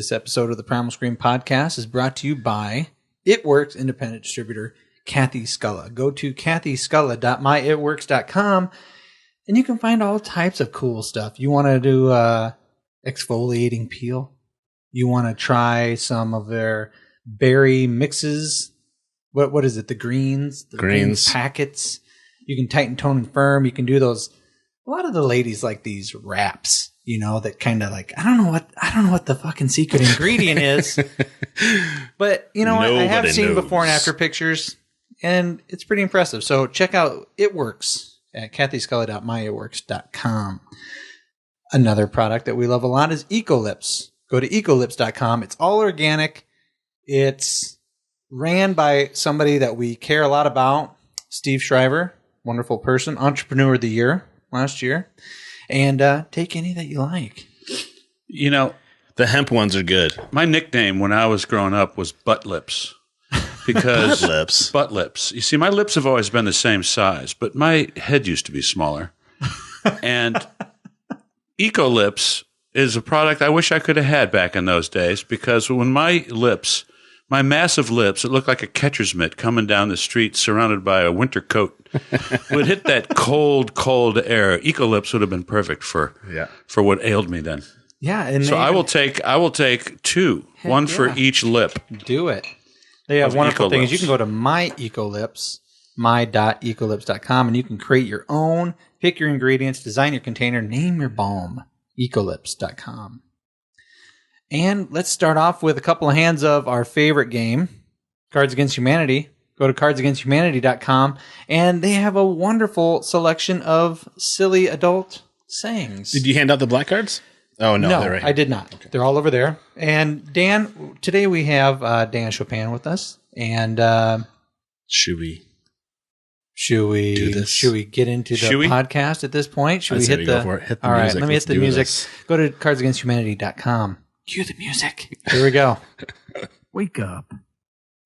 This episode of the Primal Scream podcast is brought to you by It Works independent distributor Kathy Sculla. Go to kathysculla.myitworks.com and you can find all types of cool stuff. You want to do exfoliating peel? You want to try some of their berry mixes? What is it? The greens? The greens packets. You can tighten, tone, and firm. You can do those. A lot of the ladies like these wraps, you know, that kind of like, I don't know what the fucking secret ingredient is, but you know what? I have seen before and after pictures and it's pretty impressive. So check out It Works at kathysculla.myitworks.com. Another product that we love a lot is Ecolips. Go to ecolips.com. It's all organic. It's ran by somebody that we care a lot about, Steve Shriver, wonderful person, Entrepreneur of the Year last year. And take any that you like. You know, the hemp ones are good. My nickname when I was growing up was Butt Lips. Because Butt Lips. You see, my lips have always been the same size, but my head used to be smaller. And Ecolips is a product I wish I could have had back in those days, because when my massive lips, it looked like a catcher's mitt coming down the street surrounded by a winter coat, would hit that cold, cold air. Ecolips would have been perfect for what ailed me then. Yeah, and so I will take two, one for each lip. Do it. They have wonderful things. You can go to my.ecolips, my.ecolips.com, and you can create your own, pick your ingredients, design your container, name your balm. Ecolips.com. And let's start off with a couple of hands of our favorite game, Cards Against Humanity. Go to cardsagainsthumanity.com, and they have a wonderful selection of silly adult sayings. Did you hand out the black cards? Oh, no, they're right. I did not. Okay. They're all over there. And Dan, today we have Dan Chopin with us. And should we do this? Should we get into the podcast at this point? Should we hit the music? All right, let me hit the music. Go to cardsagainsthumanity.com. Cue the music. Here we go. Wake up.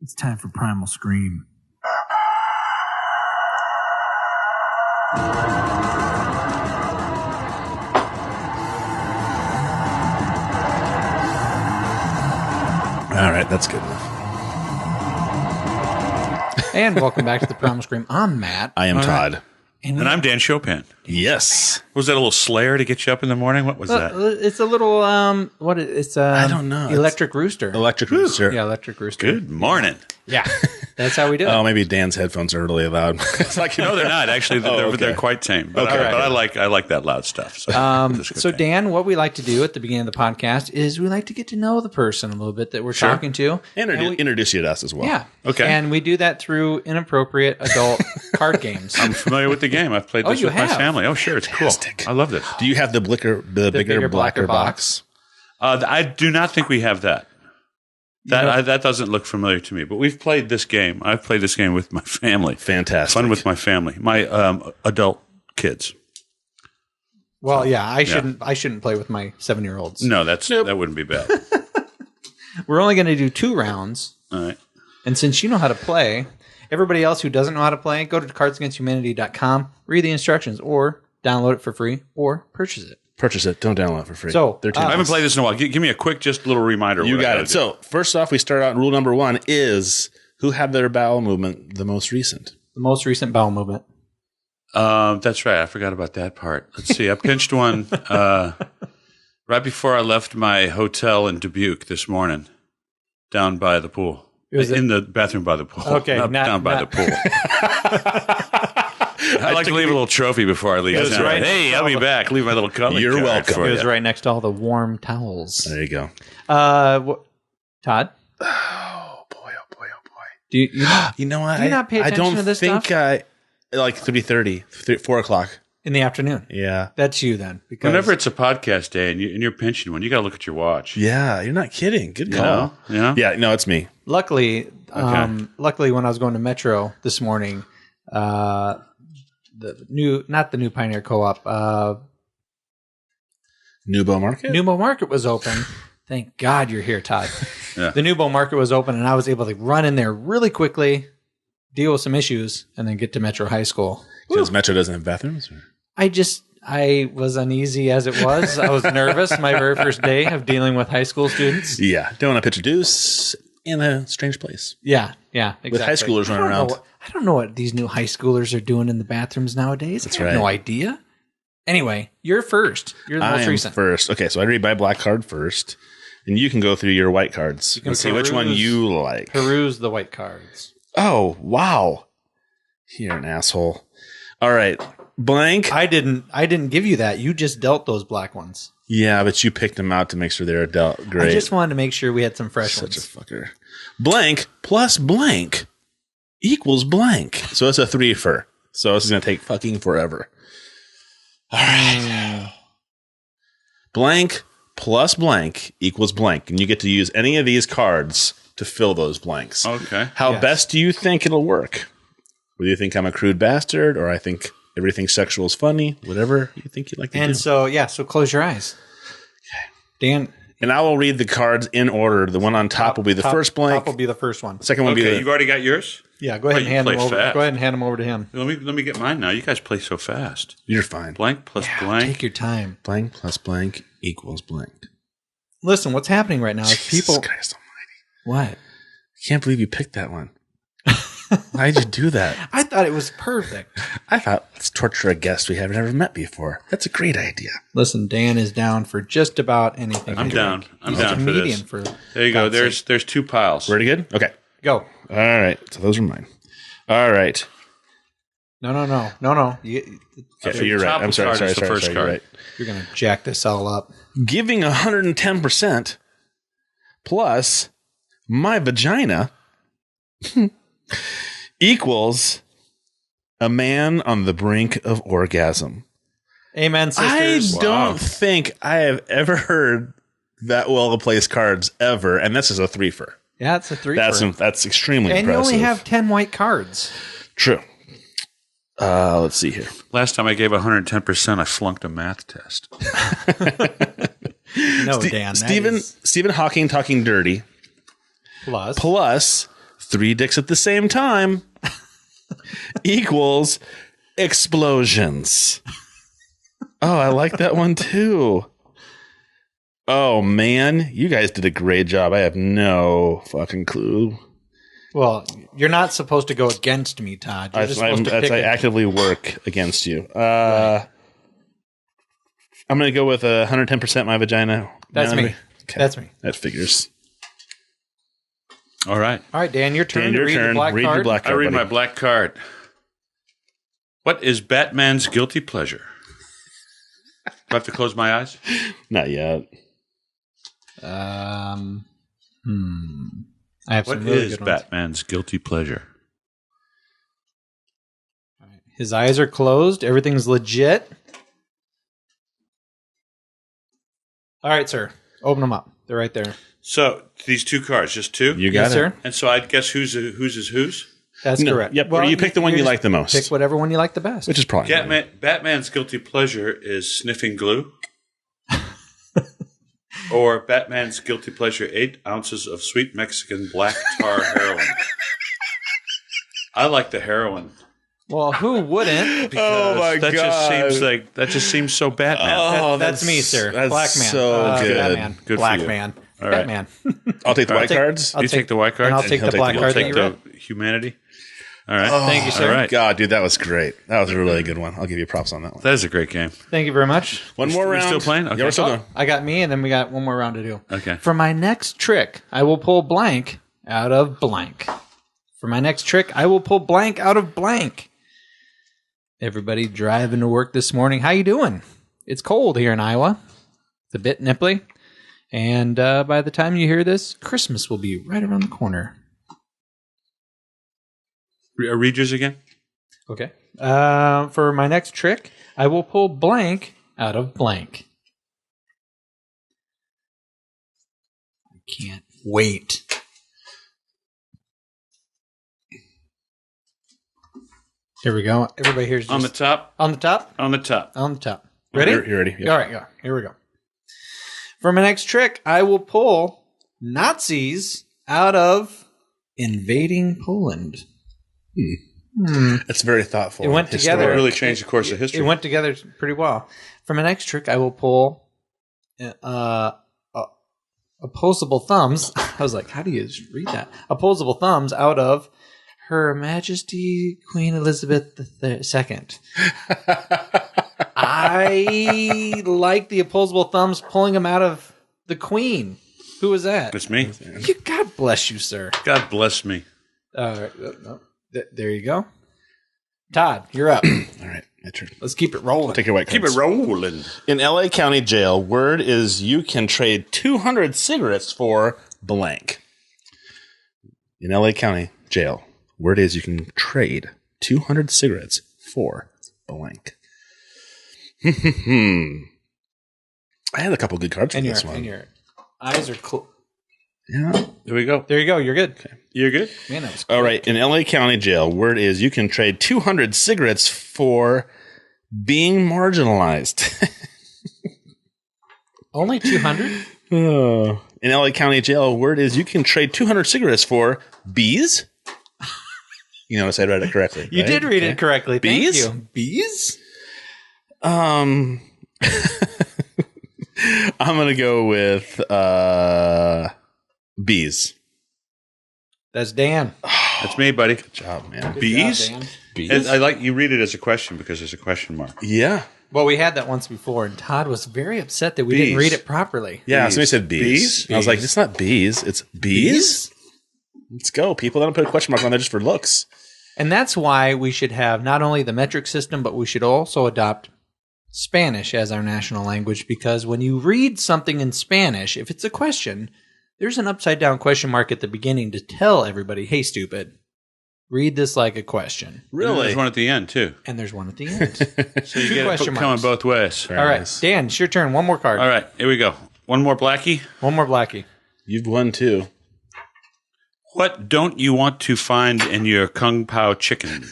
It's time for Primal Scream. All right, that's good enough. And welcome back to the Primal Scream. I'm Matt. I am Todd. Right. And I'm Dan Chopin. Yes. Was that a little Slayer to get you up in the morning? What was that? It's a little, I don't know. Electric Rooster. Electric Rooster. Yeah, Electric Rooster. Good morning. Yeah. That's how we do it. Oh, maybe Dan's headphones are really loud. It's like, no, they're not. Actually, they're quite tame. But, but I like that loud stuff. So Dan, what we like to do at the beginning of the podcast is we like to get to know the person a little bit that we're talking to. Introduce you to us as well. Yeah. Okay. And we do that through inappropriate adult card games. I'm familiar with the game. I've played this with my family. Oh, sure. It's cool. I loved it. Do you have the bigger, blacker box? I do not think we have that. That doesn't look familiar to me, but we've played this game. I've played this game with my family. Fantastic. Fun with my family, my adult kids. Well, I shouldn't play with my 7-year-olds. No, that wouldn't be bad. We're only going to do 2 rounds. All right. And since you know how to play, everybody else who doesn't know how to play, go to cardsagainsthumanity.com, read the instructions, or download it for free, or purchase it. Purchase it. Don't download it for free. So, I haven't played this in a while. Give me a quick, just little reminder. You got it. So, first off, we start out. Rule number 1 is who had their bowel movement the most recent? The most recent bowel movement. That's right. I forgot about that part. Let's see. I pinched one right before I left my hotel in Dubuque this morning, down by the pool. In the bathroom by the pool. Okay. Not down by the pool. I like to leave a little trophy before I leave. Right. Hey, I'll be back. Leave my little comment. You're welcome. It was right next to all the warm towels. There you go. Todd? Oh, boy. Do you know what? Do you not pay attention to this stuff? I like 3:30, 4 o'clock. In the afternoon? Yeah. That's you then. Because whenever it's a podcast day and you're pinching one, you got to look at your watch. Yeah, you're not kidding. Good call. Yeah, no, it's me. Luckily, when I was going to Metro this morning, not the new Pioneer Co-op, Nubo Market? Nubo Market was open. Thank God you're here, Todd. Yeah. The Nubo Market was open, and I was able to run in there really quickly, deal with some issues, and then get to Metro High School. Because Metro doesn't have bathrooms? Or? I I was uneasy as it was. I was nervous my very first day of dealing with high school students. Yeah. Don't want to pitch a deuce in a strange place. Yeah, exactly. With high schoolers running around. I don't know what these new high schoolers are doing in the bathrooms nowadays. That's I have right. no idea. Anyway, you're first. You're the I most am recent. first. Okay, so I read my black card first, and you can go through your white cards. can Let's see which one you like. Peruse the white cards. Oh, wow. You're an asshole. All right. Blank. I didn't give you that. You just dealt those black ones. Yeah, but you picked them out to make sure they were dealt. Great. I just wanted to make sure we had some fresh Such ones. a fucker. Blank plus blank equals blank. So it's a 3-fer. So this is going to take fucking forever. All right. Blank plus blank equals blank. And you get to use any of these cards to fill those blanks. Okay. How best do you think it'll work? Whether you think I'm a crude bastard or I think everything sexual is funny, whatever you think you'd like to do. And so close your eyes. Dan. And I will read the cards in order. The one on top will be the first blank. Top will be the first one. Second one will be Okay, the... you've already got yours? Yeah, go ahead and hand them over. fast. Go ahead and hand them over to him. Let me get mine now. You guys play so fast. You're fine. Blank plus blank. Take your time. Blank plus blank equals blank. Listen, what's happening right now is people. Jesus Christ almighty. What? I can't believe you picked that one. Why'd you do that? I thought it was perfect. I thought, let's torture a guest we haven't ever met before. That's a great idea. Listen, Dan is down for just about anything. I'm down. I'm He's a down for comedian this. for There you go. God's There's two piles. Ready good? Okay. Go. All right. So those are mine. All right. No. Okay, so you're right. top I'm sorry. card Sorry. is the Sorry. first Sorry. card. You're right. You're going to jack this all up. Giving 110% plus my vagina equals a man on the brink of orgasm. Amen, sisters. I don't think I have ever heard that well placed cards ever, and this is a 3-fer. Yeah, it's a 3. That's extremely and impressive. you only have 10 white cards. True. Let's see here. Last time I gave 110%, I flunked a math test. No, Dan. Stephen Hawking talking dirty plus 3 dicks at the same time equals explosions. Oh, I like that one too. Oh man, you guys did a great job. I have no fucking clue. Well, you're not supposed to go against me, Todd. You're just supposed to pick I actively work against you. Right. I'm going to go with 110% my vagina. That's me. Okay. That's me. That figures. All right. All right, Dan, your turn. Dan, to your read turn. The black Read card. your black card. I read buddy. my black card. What is Batman's guilty pleasure? Do I have to close my eyes? Not yet. I have What some really is good ones. Batman's guilty pleasure? His eyes are closed. Everything's legit. All right, sir. Open them up. They're right there. So these two cards, just two? You got Yes, it. sir. And so I'd guess whose is whose? That's No, correct. Yep. Or you pick the one you like the most. Pick whatever one you like the best. Which is probably Batman's guilty pleasure is sniffing glue. Or Batman's guilty pleasure, 8 ounces of sweet Mexican black tar heroin. I like the heroin. Well, who wouldn't? Oh my that God. just seems so Batman. Oh, That's me, sir. That's Black man. so good. Batman. Good for Black you. man. All right. Batman. I'll take the white take- cards. I'll You take the white card? And I'll take he'll the take black the- card that Take you read. the humanity. All right. Thank you, sir. All right. God, dude, that was great. That was a really good one. I'll give you props on that one. That is a great game. Thank you very much. One more we round. still playing? Okay. Yeah, we're still going. I got me, and then we got one more round to do. Okay. For my next trick, I will pull blank out of blank. For my next trick, I will pull blank out of blank. Everybody driving to work this morning, how you doing? It's cold here in Iowa. It's a bit nipply. And by the time you hear this, Christmas will be right around the corner. Read yours again? Okay. For my next trick, I will pull blank out of blank. I can't wait. Here we go. Everybody here's just On the top? on the top. On the top. On the top. Ready? You're ready. Yep. All right, go. Here we go. For my next trick, I will pull Nazis out of invading Poland. It's very thoughtful. It went historic. together. It really changed the course of history. It went together pretty well. For my next trick, I will pull opposable thumbs. I was like, how do you read that? Opposable thumbs out of Her Majesty Queen Elizabeth II. I like the opposable thumbs pulling them out of the Queen. Who was that? It's me. God bless you, sir. God bless me. There you go. Todd, you're up. All right, my turn. Let's keep it rolling. Take your white Keep cards. it rolling. In LA County Jail, word is you can trade 200 cigarettes for blank. In LA County Jail, word is you can trade 200 cigarettes for blank. I had a couple good cards for this one. And your eyes are closed. Yeah. There we go. There you go. You're good. Okay. You're good? Man, that was All right. In LA County Jail, word is you can trade 200 cigarettes for being marginalized. Only 200? In LA County Jail, word is you can trade 200 cigarettes for bees. You notice I read it correctly. You right? did read it correctly. Bees? Thank you. Bees? I'm going to go with bees. That's Dan. That's me, buddy. Good job, man. Good Bees? job, Dan. Bees? I like you read it as a question because there's a question mark. Yeah. Well, we had that once before, and Todd was very upset that we Bees. didn't read it properly. Yeah, Bees. somebody said bees. Bees? And I was like, it's not bees. It's bees? Let's go. People don't put a question mark on there just for looks. And that's why we should have not only the metric system, but we should also adopt Spanish as our national language, because when you read something in Spanish, if it's a question, there's an upside down question mark at the beginning to tell everybody, hey, stupid, read this like a question. And there's one at the end, too. And there's one at the end. So you Two get question it coming marks. both ways. All right, Dan, it's your turn. One more card. All right, here we go. One more Blackie. One more Blackie. You've won too. What don't you want to find in your Kung Pao chicken?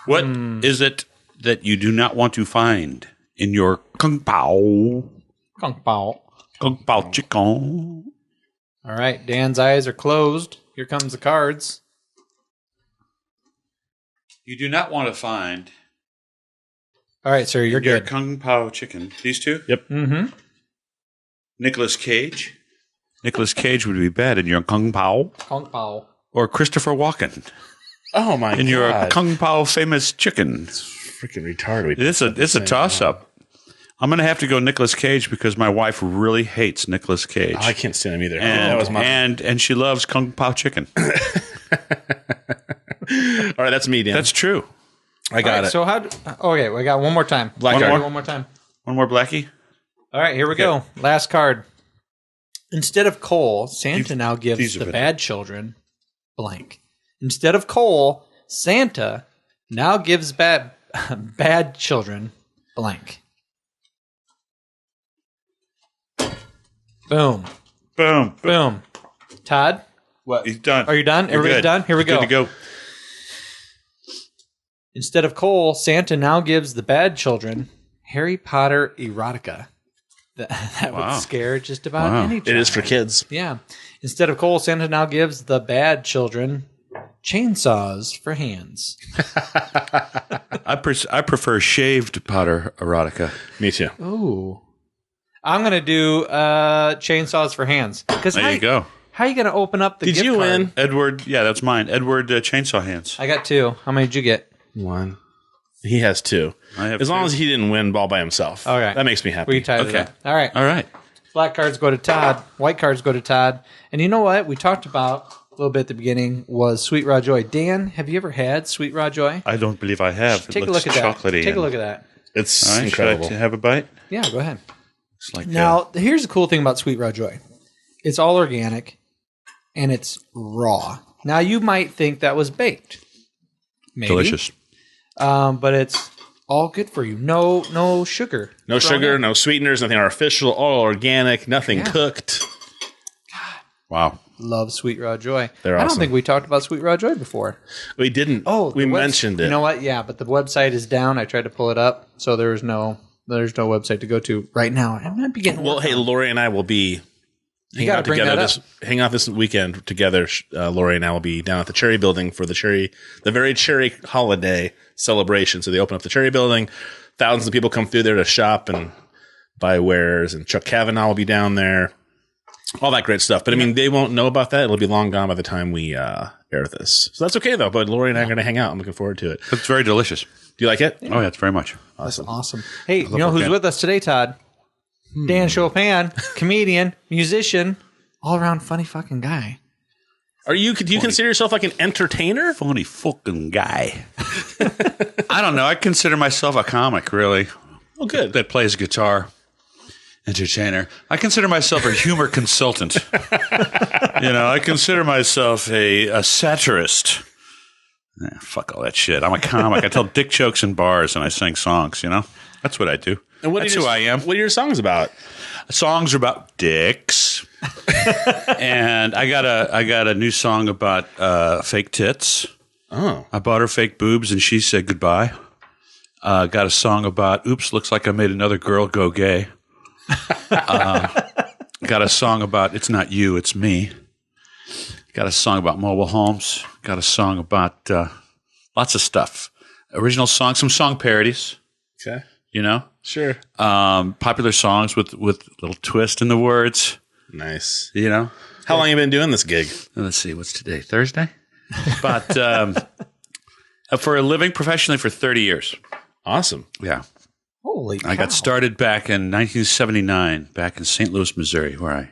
What is it that you do not want to find in your Kung Pao? Kung Pao. Kung Pao chicken. All right, Dan's eyes are closed. Here comes the cards. You do not want to find All right, sir, you're your good. Kung Pao chicken. These two? Yep. Mm-hmm. Nicolas Cage. Nicolas Cage would be bad in your Kung Pao. Kung Pao. Or Christopher Walken Oh, my God. in your Kung Pao famous chicken. freaking retarded. It's a toss-up. I'm going to have to go Nicolas Cage because my wife really hates Nicolas Cage. I can't stand him either. and, that was my. and she loves Kung Pao chicken. All right, that's me, Dan. That's true. I got it. So okay, we got one more time. Black card. One more time. One more Blackie. All right, here we go. Last card. Instead of coal, Santa now gives these are the better. bad children blank. Instead of coal, Santa now gives bad children blank. Boom. Boom. Boom. Todd, What? He's done. are you done? You're Everybody's good. done? Here we Good go. to go. Instead of coal, Santa now gives the bad children Harry Potter erotica. That Wow. would scare just about Wow. any child. It is for kids. Yeah. Instead of coal, Santa now gives the bad children chainsaws for hands. I prefer shaved Potter erotica. Me too. Ooh. I'm going to do chainsaws for hands. There you go. How are you going to open up the Did gift you card? win? Edward, yeah, that's mine. Edward Chainsaw Hands. I got 2. How many did you get? 1. He has 2. I have As long 2. as he didn't win all by himself. Okay. That makes me happy. We tied it Okay. up. All right. All right. Black cards go to Todd. White cards go to Todd. And you know what? We talked about a little bit at the beginning was Sweet Raw Joy. Dan, have you ever had Sweet Raw Joy? I don't believe I have. Take a look at that. chocolatey. Take a look at that. It's All right, incredible. should I have a bite? Yeah, go ahead. It's like Now, here's the cool thing about Sweet Raw Joy. It's all organic and it's raw. Now, you might think that was baked. Maybe. delicious. But it's all good for you. No sugar. No thrown sugar, in. no sweeteners, nothing artificial, all organic, nothing Yeah. cooked. Wow. Love Sweet Raw Joy. They're I don't awesome. think we talked about Sweet Raw Joy before. We didn't. Oh, we the mentioned it. You know what? Yeah, but the website is down. I tried to pull it up, so there's no website to go to right now. I might be getting Well, work hey, on. Lori and I will be You got to bring that up. Hang out this weekend together. Lori and I will be down at the Cherry Building for the very Cherry holiday celebration. So they open up the Cherry Building. Thousands of people come through there to shop and buy wares. And Chuck Kavanaugh will be down there. All that great stuff. But I mean, they won't know about that. It'll be long gone by the time we air this. So that's okay though. But Lori and I are going to hang out. I'm looking forward to it. It's very delicious. Do you like it? Oh, yeah, it's very much. That's awesome. Hey, you know who's with us today, Todd? Dan Chopin, comedian, musician, all around funny fucking guy. Do you consider yourself like an entertainer? Funny fucking guy. I don't know. I consider myself a comic, really. Oh, good. That plays guitar. Entertainer. I consider myself a humor consultant. I consider myself a satirist. Fuck all that shit. I'm a comic. I tell dick jokes in bars and I sing songs, That's what I do. And that's who I am. What are your songs about? Songs are about dicks. And I got a new song about fake tits. Oh. I bought her fake boobs and she said goodbye. Got a song about oops, looks like I made another girl go gay. Got a song about it's not you, it's me. Got a song about mobile homes. Got a song about lots of stuff. Original songs, some song parodies. Okay. Sure. Popular songs with little twist in the words. Nice. How long have you been doing this gig? Let's see. What's today? Thursday? But for a living professionally for 30 years. Awesome. Yeah. Holy cow. I got started back in 1979, back in St. Louis, Missouri, where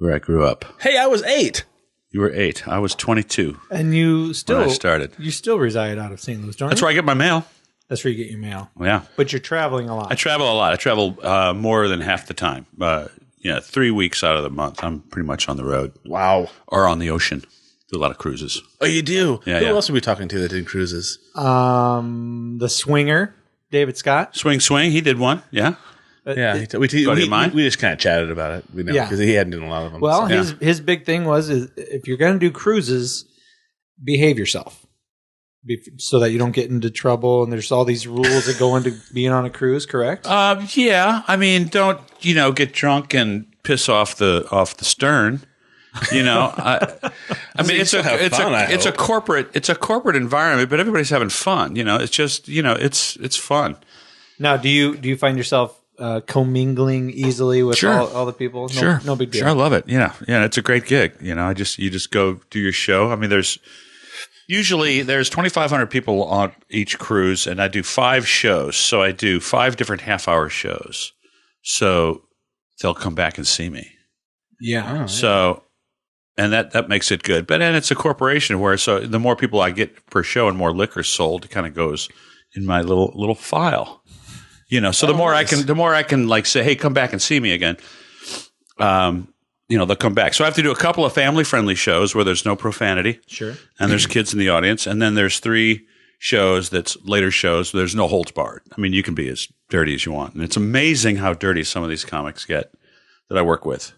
I grew up. Hey, I was 8. You were 8. I was 22. And you still when I started. You still reside out of St. Louis, don't you? That's where I get my mail. That's where you get your mail. Yeah. But you're traveling a lot. I travel a lot. I travel more than half the time. 3 weeks out of the month, I'm pretty much on the road. Wow. Or on the ocean. Do a lot of cruises. Oh, you do? Yeah. Who else are we talking to that did cruises? The Swinger, David Scott. Swing. He did one. Yeah. Yeah. We just kind of chatted about it. We know because he hadn't done a lot of them. Well, his big thing was if you're going to do cruises, behave yourself. So that you don't get into trouble, and there's all these rules that go into being on a cruise, correct? Yeah. I mean, don't get drunk and piss off the stern. I mean, it's a corporate environment, but everybody's having fun. It's just it's fun. Now, do you find yourself commingling easily with all the people? No big deal. Sure, I love it. Yeah. It's a great gig. You just go do your show. I mean, there's 2,500 people on each cruise, and I do 5 shows. So I do 5 different half-hour shows. So they'll come back and see me. Yeah. So, and that makes it good. But then it's a corporation where so the more people I get per show and more liquor sold, it kind of goes in my little file. So the more I can like say, hey, come back and see me again. They'll come back. So I have to do a couple of family-friendly shows where there's no profanity. Sure. And there's kids in the audience. And then there's 3 shows that's later shows. There's no holds barred. I mean, you can be as dirty as you want. And it's amazing how dirty some of these comics get that I work with.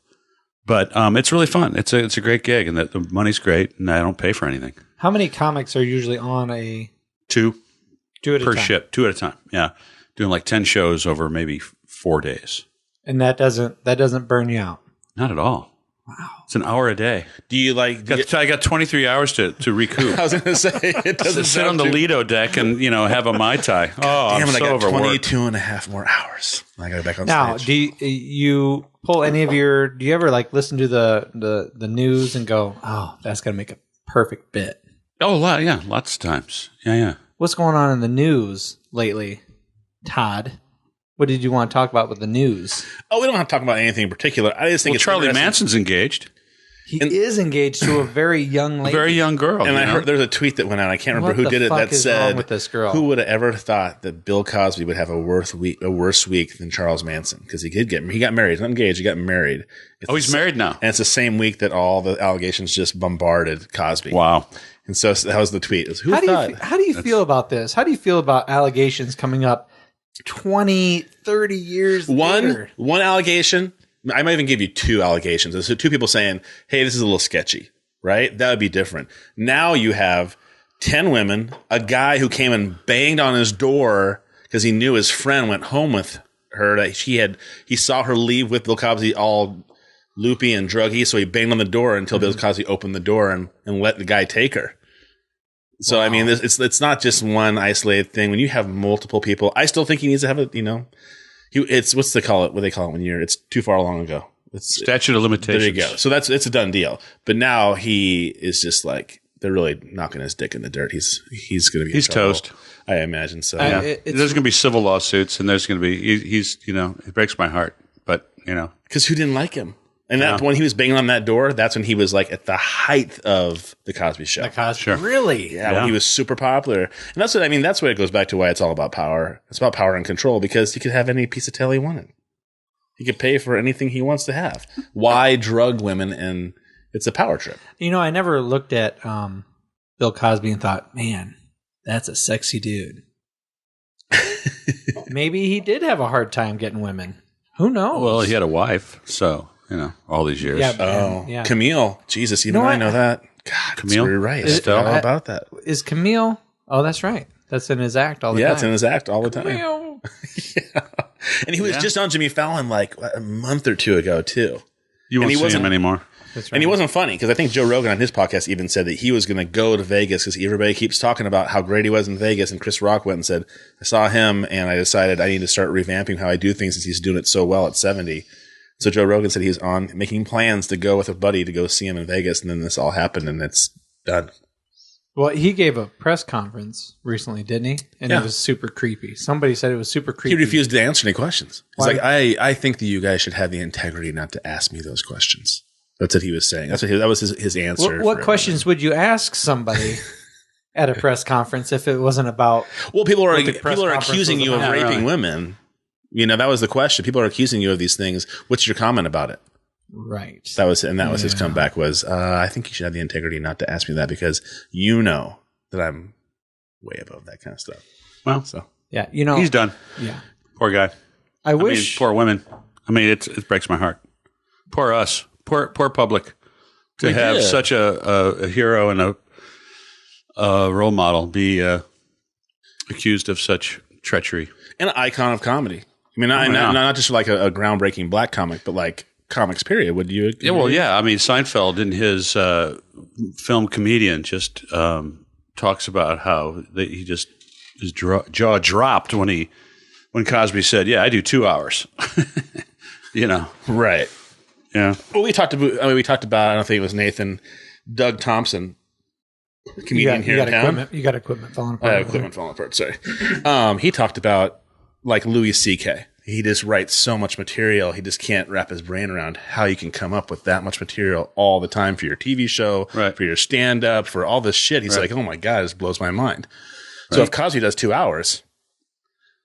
But it's really fun. It's a great gig, and the money's great, and I don't pay for anything. How many comics are usually on a... 2. 2 at a time. Per ship. 2 at a time, yeah. Doing like 10 shows over maybe 4 days. And that doesn't burn you out? Not at all. Wow. It's an hour a day. Do you like... I got 23 hours to recoup. I was going to say, it doesn't sit on the Lido deck and, have a Mai Tai. Oh, damn it, I'm so I got overworked. 22 and a half more hours. I got to back on now, stage. Now, do you pull any of your... Do you ever listen to the news and go, oh, that's going to make a perfect bit? Oh, yeah. Lots of times. Yeah. What's going on in the news lately, Todd? What did you want to talk about with the news? Oh, we don't have to talk about anything in particular. I just think it's Charlie Manson's engaged. He is engaged to a very young lady. A very young girl. And I heard there's a tweet that went out. I can't remember who did it that said, with this girl? Who would have ever thought that Bill Cosby would have a worse week than Charles Manson? Because he got married. He's not engaged. He got married. He's married now. And it's the same week that all the allegations just bombarded Cosby. Wow. And so that was the tweet. It was, how do you feel about this? How do you feel about allegations coming up 20, 30 years later? One allegation. I might even give you 2 allegations. There's 2 people saying, hey, this is a little sketchy, right? That would be different. Now you have 10 women, a guy who came and banged on his door because he knew his friend went home with her. That he saw her leave with Bill Cosby all loopy and druggy, so he banged on the door until Bill Cosby opened the door and let the guy take her. So, I mean, it's not just one isolated thing. When you have multiple people, I still think he needs to have a, it's, what they call it when it's too far long ago. It's statute of limitations. There you go. So it's a done deal. But now he is just like, they're really knocking his dick in the dirt. He's going to be toast. I imagine so. There's going to be civil lawsuits, and there's going to be, it breaks my heart, but, Because who didn't like him? And when he was banging on that door, that's when he was like at the height of the Cosby Show. Sure. Really? Yeah, when he was super popular. And that's what I mean. That's where it goes back to why it's all about power. It's about power and control, because he could have any piece of tail he wanted. He could pay for anything he wants to have. Why drug women? And it's a power trip. I never looked at Bill Cosby and thought, man, that's a sexy dude. Maybe he did have a hard time getting women. Who knows? Well, he had a wife, so... all these years. Yeah, Camille. Jesus, even I know that. God, Camille? you're right. How about that? Is Camille? Oh, that's right. That's in his act all the time. Yeah, it's in his act all the time. Camille. Yeah. And he was just on Jimmy Fallon like a month or two ago, too. You won't see him anymore. That's right. And he wasn't funny, because I think Joe Rogan on his podcast even said that he was going to go to Vegas because everybody keeps talking about how great he was in Vegas. And Chris Rock went and said, I saw him and I decided I need to start revamping how I do things since he's doing it so well at 70. So Joe Rogan said he's on making plans to go with a buddy to go see him in Vegas, and then this all happened, and it's done. Well, he gave a press conference recently, didn't he? And it was super creepy. Somebody said it was super creepy. He refused to answer any questions. He's like, I think that you guys should have the integrity not to ask me those questions. That's what he was saying. That was his answer. What questions would you ask somebody at a press conference if it wasn't about? Well, people are accusing you of raping women. That was the question. People are accusing you of these things. What's your comment about it? Right. That was his comeback was, I think you should have the integrity not to ask me that, because that I'm way above that kind of stuff. Well, so yeah, he's done. Yeah. Poor guy. I wish. Poor women. It breaks my heart. Poor us. Poor public to have such a hero and a role model be accused of such treachery. And an icon of comedy. Not just like a groundbreaking black comic, but like comics, period. Would you agree? Yeah, well, yeah. Seinfeld in his film Comedian just talks about how his jaw dropped when Cosby said, "Yeah, I do 2 hours." Right? Yeah. Well, we talked about. I don't think it was Nathan, Doug Thompson, comedian here in town. You got equipment falling apart. Equipment falling apart. Sorry. He talked about like Louis C.K. He just writes so much material. He just can't wrap his brain around how you can come up with that much material all the time for your TV show, for your stand-up, for all this shit. He's like, oh my God, this blows my mind. Right. So if Cosby does 2 hours.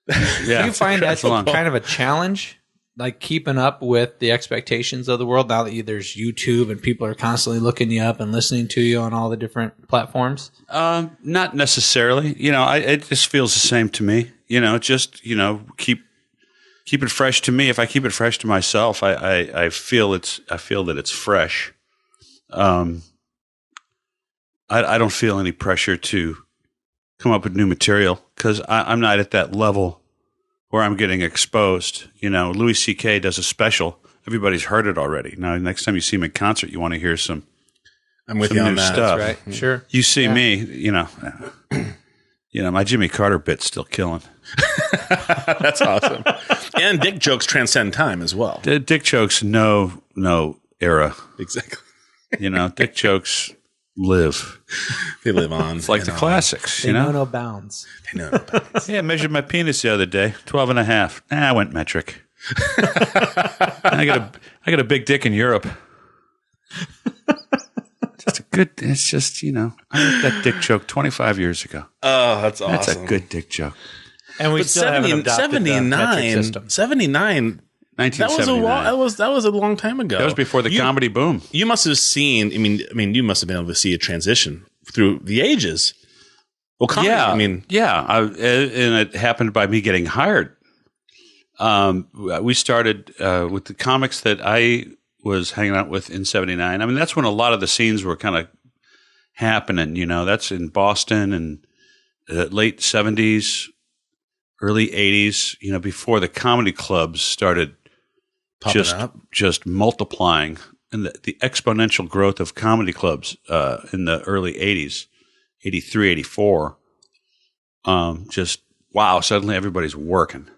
Do you find that's kind of a challenge? Like keeping up with the expectations of the world now that there's YouTube and people are constantly looking you up and listening to you on all the different platforms? Not necessarily. It just feels the same to me. Keep it fresh to me. If I keep it fresh to myself, I feel that it's fresh. I don't feel any pressure to come up with new material because I'm not at that level where I'm getting exposed. Louis C.K. does a special. Everybody's heard it already. Now, next time you see him in concert, you want to hear some. I'm with you on that. Stuff. That's right. Sure. You see me, my Jimmy Carter bit's still killing. That's awesome. And dick jokes transcend time as well. Dick jokes, no era. Exactly. Dick jokes live. They live on. It's like the classics. They know no bounds. They know no bounds. Yeah, I measured my penis the other day, 12 and a half. I went metric. I got a big dick in Europe. It's just, I made that dick joke 25 years ago. Oh, that's awesome. That's a good dick joke. And we still haven't adopted the metric system. 79. 1979. That was a long time ago. That was before the comedy boom. You must have seen, you must have been able to see a transition through the ages. Well, comedy, and it happened by me getting hired. We started with the comics that I was hanging out with in 79. That's when a lot of the scenes were kind of happening, that's in Boston and late 70s, early 80s, before the comedy clubs started just multiplying, and the exponential growth of comedy clubs in the early 80s, 83, 84, just wow, suddenly everybody's working.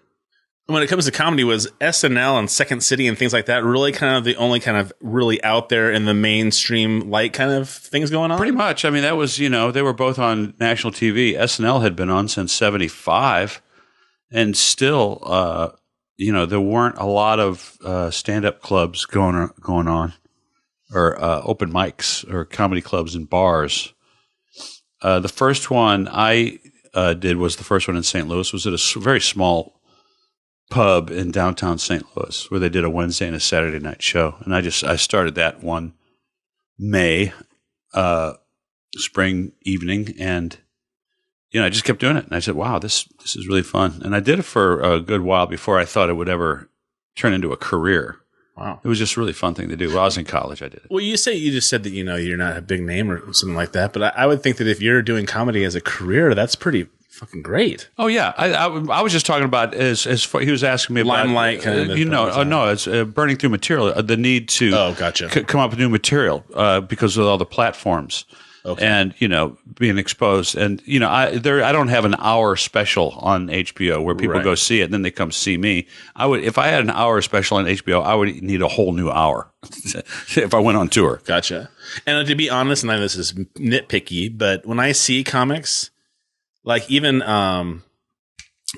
When it comes to comedy, was SNL and Second City and things like that really kind of the only kind of really out there in the mainstream light kind of things going on? Pretty much. I mean, that was, they were both on national TV. SNL had been on since 75, and still, there weren't a lot of stand-up clubs going on, or open mics or comedy clubs and bars. The first one I did was the first one in St. Louis. Was at a very small pub in downtown St. Louis where they did a Wednesday and a Saturday night show. And I started that one May spring evening, and I just kept doing it. And I said, wow, this is really fun. And I did it for a good while before I thought it would ever turn into a career. Wow. It was just a really fun thing to do. When I was in college, I did it. Well, you just said that, you're not a big name or something like that, but I would think that if you're doing comedy as a career, that's pretty fucking great. Oh yeah, I was just talking about as he was asking me about limelight kind of. No, it's burning through material. The need to gotcha. come up with new material because of all the platforms. Okay. And being exposed, and I don't have an hour special on HBO where people go see it and then they come see me. If I had an hour special on HBO, I would need a whole new hour if I went on tour. Gotcha. And to be honest, and this is nitpicky, but when I see comics, like even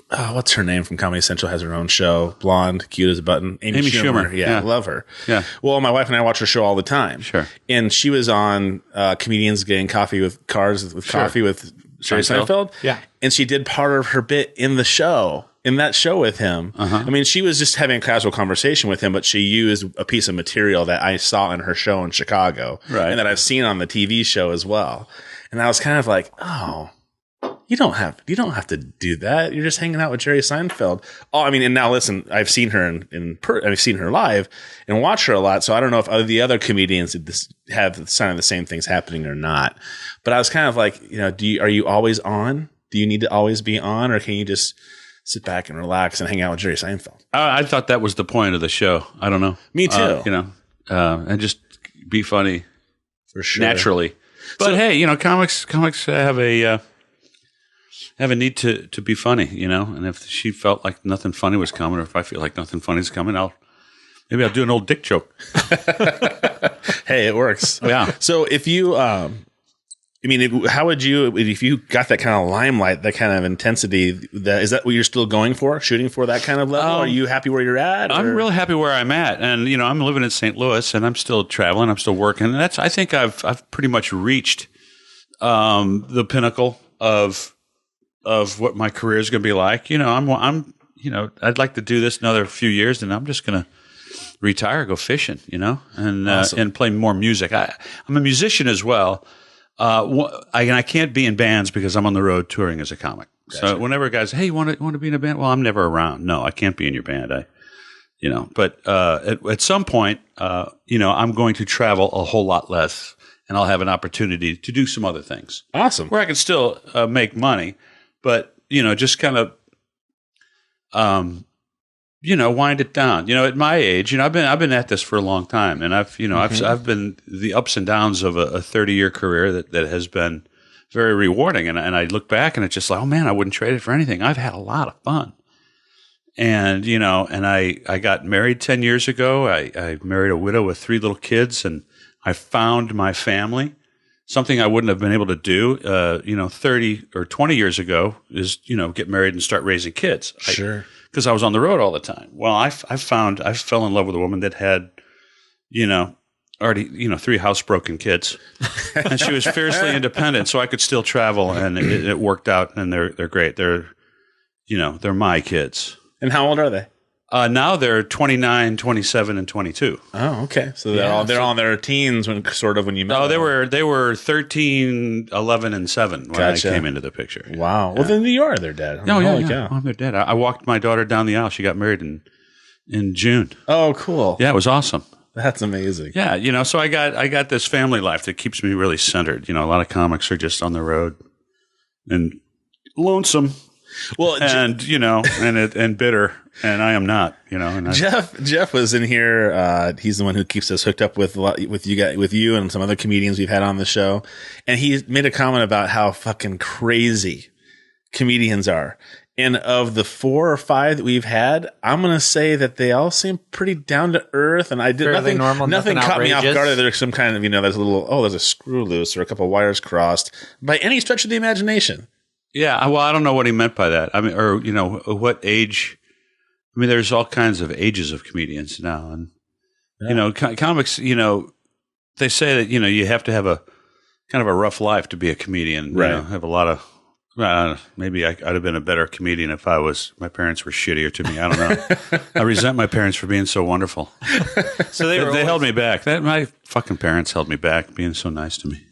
what's her name from Comedy Central has her own show, blonde, cute as a button. Amy Schumer. Yeah, love her. Yeah. Well, my wife and I watch her show all the time. Sure. And she was on Comedians Getting Coffee with Cars with Coffee with Jerry Seinfeld. Yeah. And she did part of her bit in that show with him. Uh-huh. I mean, she was just having a casual conversation with him, but she used a piece of material that I saw in her show in Chicago. Right. And that I've seen on the TV show as well. And I was kind of like, oh, you don't have to do that. You're just hanging out with Jerry Seinfeld. Oh, I mean, and now listen, I've seen her I've seen her live and watched her a lot. So I don't know if the other comedians have kind of the same things happening or not. But I was kind of like, are you always on? Do you need to always be on, or can you just sit back and relax and hang out with Jerry Seinfeld? I thought that was the point of the show. I don't know. Me too. And just be funny for sure, naturally. But hey, comics have a need to be funny, and if she felt like nothing funny was coming, or if I feel like nothing funny is coming, maybe I'll do an old dick joke. Hey, it works. Yeah. So if you, how would you, if you got that kind of limelight, that kind of intensity, is that what you're still going for, shooting for that kind of level? Are you happy where you're at? Or? I'm really happy where I'm at, and I'm living in St. Louis, and I'm still traveling, I'm still working, and I think I've pretty much reached the pinnacle of what my career is going to be like. I'd like to do this another few years, and I'm just going to retire, go fishing, and awesome. And play more music. I'm a musician as well. I can't be in bands because I'm on the road touring as a comic. Gotcha. So whenever guys, hey, you want to be in a band? Well, I'm never around. No, I can't be in your band. But at some point, I'm going to travel a whole lot less, and I'll have an opportunity to do some other things. Awesome. Where I can still make money. But, just kind of, wind it down. At my age, I've been at this for a long time, and I've been the ups and downs of a 30-year career that has been very rewarding. And I look back and it's just like, oh man, I wouldn't trade it for anything. I've had a lot of fun. And, and I got married 10 years ago. I married a widow with 3 little kids, and I found my family. Something I wouldn't have been able to do, 30 or 20 years ago is, get married and start raising kids. Sure. Because I was on the road all the time. Well, I fell in love with a woman that had, already, 3 housebroken kids. And she was fiercely independent, so I could still travel, and it worked out, and they're great. They're my kids. And how old are they? Now they're 29, 27, and 22. Oh, okay. So they're all in their teens when you met. Oh, they were 13, 11, and 7 when I came into the picture. Wow. Yeah. Well, then you are their dad. Holy cow. I'm their dad. I walked my daughter down the aisle. She got married in June. Oh, cool. Yeah, it was awesome. That's amazing. Yeah, so I got this family life that keeps me really centered. A lot of comics are just on the road and lonesome. Well, and and bitter, and I am not. And Jeff was in here. He's the one who keeps us hooked up with you and some other comedians we've had on the show, and he made a comment about how fucking crazy comedians are. And of the 4 or 5 that we've had, I'm going to say that they all seem pretty down to earth. And I did fairly nothing normal, nothing caught me off outrageous. guard. There's some kind of, there's a little, there's a screw loose or a couple wires crossed by any stretch of the imagination. yeah, well, I don't know what he meant by that. I mean, or what age? I mean, there's all kinds of ages of comedians now, and comics. They say that you have to have a kind of a rough life to be a comedian. Right. Have a lot of. Maybe I'd have been a better comedian if my parents were shittier to me. I don't know. I resent my parents for being so wonderful. So They held me back. My fucking parents held me back, being so nice to me.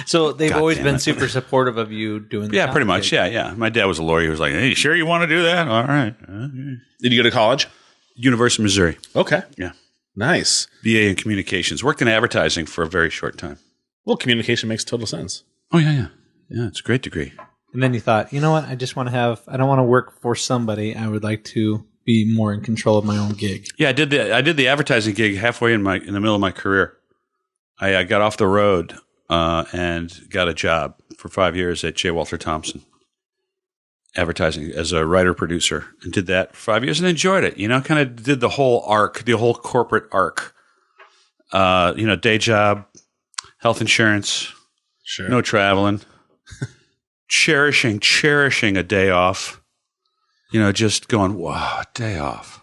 So they've God always damn been it. super supportive of you doing that. Yeah, pretty much. Yeah. My dad was a lawyer. He was like, "Hey, sure you want to do that? All right." Did you go to college? University of Missouri. Okay. Yeah. Nice. BA in communications. Worked in advertising for a very short time. Well, communication makes total sense. Oh, yeah. Yeah, it's a great degree. And then you thought, you know what? I don't want to work for somebody. I would like to be more in control of my own gig. Yeah, I did the advertising gig halfway in the middle of my career. I got off the road and got a job for 5 years at J. Walter Thompson, advertising as a writer producer, and did that for 5 years and enjoyed it. Kind of did the whole arc, the whole corporate arc. Day job, health insurance, Sure. no traveling. cherishing a day off, just going, wow, a day off.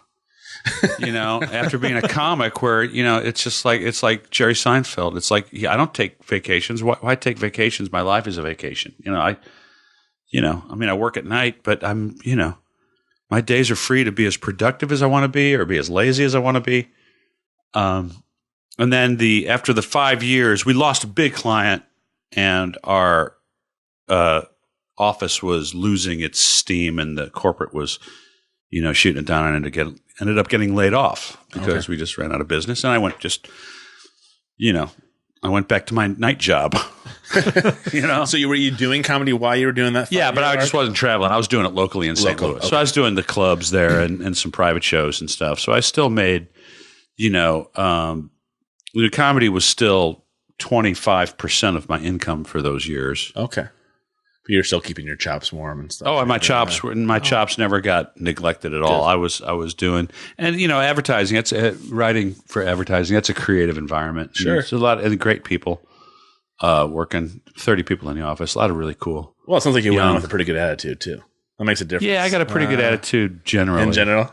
After being a comic where, it's like Jerry Seinfeld. It's like, I don't take vacations. Why take vacations? My life is a vacation. I work at night, but my days are free to be as productive as I want to be or be as lazy as I want to be. And then after the 5 years, we lost a big client and our, office was losing its steam and the corporate was, shooting it down and ended up getting laid off because we just ran out of business. And I went I went back to my night job, So were you doing comedy while you were doing that? Yeah, but I just wasn't traveling. I was doing it locally in St. Louis. Okay. So I was doing the clubs there and some private shows and stuff. So I still made, the comedy was still 25% of my income for those years. Okay. But you're still keeping your chops warm and stuff. Oh, and my chops never got neglected at all. Good. I was doing, and advertising. It's writing for advertising. That's a creative environment. Sure, there's a lot of great people working. 30 people in the office. A lot of really cool. Well, it sounds like you went on with a pretty good attitude too. That makes a difference. Yeah, I got a pretty good attitude generally. In general.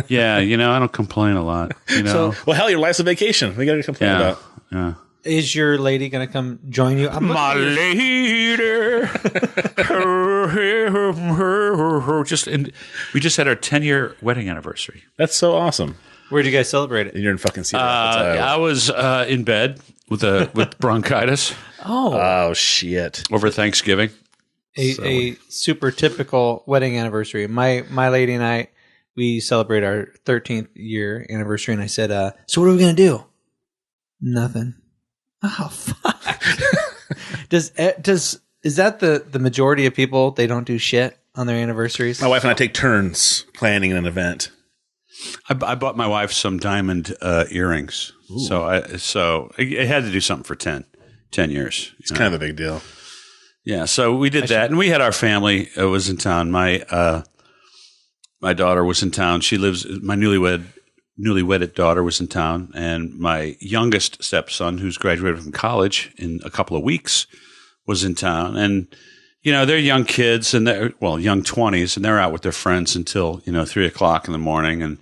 Yeah, I don't complain a lot. So, well, hell, your life's a vacation. We got to complain about. Yeah. is your lady going to come join you? My lady. We just had our 10-year wedding anniversary. That's so awesome. Where'd you guys celebrate it? And you're in fucking Cedar Rapids, Iowa. I was in bed with bronchitis Oh, shit. over Thanksgiving. A super typical wedding anniversary. My lady and I, we celebrate our 13th year anniversary, and I said, so what are we going to do? Nothing. Oh, fuck. Is that the majority of people? They don't do shit on their anniversaries? My wife and I take turns planning an event. I bought my wife some diamond earrings. Ooh. So I had to do something for 10 years. It's kind of a big deal. Yeah, so we did that, and we had our family was in town. My daughter was in town. She lives. My newly wedded daughter was in town, and my youngest stepson, who's graduated from college in a couple of weeks, was in town. And they're young kids, and they're young 20s, and they're out with their friends until 3:00 in the morning. And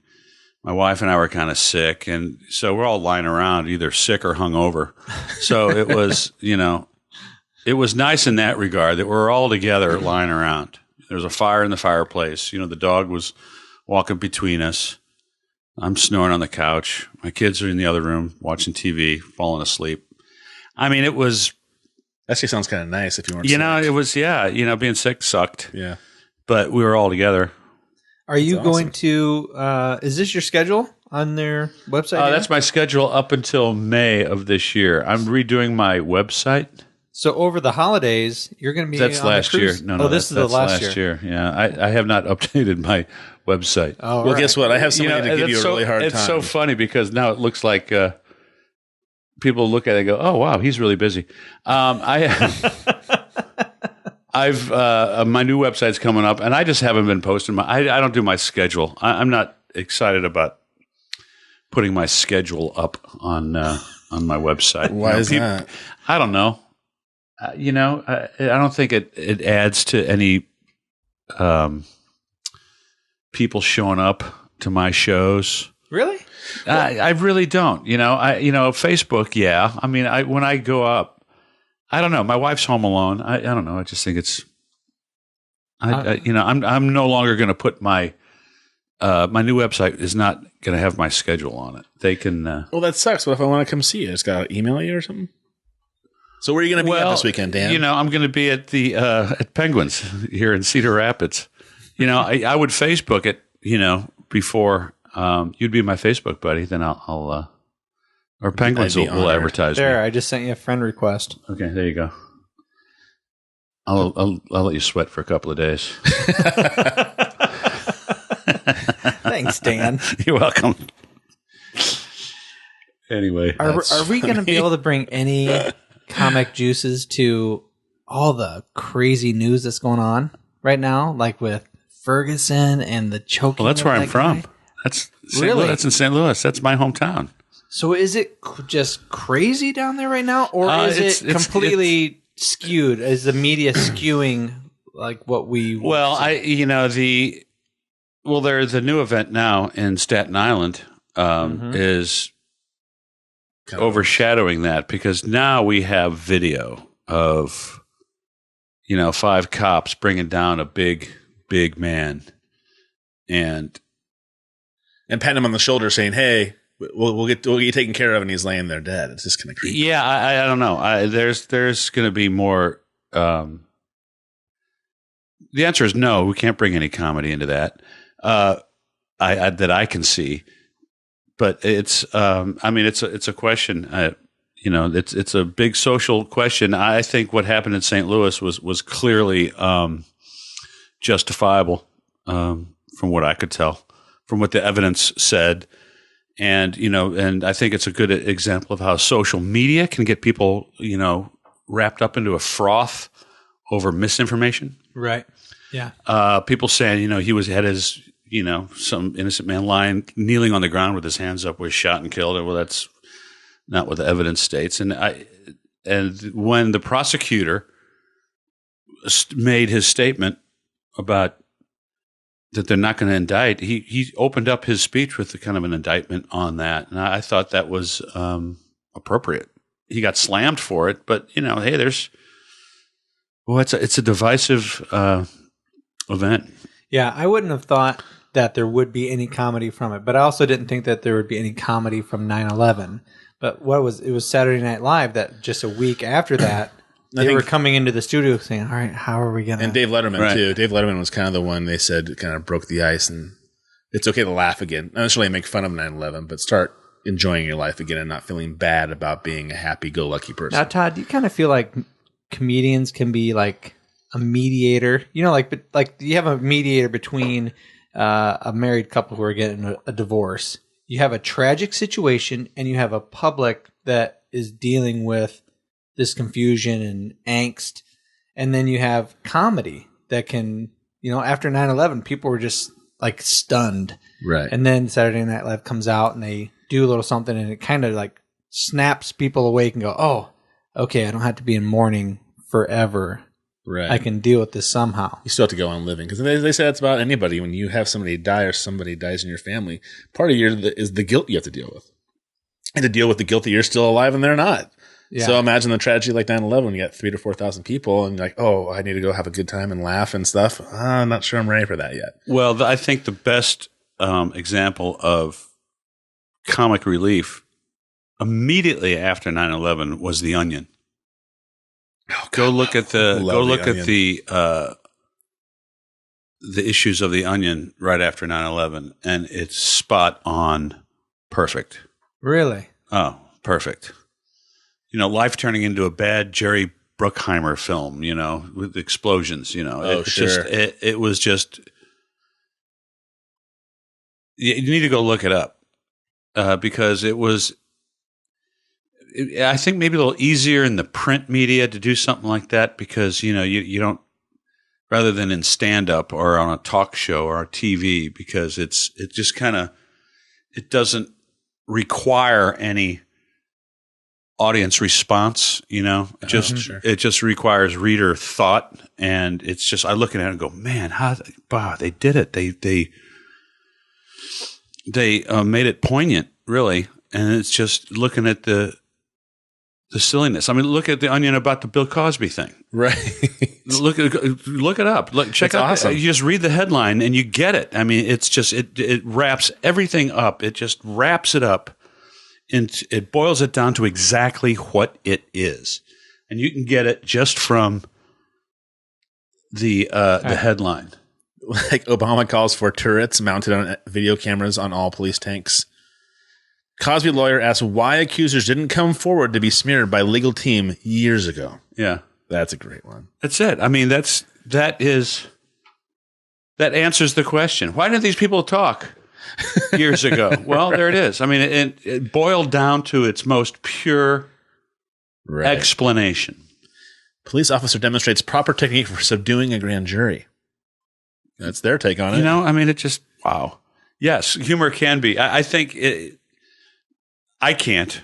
my wife and I were kind of sick, and so we're all lying around, either sick or hungover. So it was It was nice in that regard that we're all together lying around. There was a fire in the fireplace. The dog was walking between us. I'm snoring on the couch. My kids are in the other room watching TV, falling asleep. I mean, it was... Actually sounds kind of nice if you weren't sick. It was, being sick sucked. Yeah. But we were all together. Are you going to... is this your schedule on their website? That's my schedule up until May of this year. I'm redoing my website. So over the holidays, you're going to be That's on the last year. cruise? No, this is the last year. Yeah, I have not updated my website. Oh, well, guess what? I have somebody to give you a really hard time. It's so funny because now it looks like people look at it and go, "Oh, wow, he's really busy." I've my new website's coming up, and I just haven't been posting I don't do my schedule. I'm not excited about putting my schedule up on my website. Why is that? I don't know. I don't think it adds to any people showing up to my shows. Really? I really don't. Facebook. Yeah. I mean, when I go up, I don't know. My wife's home alone. I don't know. I just think it's. I'm no longer going to put my new website is not going to have my schedule on it. They can. Well, that sucks. What if I want to come see you? Just got to email you or something. So where are you going to be at this weekend, Dan? I'm going to be at the at Penguins here in Cedar Rapids. I would Facebook it. Before you'd be my Facebook buddy, then I'll or Penguins will advertise me. There, I just sent you a friend request. Okay, there you go. I'll let you sweat for a couple of days. Thanks, Dan. You're welcome. Anyway, are we going to be able to bring any comic juices to all the crazy news that's going on right now, like with Ferguson and the choking? Well, that's where I'm from. Guy? That's really? That's in St. Louis. That's my hometown. So is it just crazy down there right now, or is it completely skewed? Is the media skewing like what we? Well, the new event now in Staten Island is overshadowing that because now we have video of 5 cops bringing down a big man and patting him on the shoulder saying, "Hey, we'll get you taken care of," and he's laying there dead. It's just kind of creepy. Yeah, I don't know. There's going to be more. The answer is no. We can't bring any comedy into that. That I can see, but it's. It's a question. It's a big social question. I think what happened in St. Louis was clearly justifiable, from what I could tell, from what the evidence said. And, and I think it's a good example of how social media can get people, wrapped up into a froth over misinformation. Right. Yeah. People saying, he had his, some innocent man kneeling on the ground with his hands up was shot and killed. Well, that's not what the evidence states. And when the prosecutor made his statement about that they're not going to indict, he opened up his speech with kind of an indictment on that. And I thought that was appropriate. He got slammed for it, but hey, it's a divisive event. Yeah, I wouldn't have thought that there would be any comedy from it, but I also didn't think that there would be any comedy from 9/11. But it was Saturday Night Live that just a week after that, they were coming into the studio saying, all right, how are we going to... And Dave Letterman, too. Dave Letterman was kind of the one they said kind of broke the ice, and it's okay to laugh again. Not necessarily make fun of 9/11, but start enjoying your life again and not feeling bad about being a happy-go-lucky person. Now, Todd, do you kind of feel like comedians can be like a mediator? Like you have a mediator between a married couple who are getting a divorce. You have a tragic situation, and you have a public that is dealing with this confusion and angst. And then you have comedy that can, after 9/11, people were just like stunned. Right. And then Saturday Night Live comes out and they do a little something, and it kind of like snaps people awake and go, oh, okay, I don't have to be in mourning forever. Right. I can deal with this somehow. You still have to go on living. Because they say that's about anybody. When you have somebody die or somebody dies in your family, part of is the guilt you have to deal with. And to deal with the guilt that you're still alive and they're not. Yeah. So imagine the tragedy like 9/11 when you got 3,000 to 4,000 people and you're like, oh, I need to go have a good time and laugh and stuff. I'm not sure I'm ready for that yet. Well, I think the best example of comic relief immediately after 9/11 was The Onion. Oh, go look at the issues of The Onion right after 9/11, and it's spot on, perfect. Really? Oh, perfect. Life turning into a bad Jerry Bruckheimer film, with explosions, Oh, sure. It was just, you need to go look it up because it was, I think maybe a little easier in the print media to do something like that because, you don't, rather than in stand-up or on a talk show or TV, because it just kind of, it doesn't require any audience response, it just requires reader thought. And it's just, I look at it and go, man, they did it. They made it poignant, really. And it's just looking at the silliness. I mean, look at the Onion about the Bill Cosby thing. Right. Look it up. Check out. Awesome. You just read the headline and you get it. I mean, it's just it wraps everything up. It just wraps it up, and it boils it down to exactly what it is, and you can get it just from the headline. Like Obama calls for turrets mounted on video cameras on all police tanks. Cosby lawyer asks why accusers didn't come forward to be smeared by legal team years ago. Yeah. That's a great one. That's it. I mean, that answers the question. Why didn't these people talk years ago? Well, there it is. I mean, it boiled down to its most pure explanation. Police officer demonstrates proper technique for subduing a grand jury. That's their take on it. I mean, it just, wow. Yes, humor can be. I think I can't.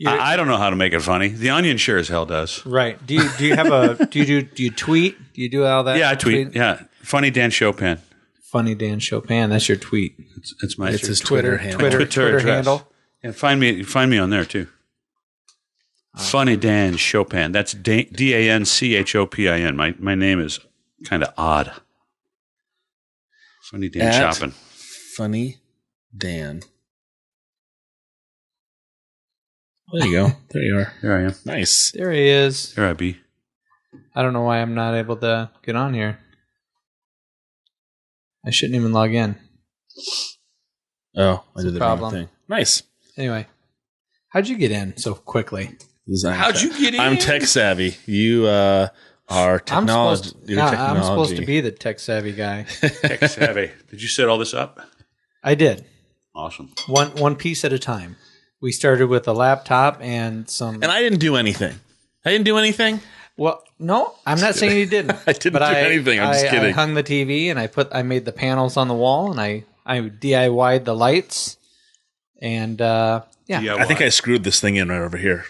I don't know how to make it funny. The Onion sure as hell does. Right. Do you have do you tweet? Do you do all that? Yeah, I tweet. Yeah. Funny Dan Chopin. Funny Dan Chopin. That's your tweet. It's his Twitter handle. Twitter handle. And find me on there too. Funny Dan Chopin. That's DANCHOPIN. My name is kind of odd. Funny Dan Chopin. Funny Dan. There you go. There you are. There I am. Nice. There he is. There I be. I don't know why I'm not able to get on here. I shouldn't even log in. Oh, I did the wrong problem. thing. Nice. Anyway, how'd you get in so quickly? How'd you get in? I'm tech savvy. You are technology. I'm supposed to be the tech savvy guy. Tech savvy. Did you set all this up? I did. Awesome. One piece at a time. We started with a laptop and some. And I didn't do anything. Well, no, I'm not saying you didn't. I didn't do anything. I'm just kidding. I hung the TV and I made the panels on the wall and I DIY'd the lights and yeah. DIY. I think I screwed this thing in right over here.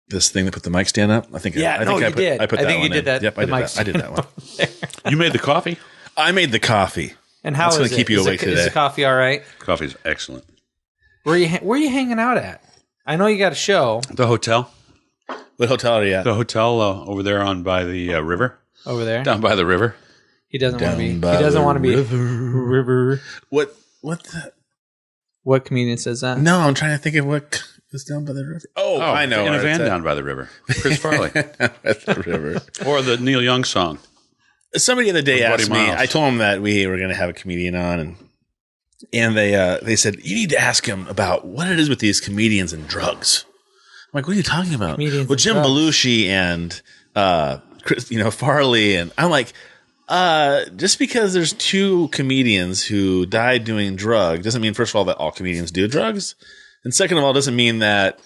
This thing that put the mic stand up. I think you did. I put that one you did in. that. Yep, I did that one. You made the coffee? I made the coffee. And how is it? That's going to keep you awake today. Is the coffee all right? Coffee's excellent. Where are you hanging out at? I know you got a show. The hotel. What hotel are you at? The hotel over there by the river. Over there? Down by the river. He doesn't want to be. He doesn't want to be. River. What comedian says that? No, I'm trying to think of what is down by the river. Oh, I know. In a van down by the river. Chris Farley. At the river. Or the Neil Young song. Somebody the other day asked me, Miles. I told him that we were going to have a comedian on, and they said, you need to ask him about what it is with these comedians and drugs. I'm like, what are you talking about? Comedians well, Jim and drugs. Belushi and Chris, Farley, and I'm like, just because there's two comedians who died doing drugs doesn't mean, first of all, that all comedians do drugs, and second of all, doesn't mean that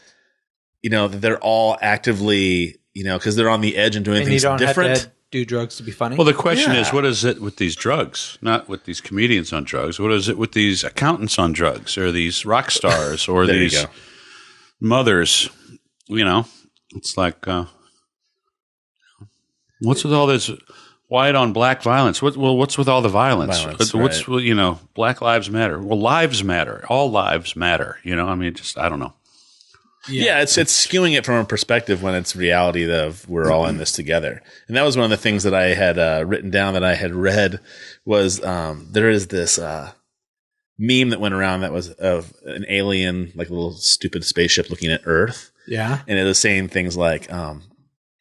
that they're all actively because they're on the edge and doing things different. Have to do drugs to be funny. Well, the question is, what is it with these drugs? Not with these comedians on drugs. What is it with these accountants on drugs, or these rock stars, or these mothers? It's like, what's with all this white on black violence? What's with all the violence? What's Black Lives Matter? Well, lives matter. All lives matter. I don't know. Yeah, it's skewing it from a perspective when it's reality of we're all in this together. And that was one of the things that I had written down that I had read was there is this meme that went around that was of an alien, like a little stupid spaceship looking at Earth. Yeah. And it was saying things like, are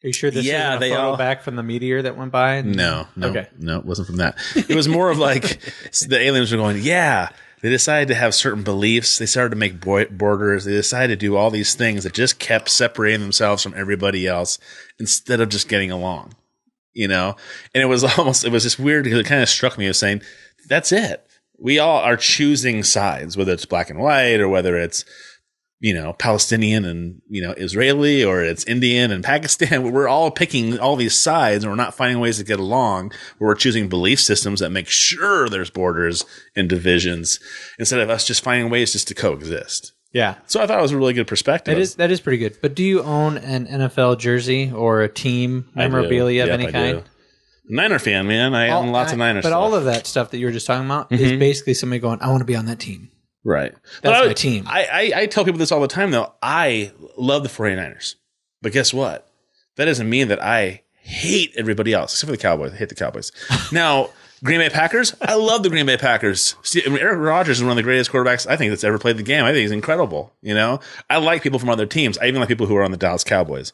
you sure this yeah, isn't a photo back from the meteor that went by? No, Okay. no, it wasn't from that. It was more of like the aliens were going, yeah, They decided to have certain beliefs. They started to make borders. They decided to do all these things that just kept separating themselves from everybody else instead of just getting along, you know? And it was just weird because it kind of struck me as saying, that's it. We all are choosing sides, whether it's black and white or whether it's, you know, Palestinian and, you know, Israeli, or it's Indian and Pakistan. We're all picking all these sides and we're not finding ways to get along, where we're choosing belief systems that make sure there's borders and divisions instead of us just finding ways just to coexist. Yeah. So I thought it was a really good perspective. That is pretty good. But do you own an NFL jersey or a team memorabilia of any kind? Niner fan, man. I own lots of Niners stuff. But all of that stuff that you were just talking about is basically somebody going, I want to be on that team. Right. That's my team. I tell people this all the time, though. I love the 49ers. But guess what? That doesn't mean that I hate everybody else, except for the Cowboys. I hate the Cowboys. Now, Green Bay Packers, I love the Green Bay Packers. Eric Rodgers is one of the greatest quarterbacks I think that's ever played the game. I think he's incredible. You know, I like people from other teams. I even like people who are on the Dallas Cowboys.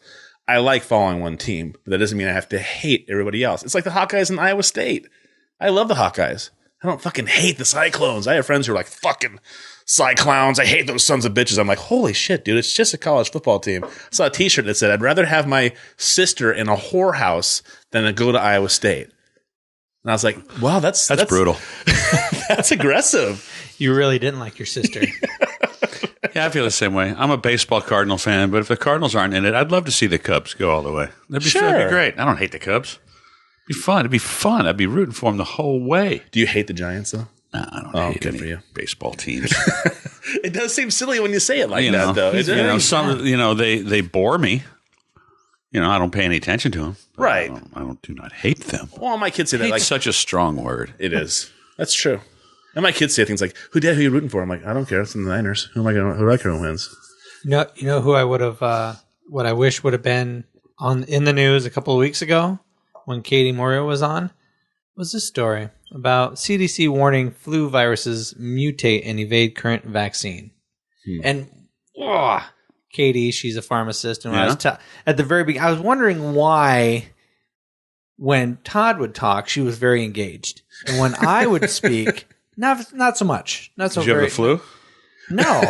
I like following one team, but that doesn't mean I have to hate everybody else. It's like the Hawkeyes in Iowa State. I love the Hawkeyes. I don't fucking hate the Cyclones. I have friends who are like, fucking Cyclones. I hate those sons of bitches. I'm like, holy shit, dude. It's just a college football team. I saw a t-shirt that said, I'd rather have my sister in a whorehouse than to go to Iowa State. And I was like, wow, that's brutal. That's aggressive. You really didn't like your sister. Yeah, I feel the same way. I'm a baseball Cardinal fan, but if the Cardinals aren't in it, I'd love to see the Cubs go all the way. That'd be great. I don't hate the Cubs. It'd be fun. It'd be fun. I'd be rooting for them the whole way. Do you hate the Giants, though? No, I don't hate any for you. Baseball teams. It does seem silly when you say it like that, though. They bore me. You know, I don't pay any attention to them. Right. I do not hate them. Well, my kids say that. Hate's like such a strong word. It is. That's true. And my kids say things like, who are you rooting for? I'm like, I don't care. It's in the Niners. Who do I care who wins? You know who I would have, what I wish would have been in the news a couple of weeks ago when Katie Morio was on, was this story about CDC warning flu viruses mutate and evade current vaccine. And Katie, she's a pharmacist, and when I was at the very beginning, I was wondering why when Todd would talk, she was very engaged, and when I would speak, not so much. Not so. Did you have the flu? No,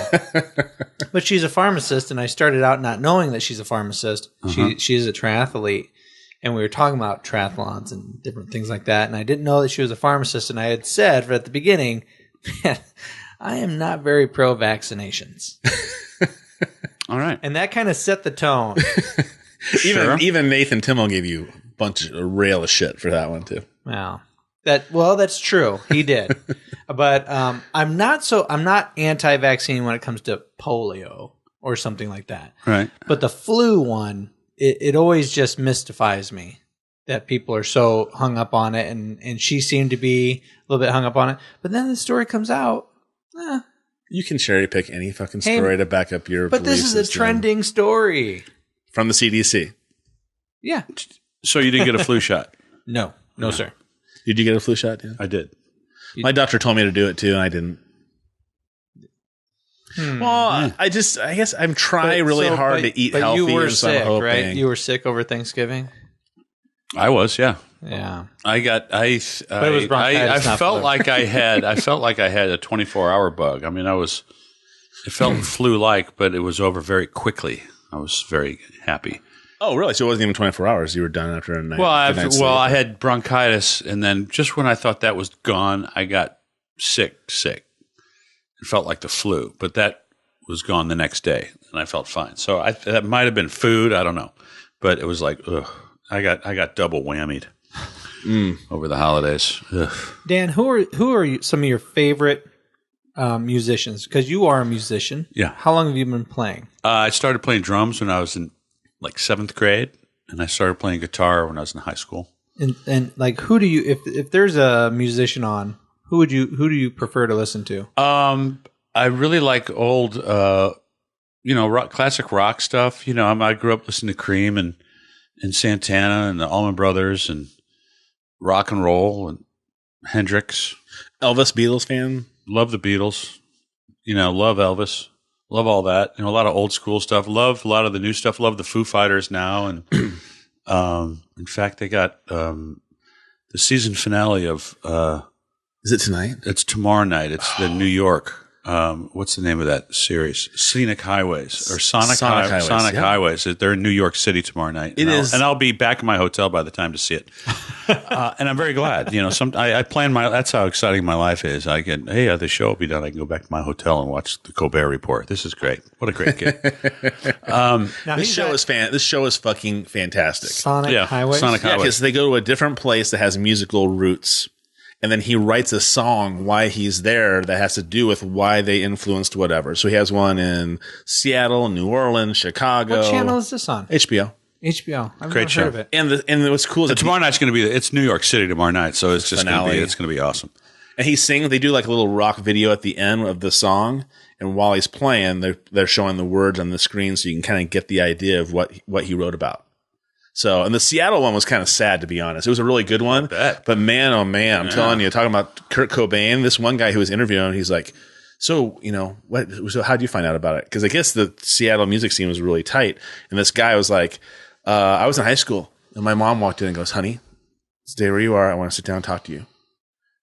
but she's a pharmacist, and I started out not knowing that she's a pharmacist. She's a triathlete, and we were talking about triathlons and different things like that, and I didn't know that she was a pharmacist, and I had said at the beginning, man, I am not very pro vaccinations. All right. And that kind of set the tone. Even Nathan Timmel gave you a bunch of rail of shit for that one too. Wow. That's true. He did. But I'm not anti-vaccine when it comes to polio or something like that. Right. But the flu one, it always just mystifies me that people are so hung up on it, and she seemed to be a little bit hung up on it. But then the story comes out. You can cherry pick any fucking story to back up your But this is a trending story. From the CDC. Yeah. So you didn't get a flu shot? No, sir. Did you get a flu shot? Yeah. I did. My doctor told me to do it too, and I didn't. Well, I guess I'm trying really hard to eat healthy. You were and so sick, I'm hoping. right? You were sick over Thanksgiving? I was, yeah. Yeah. I felt like I had a 24-hour bug. I mean, it felt flu-like, but it was over very quickly. I was very happy. Oh, really? So it wasn't even 24 hours. You were done after a night. I had bronchitis, and then just when I thought that was gone, I got sick. It felt like the flu, but that was gone the next day, and I felt fine. So that might have been food. I don't know, but it was like, ugh. I got double whammied over the holidays. Ugh. Dan, who are some of your favorite musicians? Because you are a musician. Yeah. How long have you been playing? I started playing drums when I was in like 7th grade, and I started playing guitar when I was in high school. And like, who do you if there's a musician on, who do you prefer to listen to? I really like old classic rock stuff. I grew up listening to Cream and Santana and the Allman Brothers and rock and roll and Hendrix. Elvis, Beatles fan? Love the Beatles. Love Elvis. Love all that. A lot of old school stuff. Love a lot of the new stuff. Love the Foo Fighters now. And in fact, they got the season finale of Is it tonight? It's tomorrow night. It's the New York. What's the name of that series? Scenic Highways or Sonic Highways. Sonic Highways. They're in New York City tomorrow night. It is, and I'll be back in my hotel by the time to see it. And I'm very glad. I plan that's how exciting my life is. I get, the show will be done. I can go back to my hotel and watch the Colbert Report. This is great. What a great kid. This show is fucking fantastic. Sonic Highways. Sonic Highways. Because they go to a different place that has musical roots. And then he writes a song why he's there that has to do with why they influenced whatever. So he has one in Seattle, New Orleans, Chicago. What channel is this on? HBO. I've Great never show. heard of it. And what's cool is tomorrow night's going to be it's New York City tomorrow night, so it's just going to be awesome. And he sings. They do like a little rock video at the end of the song, and while he's playing, they're showing the words on the screen, so you can kind of get the idea of what he wrote about. So, and the Seattle one was kind of sad, to be honest. It was a really good one, but man, oh man, I'm telling you, talking about Kurt Cobain, this one guy who was interviewing, he's like, so, so how'd you find out about it? Because I guess the Seattle music scene was really tight. And this guy was like, I was in high school, and my mom walked in and goes, honey, stay where you are. I want to sit down and talk to you.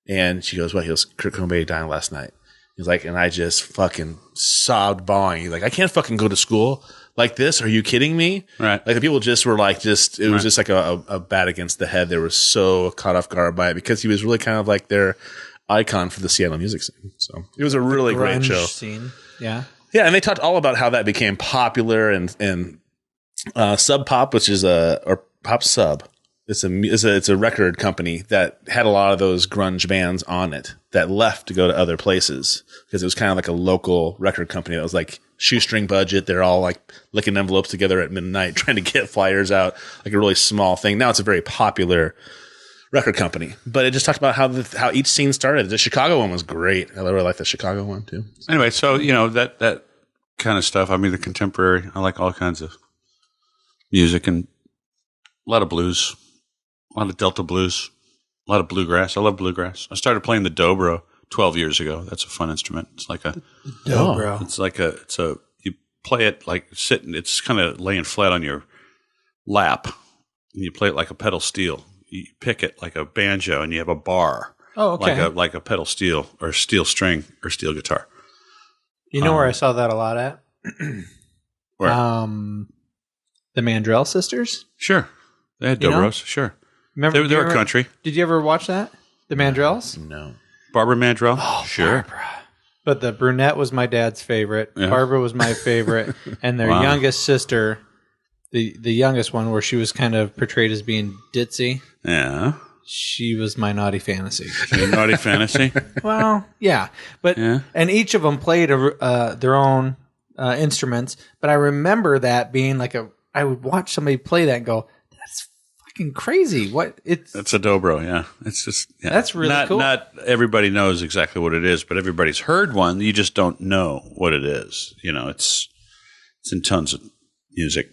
And she goes, what? He goes, Kurt Cobain died last night. He's like, and I just fucking sobbed bawling. He's like, I can't fucking go to school like this. Are you kidding me? Right. Like the people just were like, it was just like a bat against the head. They were so caught off guard by it because he was really kind of like their icon for the Seattle music scene. So it was a really great show. Scene. Yeah. Yeah. And they talked all about how that became popular and Sub Pop, which is or Pop Sub. It's a record company that had a lot of those grunge bands on it that left to go to other places because it was kind of like a local record company that was like shoestring budget. They're all like licking envelopes together at midnight trying to get flyers out, like a really small thing. Now it's a very popular record company, but it just talked about how each scene started. The Chicago one was great. I really like the Chicago one too. Anyway, so that kind of stuff. I mean, the contemporary. I like all kinds of music and a lot of blues. A lot of Delta blues, a lot of bluegrass. I love bluegrass. I started playing the dobro 12 years ago. That's a fun instrument. It's like a dobro. It's you play it like sitting. It's kind of laying flat on your lap, and you play it like a pedal steel. You pick it like a banjo, and you have a bar. Oh, okay. Like a pedal steel or steel string or steel guitar. You know where I saw that a lot at? Where? The Mandrell sisters. Sure, they had dobros. Sure. Remember, they were country. Did you ever watch that? The Mandrells? No. Barbara Mandrell? Oh, sure. Barbara. But the brunette was my dad's favorite. Yeah. Barbara was my favorite. And their youngest sister, the youngest one, where she was kind of portrayed as being ditzy. Yeah. She was my naughty fantasy. Your naughty fantasy? Well, yeah. But and each of them played their own instruments. But I remember that being like I would watch somebody play that and go, crazy. It's a dobro, yeah. It's just that's really cool. Not everybody knows exactly what it is, but everybody's heard one. You just don't know what it is. It's in tons of music.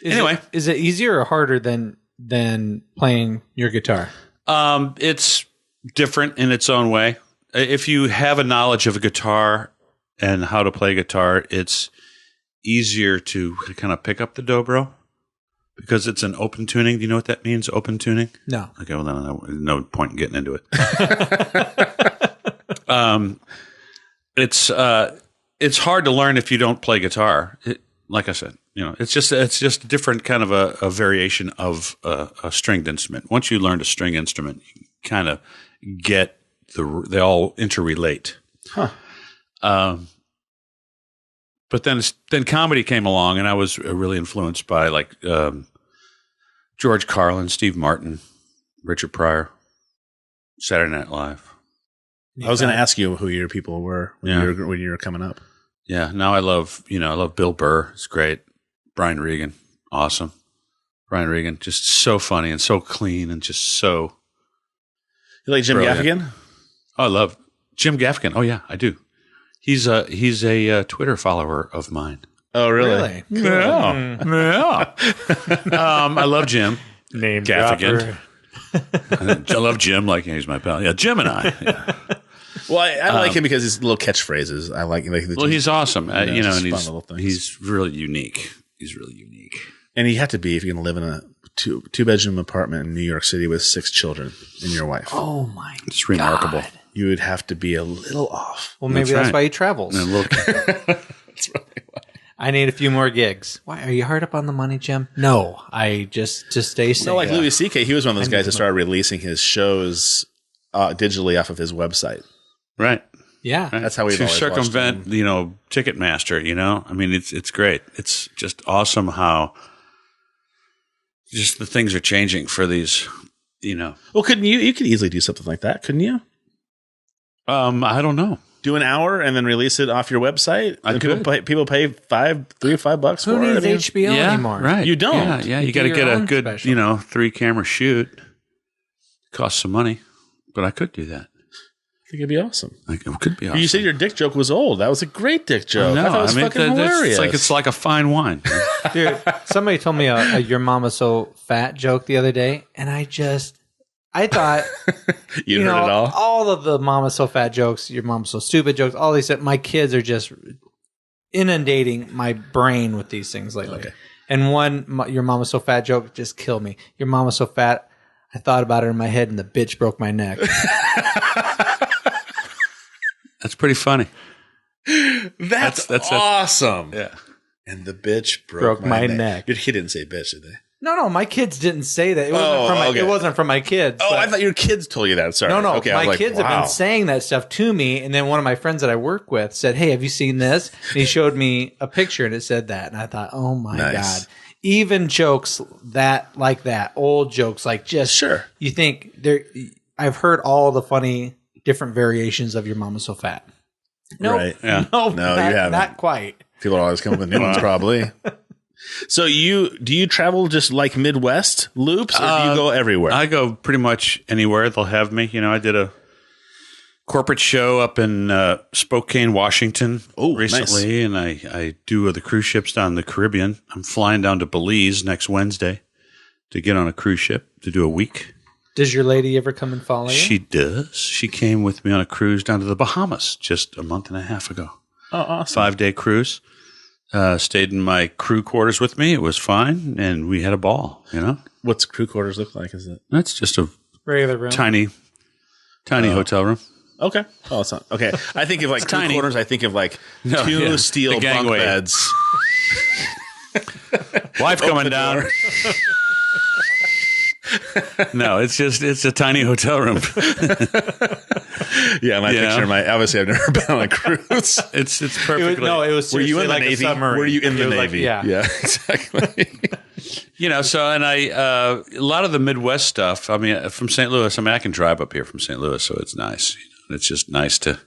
Anyway, is it easier or harder than playing your guitar? It's different in its own way. If you have a knowledge of a guitar and how to play guitar, it's easier to kind of pick up the dobro. Because it's an open tuning. Do you know what that means, open tuning? No. Okay, well, then no point in getting into it. It's hard to learn if you don't play guitar. Like I said, it's just a different kind of a variation of a stringed instrument. Once you learn a string instrument, you kind of get they all interrelate. Huh. But then comedy came along, and I was really influenced by George Carlin, Steve Martin, Richard Pryor, Saturday Night Live. I was going to ask you who your people were when you were coming up. Yeah, now I love Bill Burr. It's great. Brian Regan, awesome. Brian Regan, just so funny and so clean and just so. You like Jim brilliant. Gaffigan? Oh, I love Jim Gaffigan. Oh yeah, I do. He's a Twitter follower of mine. Oh, really? Cool. Yeah. I love Jim. Name Gaffigan. I love Jim like he's my pal. Yeah, Jim and I. Yeah. Well, I like him because his little catchphrases. I like well, he's awesome. And he's really unique. He's really unique. And you have to be if you're going to live in two-bedroom apartment in New York City with 6 children and your wife. Oh my! It's remarkable. God. You would have to be a little off. Well, maybe that's why he travels. And a little, That's really why. I need a few more gigs. Why are you hard up on the money, Jim? No, I just to stay safe. No, like Louis C.K., he was one of those guys that started releasing his shows digitally off of his website. right. Yeah, Right. That's how we've to always circumvent, watched him. Ticketmaster. I mean, it's great. It's just awesome how just the things are changing for these. Well, couldn't you? You could easily do something like that, couldn't you? I don't know. Do an hour and then release it off your website. I could. People pay $3 or $5 who for it. needs HBO anymore? Right. You don't. Yeah. You You got do to your get a own good, special. 3-camera shoot. Costs some money, but I could do that. I think it'd be awesome. Like, it could be awesome. You said your dick joke was old. That was a great dick joke. I thought it was fucking hilarious. It's like a fine wine. Dude, somebody told me a "your mama's so fat" joke the other day, and I thought you heard it all. of the "mama's so fat" jokes, "your mom's so stupid" jokes, all these. My kids are just inundating my brain with these things lately. Okay. And "your mama's so fat" joke just killed me. Your mama's so fat. I thought about it in my head, and the bitch broke my neck. That's pretty funny. That's awesome. Yeah. And the bitch broke my neck. Your kid didn't say bitch, did they? No, my kids didn't say that. It wasn't from my kids. Oh, but- I thought your kids told you that. Sorry. No. Okay, I was my like, kids have wow. been saying that stuff to me, and then one of my friends that I work with said, "Hey, have you seen this?" And he showed me a picture, and it said that, and I thought, "Oh my Nice. God!" Even jokes like that, old jokes, like just Sure. You think there? I've heard all the funny different variations of "your mama's so fat." No, Right. Yeah. No, you haven't. Not quite. People are always coming with new ones, probably. So do you travel just like Midwest loops, or do you go everywhere? I go pretty much anywhere they'll have me. I did a corporate show up in Spokane, Washington recently, and I do the cruise ships down the Caribbean. I'm flying down to Belize next Wednesday to get on a cruise ship to do a week. Does your lady ever come and follow you? She does. She came with me on a cruise down to the Bahamas just a month and a half ago. Oh, awesome. 5-day cruise. Stayed in my crew quarters with me. It was fine, and we had a ball, What's crew quarters look like? Is it That's just a Regular room. tiny hotel room. okay? Oh, it's not okay. I think of like crew tiny. quarters. I think of like No, two yeah. steel The bunk gangway. beds. Wife coming down. No, it's a tiny hotel room. Yeah, my picture. Obviously, I've never been on a cruise. It's perfectly. It was Were you in the like a Navy? submarine. Were you in the It was like- Navy? yeah. Yeah, exactly. So and I a lot of the Midwest stuff. I mean, from St. Louis. I can drive up here from St. Louis, so it's nice. It's just nice to.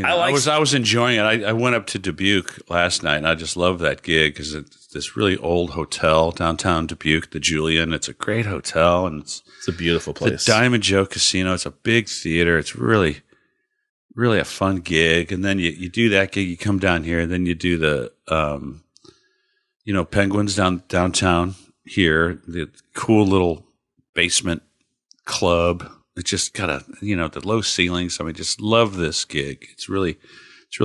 I was enjoying it. I went up to Dubuque last night, and I just love that gig because it's this really old hotel downtown Dubuque, the Julian. It's a great hotel, and it's a beautiful place. The Diamond Joe Casino. It's a big theater. It's really, really a fun gig. And then you do that gig. You come down here, and then you do the Penguins downtown here. The cool little basement club. It's just got the low ceilings. Just love this gig. It's really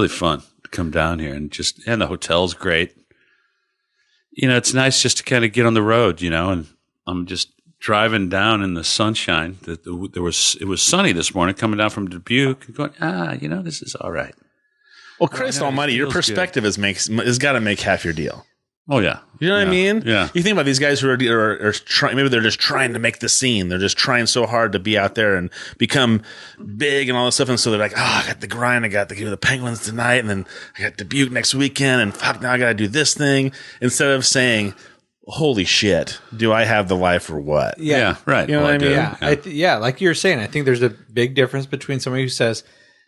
fun to come down here and the hotel's great. It's nice just to kind of get on the road, and I'm just driving down in the sunshine. It was sunny this morning coming down from Dubuque and going, this is all right. Well, Christ Almighty, your perspective has got to make half your deal. Oh yeah, you know what I mean. Yeah, you think about these guys who are trying. Maybe they're just trying to make the scene. They're just trying so hard to be out there and become big and all this stuff. And so they're like, I got the grind. I got to go to the Penguins tonight, and then I got Dubuque next weekend, and fuck, now I got to do this thing. Instead of saying, "Holy shit, do I have the life or what?" Yeah, right. You know what I mean? Yeah, like you were saying, I think there's a big difference between somebody who says,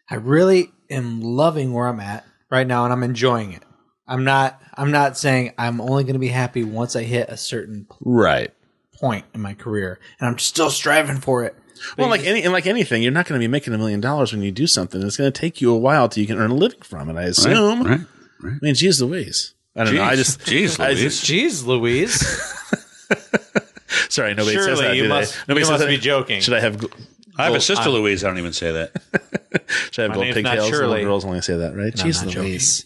"I really am loving where I'm at right now, and I'm enjoying it." I'm not saying I'm only going to be happy once I hit a certain point in my career, and I'm still striving for it. Well, like anything, you're not going to be making $1 million when you do something. It's going to take you a while till you can earn a living from it. I assume. Right. I mean, geez Louise. I don't know. Jeez Louise. Sorry, nobody Surely says that. you must be joking. Should I have? I have a sister Louise. I don't even say that. Should I have gold name's not pigtails? Shirley. Little girls only say that, right? No, Jeez not Louise.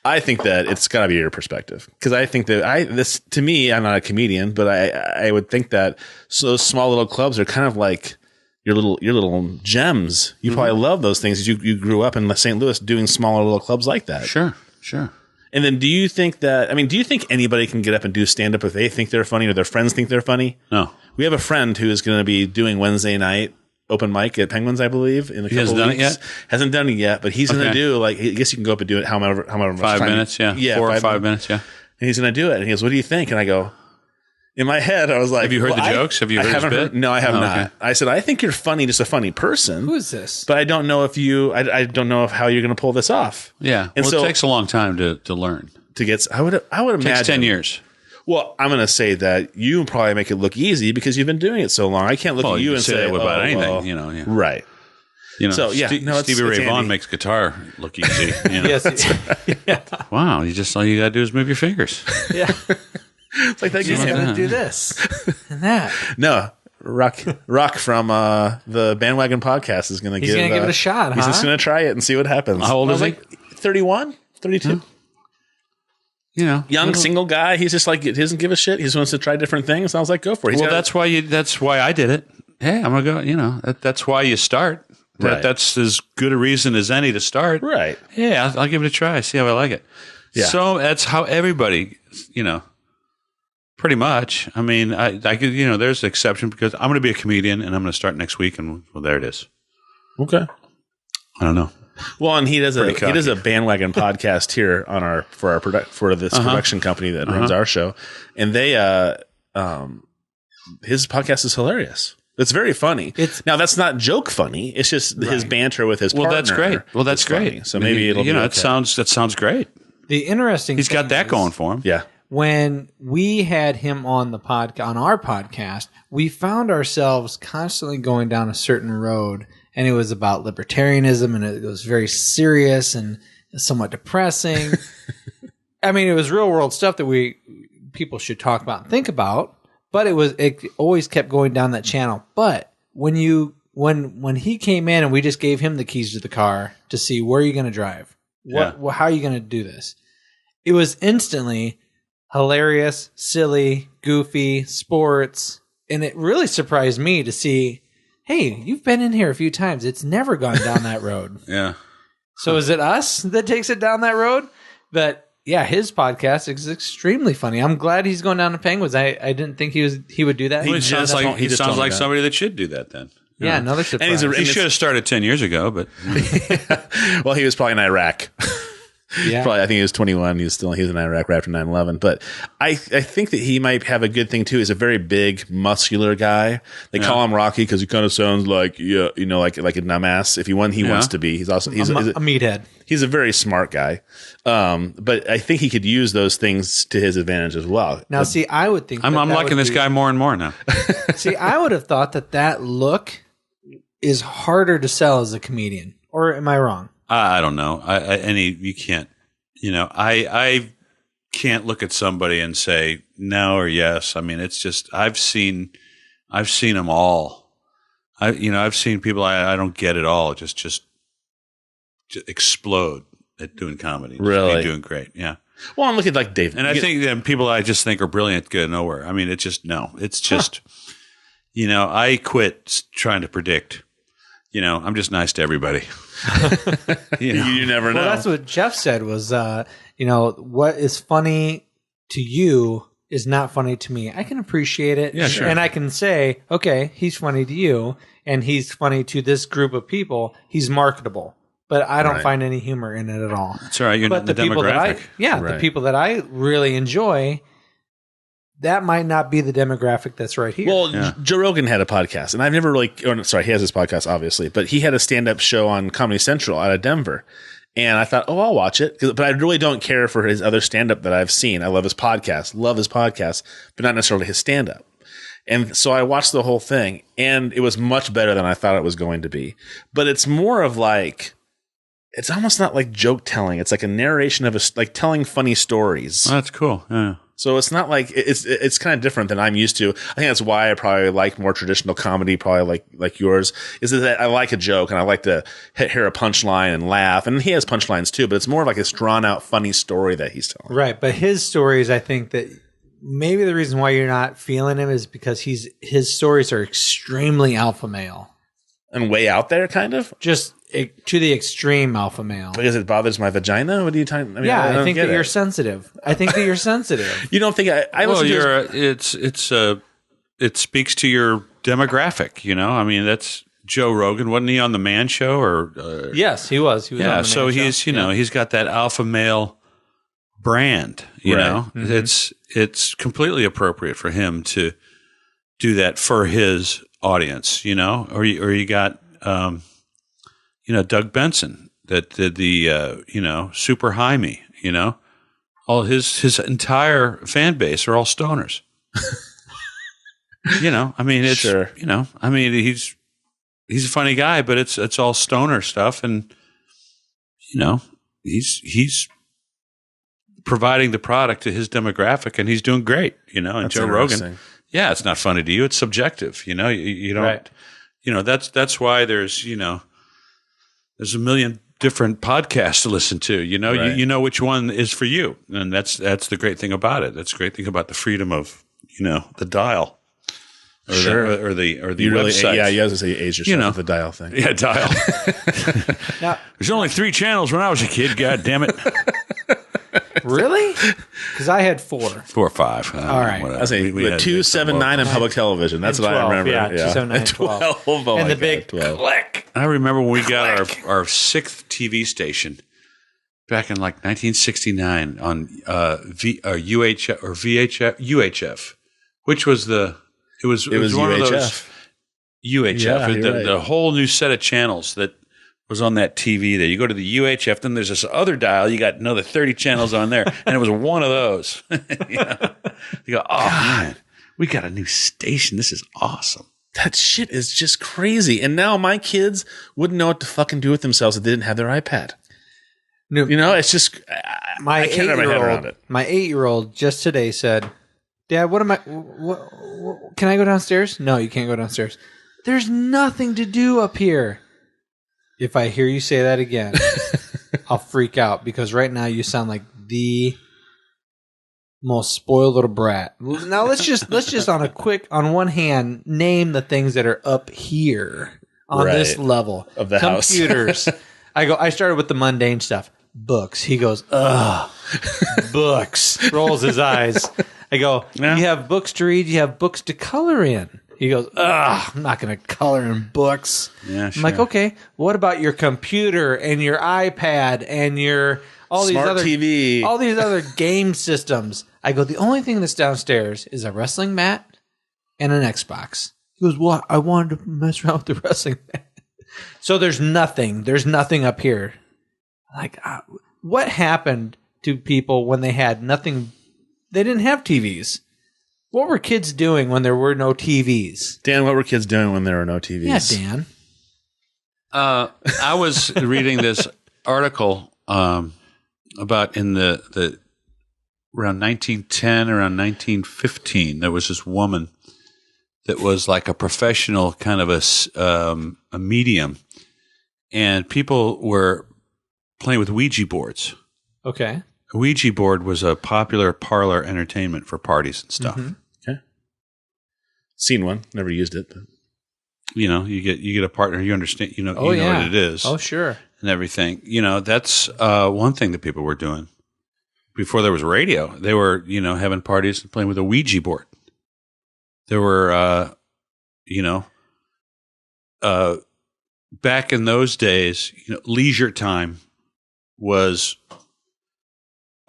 I think that it's got to be your perspective, because I think that this to me, I'm not a comedian, but I would think that those small little clubs are kind of like your little gems. You probably love those things. You grew up in St. Louis doing smaller little clubs like that. Sure. And then do you think anybody can get up and do stand up if they think they're funny or their friends think they're funny? No. We have a friend who is going to be doing Wednesday night open mic at Penguins, I believe, in a couple weeks. Hasn't done it yet? Hasn't done it yet, but he's going to do, like, I guess you can go up and do it however much 5 time. minutes, yeah. 4 or 5 minutes, yeah. And he's going to do it. And he goes, what do you think? And I go, in my head, I was like, have you heard the jokes? Have you heard his bit? No, I have not. Okay. I said, I think you're funny, just a funny person. Who is this? But I don't know if I don't know how you're going to pull this off. Yeah. And so it takes a long time to learn. I would imagine. It takes 10 years. Well, I'm going to say that you probably make it look easy because you've been doing it so long. I can't look at you and say about anything, well, Yeah. Right. So yeah, Stevie Ray Vaughan Andy. makes guitar look easy. Yes. Wow, all you got to do is move your fingers. Yeah. It's like that He's game. going to do this and that. No, Rock from the Bandwagon Podcast is going to give it a shot. He's just going to try it and see what happens. How old is he? Like 31, 32. Young single guy. He's just like, he doesn't give a shit. He just wants to try different things. I was like, go for it. That's why I did it. Hey, I'm gonna go. That's why you start. Right. That's as good a reason as any to start. Right. Yeah, I'll give it a try. See how I like it. Yeah. So that's how everybody, pretty much. I mean, I could, there's an exception because I'm going to be a comedian and I'm going to start next week, and well, there it is. Okay. I don't know. Well, and he does a Bandwagon podcast here on for this production company that runs our show, and they his podcast is hilarious. It's very funny. Now that's not joke funny. It's just his banter with his partner. That's great. Well, that's great. Funny. So maybe it'll be okay. That sounds great. The interesting He's got that going for him. Yeah. When we had him on on our podcast, we found ourselves constantly going down a certain road, and it was about libertarianism, and it was very serious and somewhat depressing. I mean, it was real world stuff that people should talk about and think about, but it always kept going down that channel. But when he came in and we just gave him the keys to the car to see where you're going to drive, how are you going to do this? It was instantly hilarious, silly, goofy, sports. And it really surprised me to see, hey, you've been in here a few times. It's never gone down that road. Yeah. So is it us that takes it down that road? But yeah, his podcast is extremely funny. I'm glad he's going down to Penguins. I didn't think he would do that. He sounds like somebody that should do that then. Yeah, another surprise. He should have started 10 years ago, but well, he was probably in Iraq. Yeah. Probably, I think he was 21. He was in Iraq right after 9/11. But I think that he might have a good thing too. He's a very big, muscular guy. They call him Rocky because he kind of sounds like like a dumbass. If he wants to be. He's also he's a meathead. He's a very smart guy. But I think he could use those things to his advantage as well. Now, see, I would think I'm liking this guy more and more now. See, I would have thought that look is harder to sell as a comedian, or am I wrong? I don't know. You can't. I can't look at somebody and say no or yes. I mean, it's just I've seen them all. I've seen people I don't get at all just explode at doing comedy. Really, just doing great. Yeah. Well, I'm looking like Dave, and I think that people I just think are brilliant go nowhere. I mean, it's just no. It's just I quit trying to predict. I'm just nice to everybody. You never know. Well, that's what Jeff said was, what is funny to you is not funny to me. I can appreciate it. Yeah, sure. And I can say, okay, he's funny to you and he's funny to this group of people. He's marketable. But I don't find any humor in it at all. That's all right. You're but the demographic. The people that I really enjoy, that might not be the demographic that's right here. Well, Joe Rogan had a podcast, and I've never he has his podcast, obviously, but he had a stand-up show on Comedy Central out of Denver. And I thought, I'll watch it. But I really don't care for his other stand-up that I've seen. I love his podcast, but not necessarily his stand-up. And so I watched the whole thing, and it was much better than I thought it was going to be. But it's more of it's almost not like joke telling. It's like a narration of like telling funny stories. Well, that's cool. Yeah. So it's not like it's kind of different than I'm used to. I think that's why I probably like more traditional comedy, probably like yours, is that I like a joke and I like to hear a punchline and laugh. And he has punchlines too, but it's more like this drawn out, funny story that he's telling. Right. But his stories, I think that maybe the reason why you're not feeling him is because his stories are extremely alpha male. And way out there, kind of? Just to the extreme alpha male. Because it bothers my vagina? What are you talking about? I think that you're sensitive. I think that you're sensitive. You don't think I it speaks to your demographic, you know? I mean, that's Joe Rogan. Wasn't he on the Man Show? Or yes, he was. He was on the Man so Show. he's, he's got that alpha male brand, you know? Mm-hmm. It's completely appropriate for him to do that for his audience, you know? Or you got, Doug Benson that did the, Super High Me, you know? All his entire fan base are all stoners. I mean, it's, sure. I mean, he's a funny guy, but it's all stoner stuff. And, he's providing the product to his demographic and he's doing great, and That's Joe Rogan. Yeah, it's not funny to you. It's subjective. You don't, right. That's why there's a million different podcasts to listen to, Right. you know which one is for you. And that's the great thing about it. That's the great thing about the freedom of, the dial or sure. the you really, website. yeah, you have to say age yourself with the dial thing. Yeah, dial. Now, There's only 3 channels when I was a kid. God damn it. really? Because I had 4. 4 or 5. All right. I say we had 279 on public television. That's what 12, I remember. Yeah, 279 and 12. 12. Oh and my the big God, 12. click. I remember when we got our 6th TV station back in like 1969 on UHF or UHF, which was it was one UHF. of those UHF, Yeah, the whole new set of channels that was on that TV there. You go to the UHF, then there's this other dial. You got another 30 channels on there, and it was one of those. You go, oh man, we got a new station. This is awesome. That shit is just crazy. And now my kids wouldn't know what to fucking do with themselves if they didn't have their iPad. No, It's just I can't wrap my head around it. My 8-year-old just today said, "Dad, what am I? Can I go downstairs? No, you can't go downstairs. There's nothing to do up here." If I hear you say that again, I'll freak out because right now you sound like the most spoiled little brat. Now let's just on one hand name the things that are up here on this level of the computers. house. I started with the mundane stuff. Books. He goes, ugh, books. Rolls his eyes. I go, you have books to read. You have books to color in. He goes, ugh, I'm not going to color in books. Yeah, sure. I'm like, okay, what about your computer and your iPad and your Smart TV. all these other game systems? I go, the only thing that's downstairs is a wrestling mat and an Xbox. He goes, well, I wanted to mess around with the wrestling mat. So there's nothing up here. Like, what happened to people when they had nothing? They didn't have TVs. What were kids doing when there were no TVs? Dan, what were kids doing when there were no TVs? Yeah, Dan. I was reading this article about in the around 1910, around 1915. There was this woman that was like a professional kind of a medium, and people were playing with Ouija boards. Okay. A Ouija board was a popular parlor entertainment for parties and stuff. Mm-hmm. Okay. Seen one, never used it. But. You get a partner, you understand, you know what it is. Oh, sure. And everything. That's one thing that people were doing. Before there was radio, they were, having parties and playing with a Ouija board. There were, back in those days, leisure time was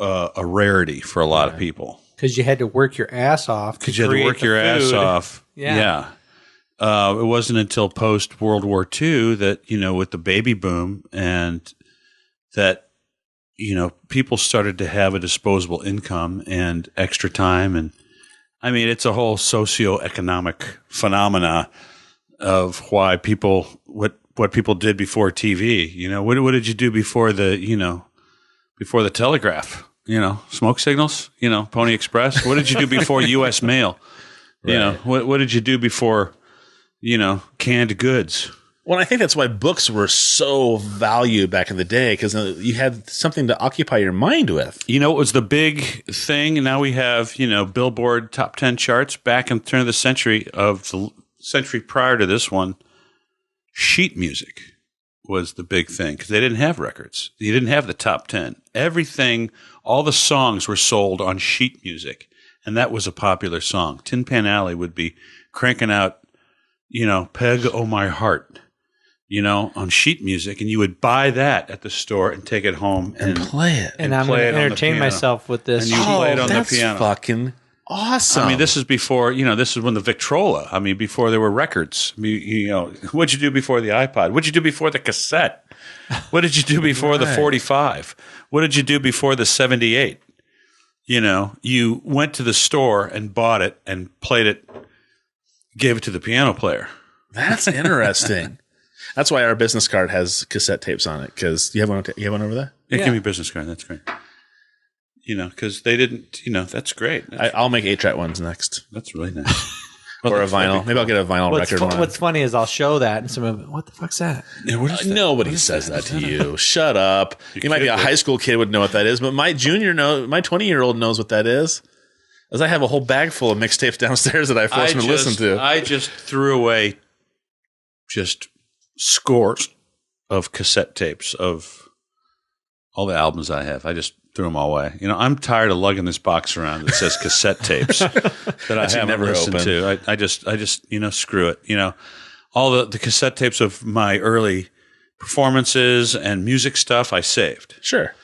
a rarity for a lot of people. Because you had to work your ass off. Because you had to work your ass off. Yeah. It wasn't until post World War II that, with the baby boom and that, people started to have a disposable income and extra time. And I mean, it's a whole socioeconomic phenomena of why people, what people did before TV. What did you do before the telegraph? smoke signals, Pony Express. What did you do before U.S. mail? Right. What did you do before, canned goods? Well, I think that's why books were so valued back in the day, because you had something to occupy your mind with. It was the big thing. And now we have, Billboard top 10 charts. Back in the turn of the century, of the century prior to this one, sheet music was the big thing because they didn't have records. You didn't have the top 10. Everything, all the songs were sold on sheet music, and that was a popular song. Tin Pan Alley would be cranking out, Peg Oh My Heart, on sheet music, and you would buy that at the store and take it home and play it. And I'm going to entertain myself with this. And you play it on the piano. That's fucking awesome. I mean, this is before, this is when the Victrola, before there were records. What'd you do before the iPod? What'd you do before the cassette? What did you do before the 45? What did you do before the 78? You went to the store and bought it and played it, gave it to the piano player. That's interesting. That's why our business card has cassette tapes on it. Because you have one over there? Yeah, give me a business card. That's great. Because they didn't, that's great. I'll make 8-track ones next. That's really nice. Or a vinyl. Maybe I'll get a vinyl record one. What's funny is I'll show that and someone will be, what the fuck's that? Yeah, what is that? Nobody says that to you. Shut up. You might be a high school kid would know what that is, but my 20-year-old knows what that is. As I have a whole bag full of mixtapes downstairs that I force him to listen to. I just threw away just scores of cassette tapes of all the albums I have. I just threw them all away. I'm tired of lugging this box around that says cassette tapes that I haven't never listened to. I just screw it. All the cassette tapes of my early performances and music stuff I saved. Sure.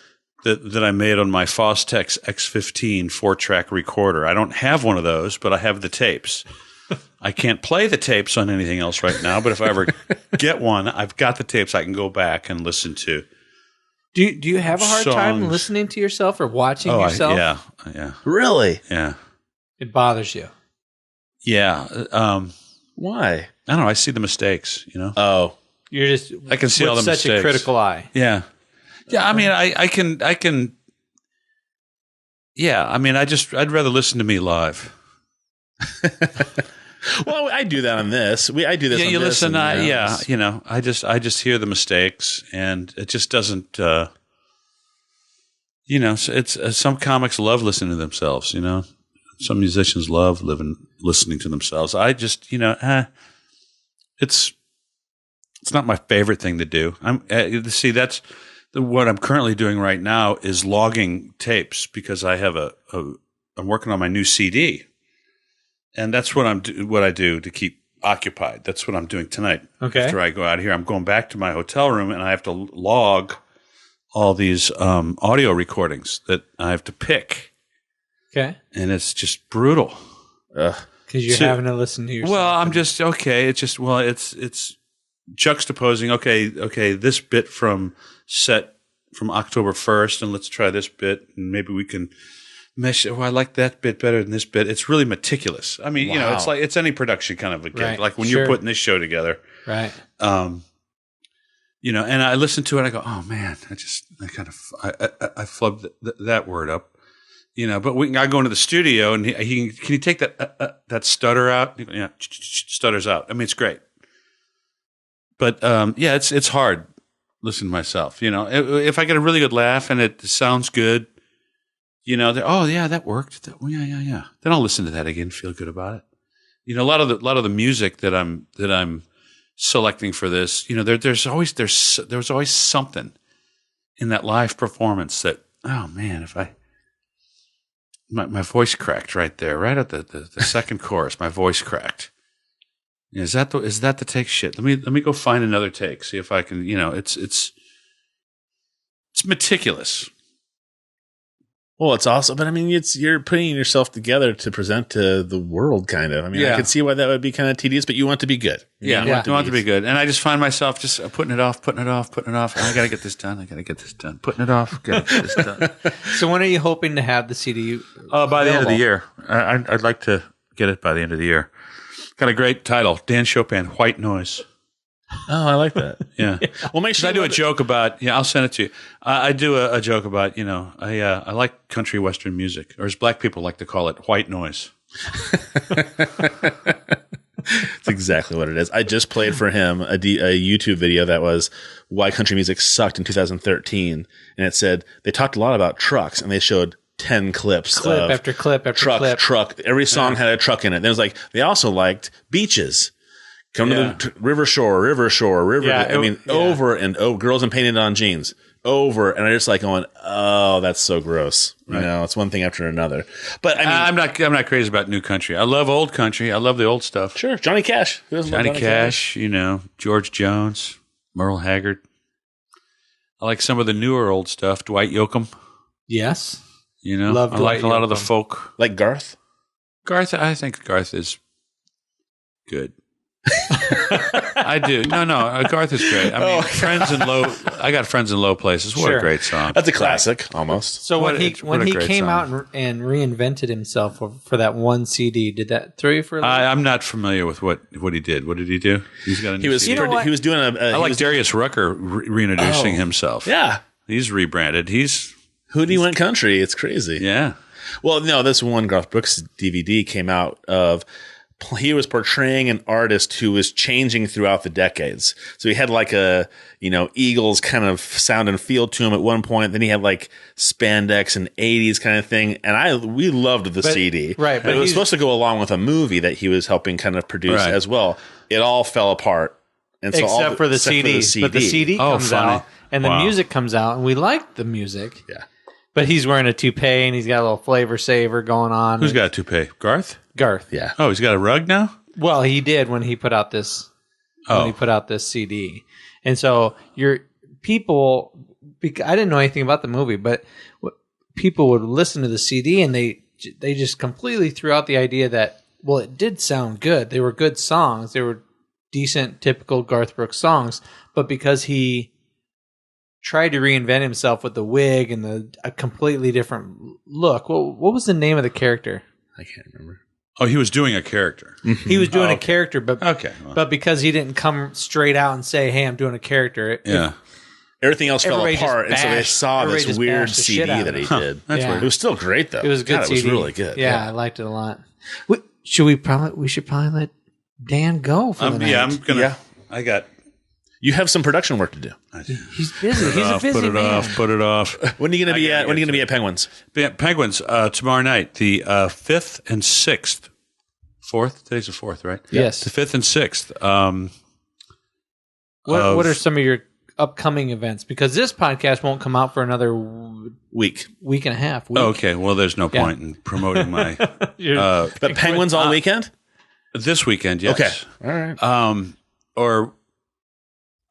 That I made on my Fostex X15 4-track recorder. I don't have one of those, but I have the tapes. I can't play the tapes on anything else right now, but if I ever get one, I've got the tapes I can go back and listen to. Do you have a hard time listening to yourself or watching yourself? Yeah. Really? Yeah. It bothers you. Yeah. Why? I don't know. I see the mistakes, Oh. You're just I can see all the such mistakes. a critical eye. Yeah. Yeah, I can yeah, I'd rather listen to me live. Well, I do that on this. I do this. Yeah, on you this listen. and, I just hear the mistakes, and it just doesn't. So it's some comics love listening to themselves. Some musicians love listening to themselves. I just it's not my favorite thing to do. That's what I'm currently doing right now is logging tapes because I have I'm working on my new CD. And that's what I do to keep occupied. That's what I'm doing tonight. Okay. After I go out of here, I'm going back to my hotel room and I have to log all these audio recordings that I have to pick. Okay. And it's just brutal. Because you're having to listen to yourself. Well, I'm just okay. It's just it's juxtaposing. Okay, this bit from October 1st, and let's try this bit, and maybe we can. I like that bit better than this bit. It's really meticulous. It's like it's any production kind of a gig. Right. Like when you're putting this show together, right? And I listen to it. I go, oh man, I flubbed that word up. But I go into the studio and can you take that stutter out? Yeah, stutters out. It's great. But it's hard listening to myself. If I get a really good laugh and it sounds good. Oh yeah, that worked. Yeah. Then I'll listen to that again, feel good about it. A lot of the music that I'm selecting for this, there's always something in that live performance that, oh man, if my voice cracked right there, right at the second chorus, my voice cracked. Is that the take? Shit. Let me go find another take. See if I can. It's meticulous. Well, it's awesome, but you're putting yourself together to present to the world, kind of. I can see why that would be kind of tedious, but you want to be good. You want to be good, and I just find myself just putting it off. And I got to get this done. Putting it off. Got to get this done. So when are you hoping to have the CD? By the end of the year. I'd like to get it by the end of the year. Got a great title, Dan Chopin, White Noise. Oh, I like that. Yeah. Well, make sure I do a joke about. Yeah, I'll send it to you. I do a joke about. I like country western music, or as black people like to call it, white noise. It's exactly what it is. I just played for him a YouTube video that was why country music sucked in 2013, and it said they talked a lot about trucks, and they showed 10 clip after clip after truck. Every song had a truck in it. Then it was like they also liked beaches. Come to the river shore. Yeah, over and over. Girls in painted on jeans. Over, and I just like going, oh, that's so gross. Right. You know, it's one thing after another. But I mean, I'm not crazy about new country. I love old country. I love the old stuff. Sure, Johnny Cash. Johnny Cash. George Jones, Merle Haggard. I like some of the newer old stuff. Dwight Yoakam. Yes. I like a lot of the folk. Like Garth. I think Garth is good. I do. No, Garth is great. I mean, I got Friends in Low Places. What a great song. That's a classic, almost. So when he came out and reinvented himself for that one CD, did that throw you for a loop? I'm not familiar with what he did. What did he do? He's got a new CD. He was doing I like Darius Rucker reintroducing himself. Yeah. He's rebranded. Hootie went country. It's crazy. Yeah. Well, no, this one Garth Brooks DVD came out of he was portraying an artist who was changing throughout the decades. So he had like a, Eagles kind of sound and feel to him at one point. Then he had like spandex and 80s kind of thing. And we loved the CD. Right. But it was supposed to go along with a movie that he was helping kind of produce as well. It all fell apart. And so except for the CD. But the CD comes out and the music comes out and we liked the music. Yeah. But he's wearing a toupee and he's got a little flavor saver going on. Who's got a toupee? Garth? Yeah. Oh, he's got a rug now? Well, he did when he put out this CD. And so your people, I didn't know anything about the movie, but people would listen to the CD and they just completely threw out the idea that, well, it did sound good. They were good songs. They were decent, typical Garth Brooks songs. But because he tried to reinvent himself with the wig and a completely different look, what was the name of the character? I can't remember. Oh, he was doing a character. He was doing a character, but well. because he didn't come straight out and say, "Hey, I'm doing a character," everything else fell everybody apart, and so they saw this just weird bashed the CD shit out that of he it. did. That's weird. It was still great though. It was a good CD. It was really good. Yeah, I liked it a lot. We should probably let Dan go for the night. Yeah, I'm gonna. Yeah. I got. You have some production work to do. He's busy. He's a busy man. Put it off. When are you going to be at? When are you going to be at Penguins? Penguins tomorrow night, the 5th and 6th. 4th? Today's the 4th, right? Yes. The 5th and 6th. What are some of your upcoming events? Because this podcast won't come out for another week and a half. Oh, okay. Well, there's no point in promoting my. But Penguins all weekend? This weekend, yes. Okay. All right. Or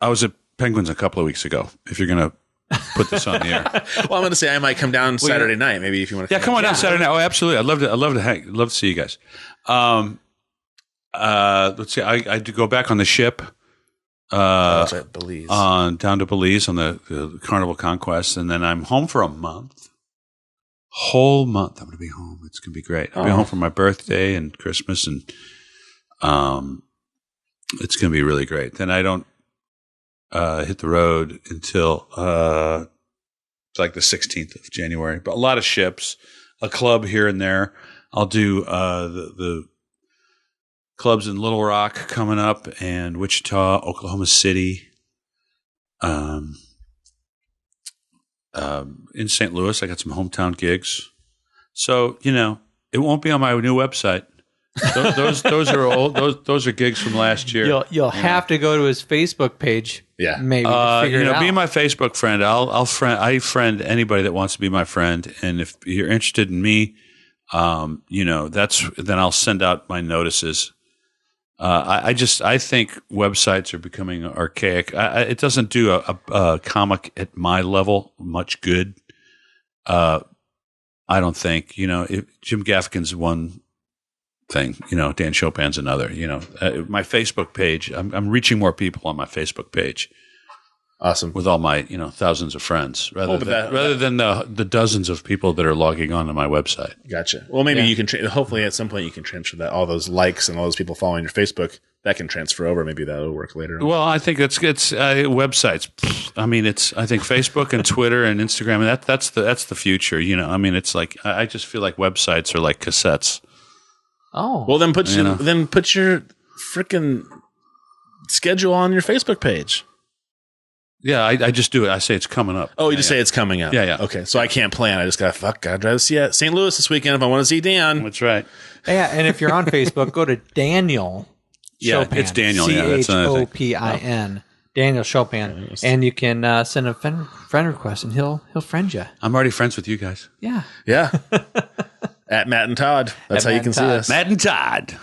I was at Penguins a couple of weeks ago, if you're going to put this on the air. Well, I'm going to say I might come down Saturday night, maybe if you want to. Yeah, come on down Saturday night. Oh, absolutely. I'd love to see you guys. Let's see. I do go back on the ship. At Belize. Down to Belize on the Carnival Conquest, and then I'm home for a month. Whole month. I'm going to be home. It's going to be great. I'll be home for my birthday and Christmas, and it's going to be really great. Then I don't hit the road until it's like the 16th of January. But a lot of ships, a club here and there. I'll do the clubs in Little Rock coming up, and Wichita, Oklahoma City. In St. Louis, I got some hometown gigs. So, it won't be on my new website. Those are old. Those are gigs from last year. You'll have to go to his Facebook page. Yeah, maybe to figure it out. Be my Facebook friend. I friend anybody that wants to be my friend. And if you're interested in me, then I'll send out my notices. I think websites are becoming archaic. It doesn't do a comic at my level much good. I don't think. Jim Gaffigan's one thing. Dan Chopin's another. My Facebook page. I'm reaching more people on my Facebook page. Awesome. With all my thousands of friends, rather than the dozens of people that are logging on to my website. Gotcha. Well, maybe you can. Hopefully, at some point, you can transfer all those likes and all those people following your Facebook that can transfer over. Maybe that'll work later on. Well, I think it's websites. I mean, I think Facebook and Twitter and Instagram, and that's the future. You know, I mean, it's like I just feel like websites are like cassettes. Oh, well, then put your freaking schedule on your Facebook page. Yeah, I just do it. I say it's coming up. Oh, you just say it's coming up. Yeah. Okay, so I can't plan. I just gotta drive to see St. Louis this weekend if I want to see Dan. That's right. yeah. And if you're on Facebook, go to Daniel. Yeah, Chopin, it's Daniel. Yeah, that's another thing. Chopin. Daniel Chopin, and you can send a friend request, and he'll friend you. I'm already friends with you guys. Yeah. Yeah. At Matt and Todd. That's At how you Matt can and see Todd. us. Matt and Todd.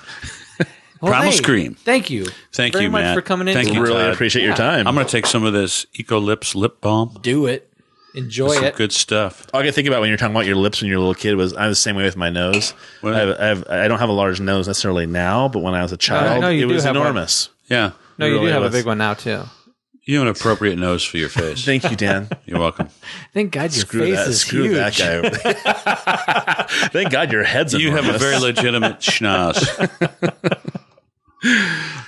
Well, Primal Scream. Thank you. Thank very you, much Matt. for coming in. Thank you, Really Todd. appreciate your time. I'm going to take some of this Eco Lips lip balm. Do it. Enjoy Some it. good stuff. All I can think about when you're talking about your lips when you're a little kid was I'm the same way with my nose. What? I don't have a large nose necessarily now, but when I was a child, no, you it do was have one. enormous. Yeah. No, you really do have a was. big one now too. You have an appropriate nose for your face. Thank you, Dan. You're welcome. Thank God your face is Screw huge. that guy over there. Thank God your head's You enormous. have a very legitimate schnoz.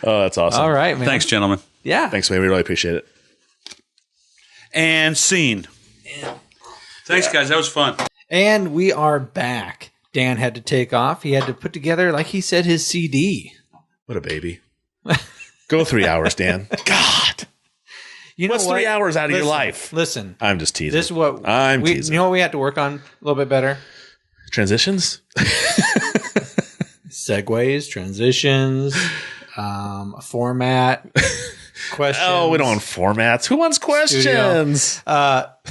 Oh, that's awesome. All right, man. Thanks, gentlemen. Yeah. Thanks, man. We really appreciate it. And scene. Thanks, guys. That was fun. And we are back. Dan had to take off. He had to put together, like he said, his CD. What a baby. Go 3 hours, Dan. God. You know What's what? 3 hours out of your Listen, life? Listen. I'm just teasing. This is what I'm we, teasing. you know what we had to work on a little bit better? Transitions? Segues, transitions, format, questions. Oh, we don't want formats. Who wants questions?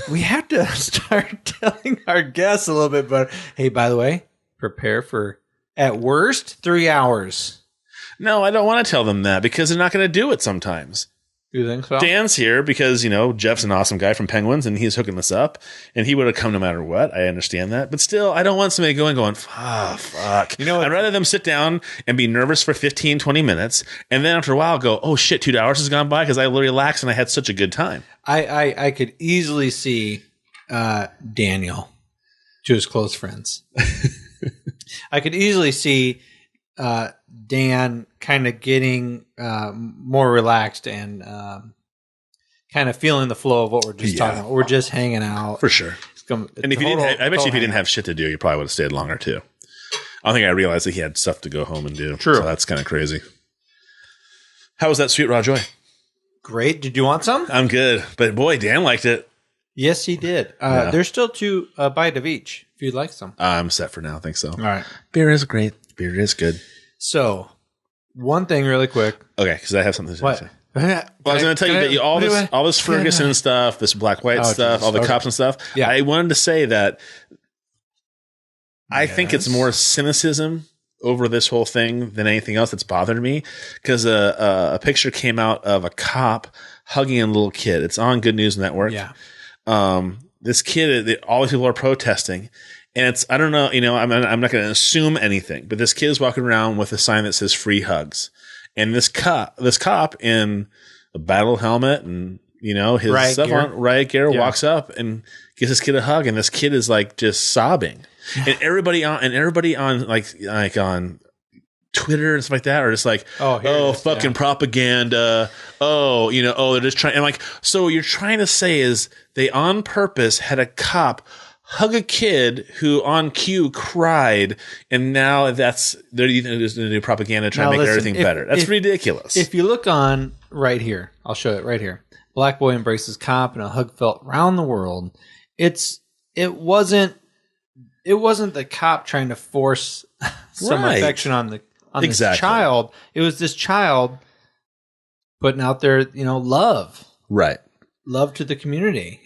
We have to start telling our guests a little bit better. Hey, by the way, prepare for, at worst, 3 hours. No, I don't want to tell them that because they're not going to do it sometimes. You think so? Dan's here because, Jeff's an awesome guy from Penguins and he's hooking this up and he would have come no matter what. I understand that. But still, I don't want somebody going, fuck. You know what? I'd rather them sit down and be nervous for 15, 20 minutes and then after a while go, oh shit, 2 hours has gone by because I relaxed and I had such a good time. I could easily see Daniel to his close friends. I could easily see Dan kind of getting more relaxed and kind of feeling the flow of what we're just talking about. We're just hanging out. For sure. And And I bet you if he didn't have shit to do, you probably would have stayed longer too. I don't think I realized that he had stuff to go home and do. True. So that's kind of crazy. How was that Sweet Raw Joy? Great. Did you want some? I'm good. But boy, Dan liked it. Yes, he did. There's still two bite of each if you'd like some. I'm set for now. I think so. All right. Beer is great. Beer is good. So, one thing really quick. Okay, because I have something to say. What? Well, I was going to tell you that all this Ferguson stuff, this black white stuff, Jesus. all the Okay. cops and stuff. Yeah. I wanted to say that I think it's more cynicism over this whole thing than anything else that's bothered me. Because a picture came out of a cop hugging a little kid. It's on Good News Network. Yeah. This kid, all these people are protesting. And it's, I don't know, I'm not going to assume anything, but this kid is walking around with a sign that says free hugs. And this cop in a battle helmet and, his riot stuff gear. on riot gear Yeah. walks up and gives this kid a hug. And this kid is like just sobbing. And everybody on like on Twitter and stuff like that are just like, fucking propaganda. They're just trying. And like, so what you're trying to say is they on purpose had a cop hug a kid who on cue cried, and now they're just going to do propaganda trying to make everything better. That's ridiculous. If you look on right here, I'll show it right here. Black boy embraces cop and a hug felt around the world. It wasn't the cop trying to force some Right. affection on this Exactly. child. It was this child putting out their, love right. to the community,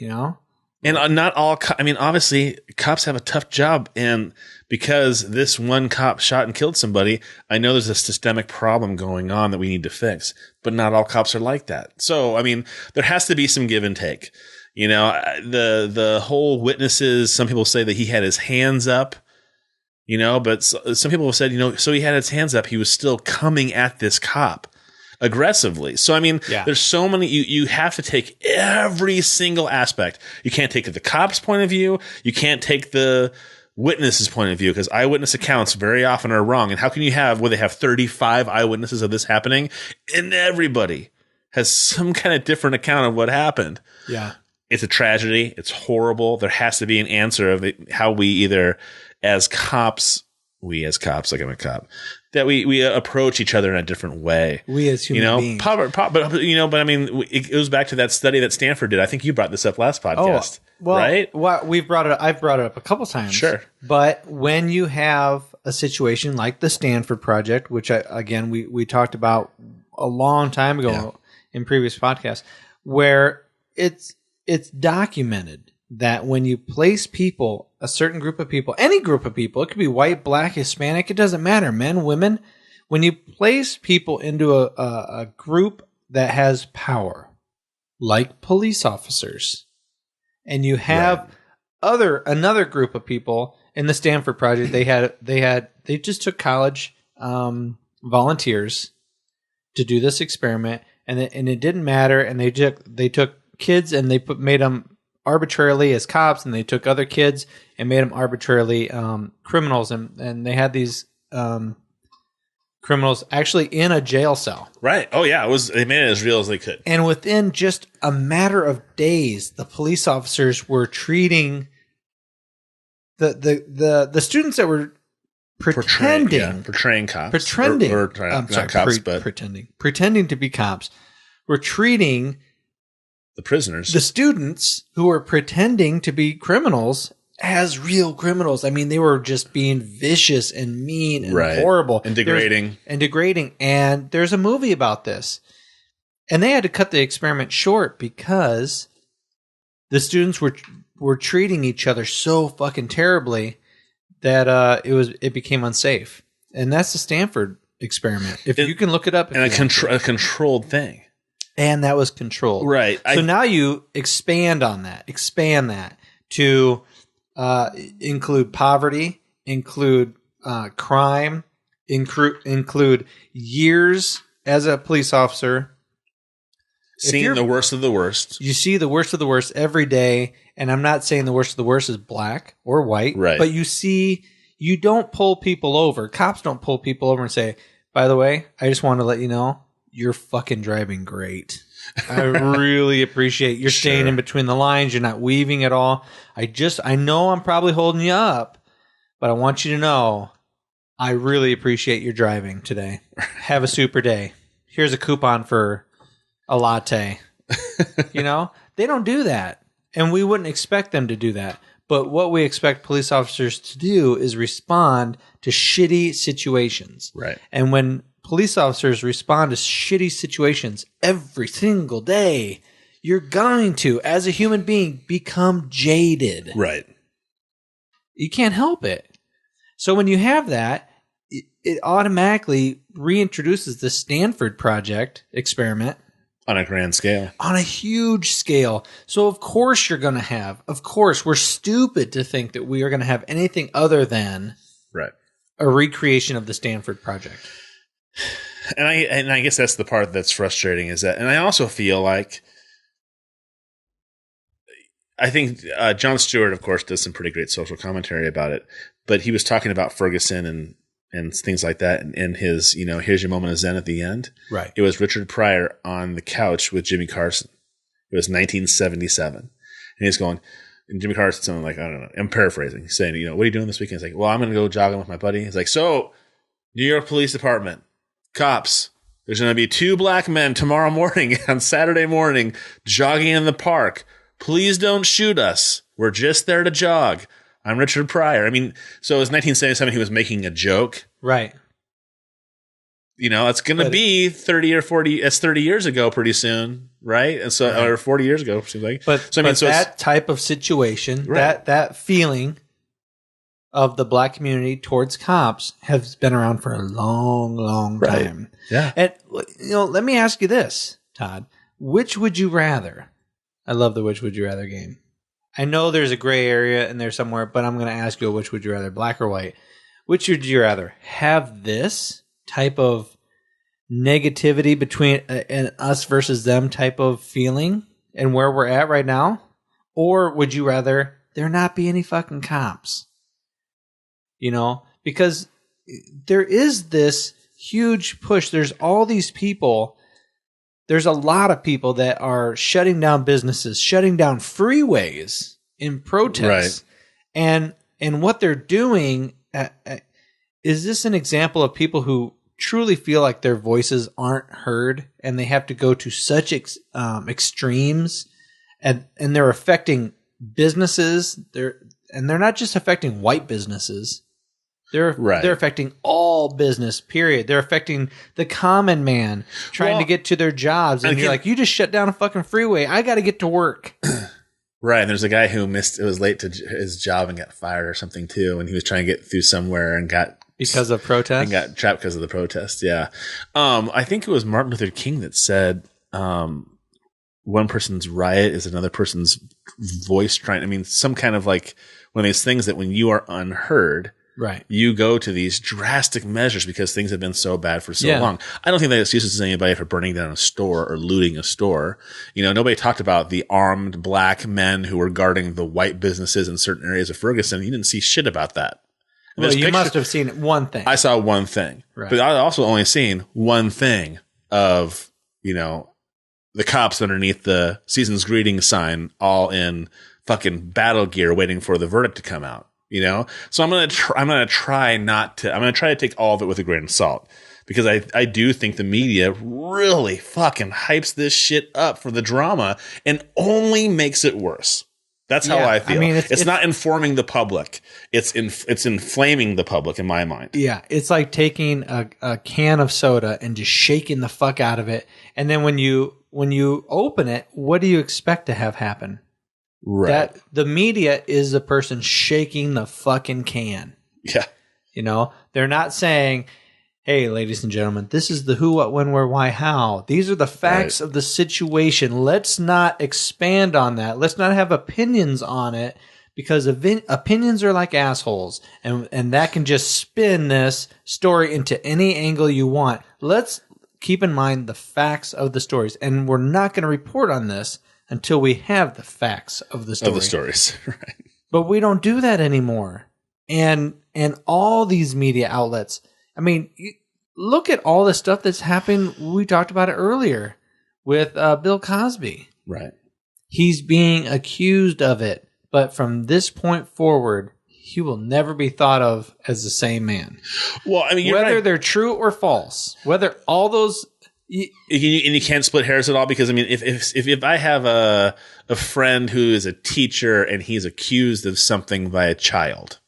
And not all, obviously cops have a tough job. And because this one cop shot and killed somebody, I know there's a systemic problem going on that we need to fix, but not all cops are like that. So, there has to be some give and take. The whole witnesses, some people say that he had his hands up, but some people have said, so he had his hands up. He was still coming at this cop aggressively. So, there's so many, you have to take every single aspect. You can't take the cop's point of view. You can't take the witness's point of view, because eyewitness accounts very often are wrong. And how can you have, where they have 35 eyewitnesses of this happening, and everybody has some kind of different account of what happened? Yeah. It's a tragedy. It's horrible. There has to be an answer of how we either, as cops, like I'm a cop, that we approach each other in a different way. We as human beings. But I mean, it goes back to that study that Stanford did. I think you brought this up last podcast. Well, right? Well, I've brought it up a couple times. Sure. But when you have a situation like the Stanford Project, which we talked about a long time ago in previous podcasts, where it's documented that when you place people, a certain group of people, any group of people, it could be white, black, Hispanic, it doesn't matter, men, women, when you place people into a group that has power, like police officers, and you have another group of people in the Stanford Project, they just took college volunteers to do this experiment, and it didn't matter, and they took kids and they made them arbitrarily as cops, and they took other kids and made them arbitrarily criminals, and they had these criminals actually in a jail cell. Right. Oh yeah, they made it as real as they could. And within just a matter of days, the police officers were treating the students that were pretending to be cops, were treating the prisoners, the students who were pretending to be criminals, as real criminals. I mean, they were just being vicious and mean and horrible and degrading. And there's a movie about this. And they had to cut the experiment short because the students were treating each other so fucking terribly that it became unsafe. And that's the Stanford experiment. If you can look it up. And a controlled thing. And that was controlled. Right. So now you expand that to include poverty, include crime, include years as a police officer. Seeing the worst of the worst. You see the worst of the worst every day. And I'm not saying the worst of the worst is black or white. Right. But you don't pull people over. Cops don't pull people over and say, by the way, I just want to let you know, you're fucking driving great. I really appreciate you're staying in between the lines. You're not weaving at all. I know I'm probably holding you up, but I want you to know I really appreciate your driving today. Have a super day. Here's a coupon for a latte. They don't do that. And we wouldn't expect them to do that. But what we expect police officers to do is respond to shitty situations. Right. And when police officers respond to shitty situations every single day, you're going to, as a human being, become jaded. Right. You can't help it. So when you have that, it automatically reintroduces the Stanford Project experiment. On a grand scale. On a huge scale. So of course we're stupid to think that we are going to have anything other than a recreation of the Stanford Project. And I guess that's the part that's frustrating is that, and I also feel like, I think Jon Stewart, of course, does some pretty great social commentary about it, but he was talking about Ferguson and things like that, and his, here's your moment of zen at the end. Right. It was Richard Pryor on the couch with Jimmy Carson. It was 1977, and he's going, and Jimmy Carson something like, I don't know, I'm paraphrasing. He's saying, what are you doing this weekend? He's like, well, I'm going to go jogging with my buddy. He's like, so New York Police Department. Cops, there's going to be 2 black men tomorrow morning on Saturday morning jogging in the park. Please don't shoot us. We're just there to jog. I'm Richard Pryor. I mean, so it was 1977. He was making a joke. Right. It's going to be 30 or 40. It's 30 years ago pretty soon. Right. And so, or 40 years ago, seems like. But that type of situation, that feeling of the black community towards cops has been around for a long, long time. Yeah. And, let me ask you this, Todd. Which would you rather? I love the which would you rather game. I know there's a gray area in there somewhere, but I'm going to ask you which would you rather, black or white? Which would you rather have this type of negativity between an us versus them type of feeling and where we're at right now? Or would you rather there not be any fucking cops? because there is this huge push. There's all these people. There's a lot of people that are shutting down businesses, shutting down freeways in protest. Right. And what they're doing, is this an example of people who truly feel like their voices aren't heard and they have to go to such extremes and they're affecting businesses? They're not just affecting white businesses. They're affecting all business, period. They're affecting the common man trying to get to their jobs. And you're like, you just shut down a fucking freeway. I got to get to work. Right. And there's a guy who was late to his job and got fired or something too. And he was trying to get through somewhere and because of protest? And got trapped because of the protest. Yeah. I think it was Martin Luther King that said, one person's riot is another person's voice some kind of like one of these things that when you are unheard, right, you go to these drastic measures because things have been so bad for so long. I don't think that excuses anybody for burning down a store or looting a store. Nobody talked about the armed black men who were guarding the white businesses in certain areas of Ferguson. You didn't see shit about that. Well, you must have seen one thing. I saw one thing, right. But I also only seen one thing of, the cops underneath the season's greetings sign, all in fucking battle gear, waiting for the verdict to come out. So I'm going to try to take all of it with a grain of salt, because I do think the media really fucking hypes this shit up for the drama and only makes it worse. That's how I feel. It's not informing the public. It's inflaming the public in my mind. Yeah. It's like taking a can of soda and just shaking the fuck out of it. And then when you open it, what do you expect to have happen? Right. That the media is the person shaking the fucking can. Yeah. They're not saying, hey, ladies and gentlemen, this is the who, what, when, where, why, how. These are the facts of the situation. Let's not expand on that. Let's not have opinions on it, because opinions are like assholes. And that can just spin this story into any angle you want. Let's keep in mind the facts of the stories. And we're not going to report on this until we have the facts of the story. Of the stories, right. But we don't do that anymore. And all these media outlets, look at all the stuff that's happened. We talked about it earlier with Bill Cosby. Right. He's being accused of it. But from this point forward, he will never be thought of as the same man. Well, whether they're true or false, whether all those... And you can't split hairs at all, because if I have a friend who is a teacher and he's accused of something by a child,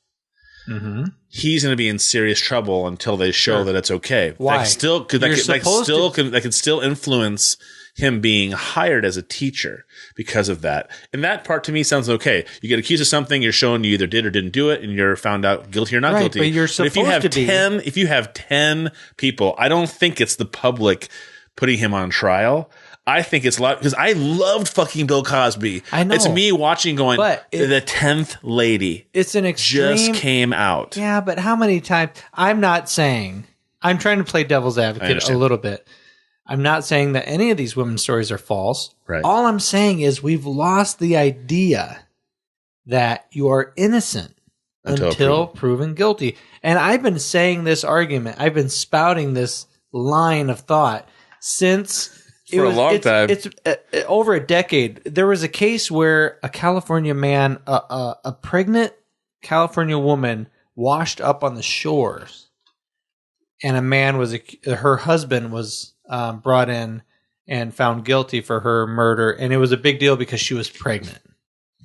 mm-hmm. he's going to be in serious trouble until they show that it's okay. Why? That could still influence him being hired as a teacher because of that. And that part to me sounds okay. You get accused of something, you're shown you either did or didn't do it, and you're found out guilty or not guilty. But you're supposed to be. If you have 10 people, I don't think it's the public putting him on trial. I think it's a lot, because I loved fucking Bill Cosby. I know. It's me watching going, the 10th lady it's an extreme, just came out. Yeah, but how many times? I'm trying to play devil's advocate a little bit. I'm not saying that any of these women's stories are false. Right. All I'm saying is we've lost the idea that you are innocent until proven guilty. And I've been saying this argument. I've been spouting this line of thought since... For a long time. It's over a decade. There was a case where a California man, a pregnant California woman, washed up on the shores, and a man her husband was brought in and found guilty for her murder, and it was a big deal because she was pregnant.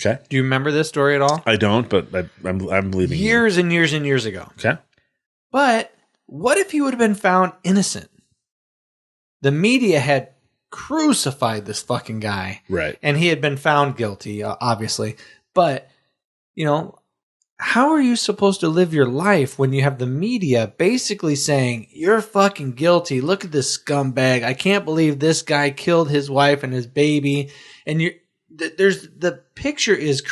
Okay. Do you remember this story at all? I don't, but I'm believing years and years and years ago. Okay. But what if he would have been found innocent? The media had crucified this fucking guy. Right. And he had been found guilty, obviously. But, how are you supposed to live your life when you have the media basically saying, you're fucking guilty. Look at this scumbag. I can't believe this guy killed his wife and his baby. And the picture is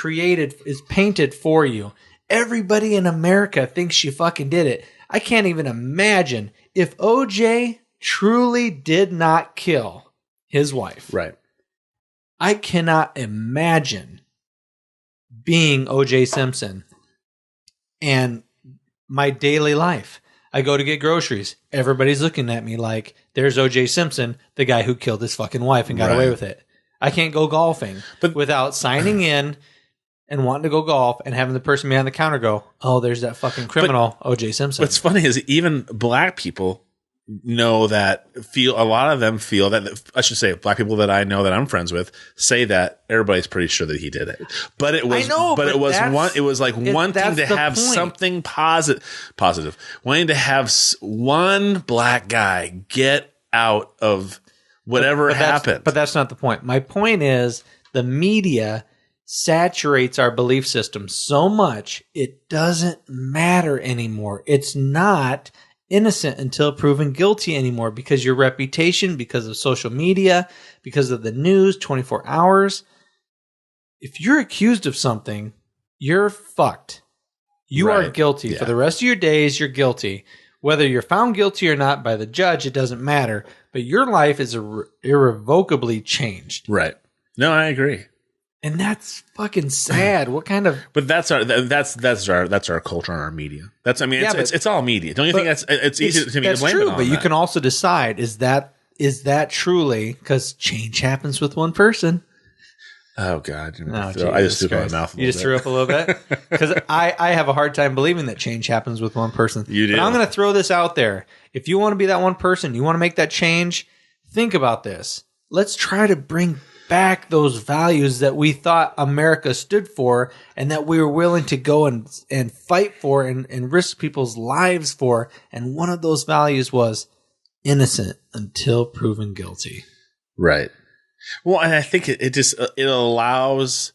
painted for you. Everybody in America thinks she fucking did it. I can't even imagine if OJ truly did not kill his wife. Right. I cannot imagine being O.J. Simpson and my daily life. I go to get groceries. Everybody's looking at me like there's O.J. Simpson, the guy who killed his fucking wife and got away with it. I can't go golfing without signing in and wanting to go golf and having the person behind the counter go, oh, there's that fucking criminal, O.J. Simpson. What's funny is even black people know that, a lot of them feel that, I should say, black people that I know that I'm friends with say that everybody's pretty sure that he did it. But it was, it was like one thing to have something positive, wanting to have one black guy get out of whatever happened. But that's not the point. My point is the media saturates our belief system so much it doesn't matter anymore. It's not innocent until proven guilty anymore because your reputation, because of social media, because of the news, 24 hours. If you're accused of something, you're fucked. You are guilty. For the rest of your days, you're guilty. Whether you're found guilty or not by the judge, it doesn't matter. But your life is irrevocably changed. Right. No, I agree. And that's fucking sad. What kind of? But that's our culture and our media. It's all media. Don't you think it's easy to blame true, it on but you can also decide is that truly, because change happens with one person. Oh God! I just threw my mouth. You just threw up a little bit because I have a hard time believing that change happens with one person. You do. But I'm going to throw this out there. If you want to be that one person, you want to make that change. Think about this. Let's try to bring back those values that we thought America stood for and that we were willing to go and fight for and risk people's lives for. And one of those values was innocent until proven guilty. Right. Well, and I think it allows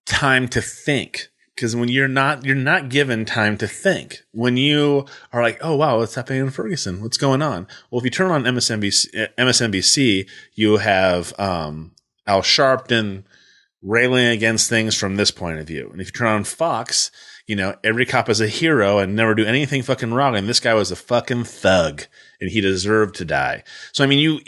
time to think. Because when you're not given time to think. When you are like, oh wow, what's happening in Ferguson? What's going on? Well, if you turn on MSNBC, you have Al Sharpton railing against things from this point of view. And if you turn on Fox, every cop is a hero and never do anything fucking wrong. And this guy was a fucking thug and he deserved to die. So I mean,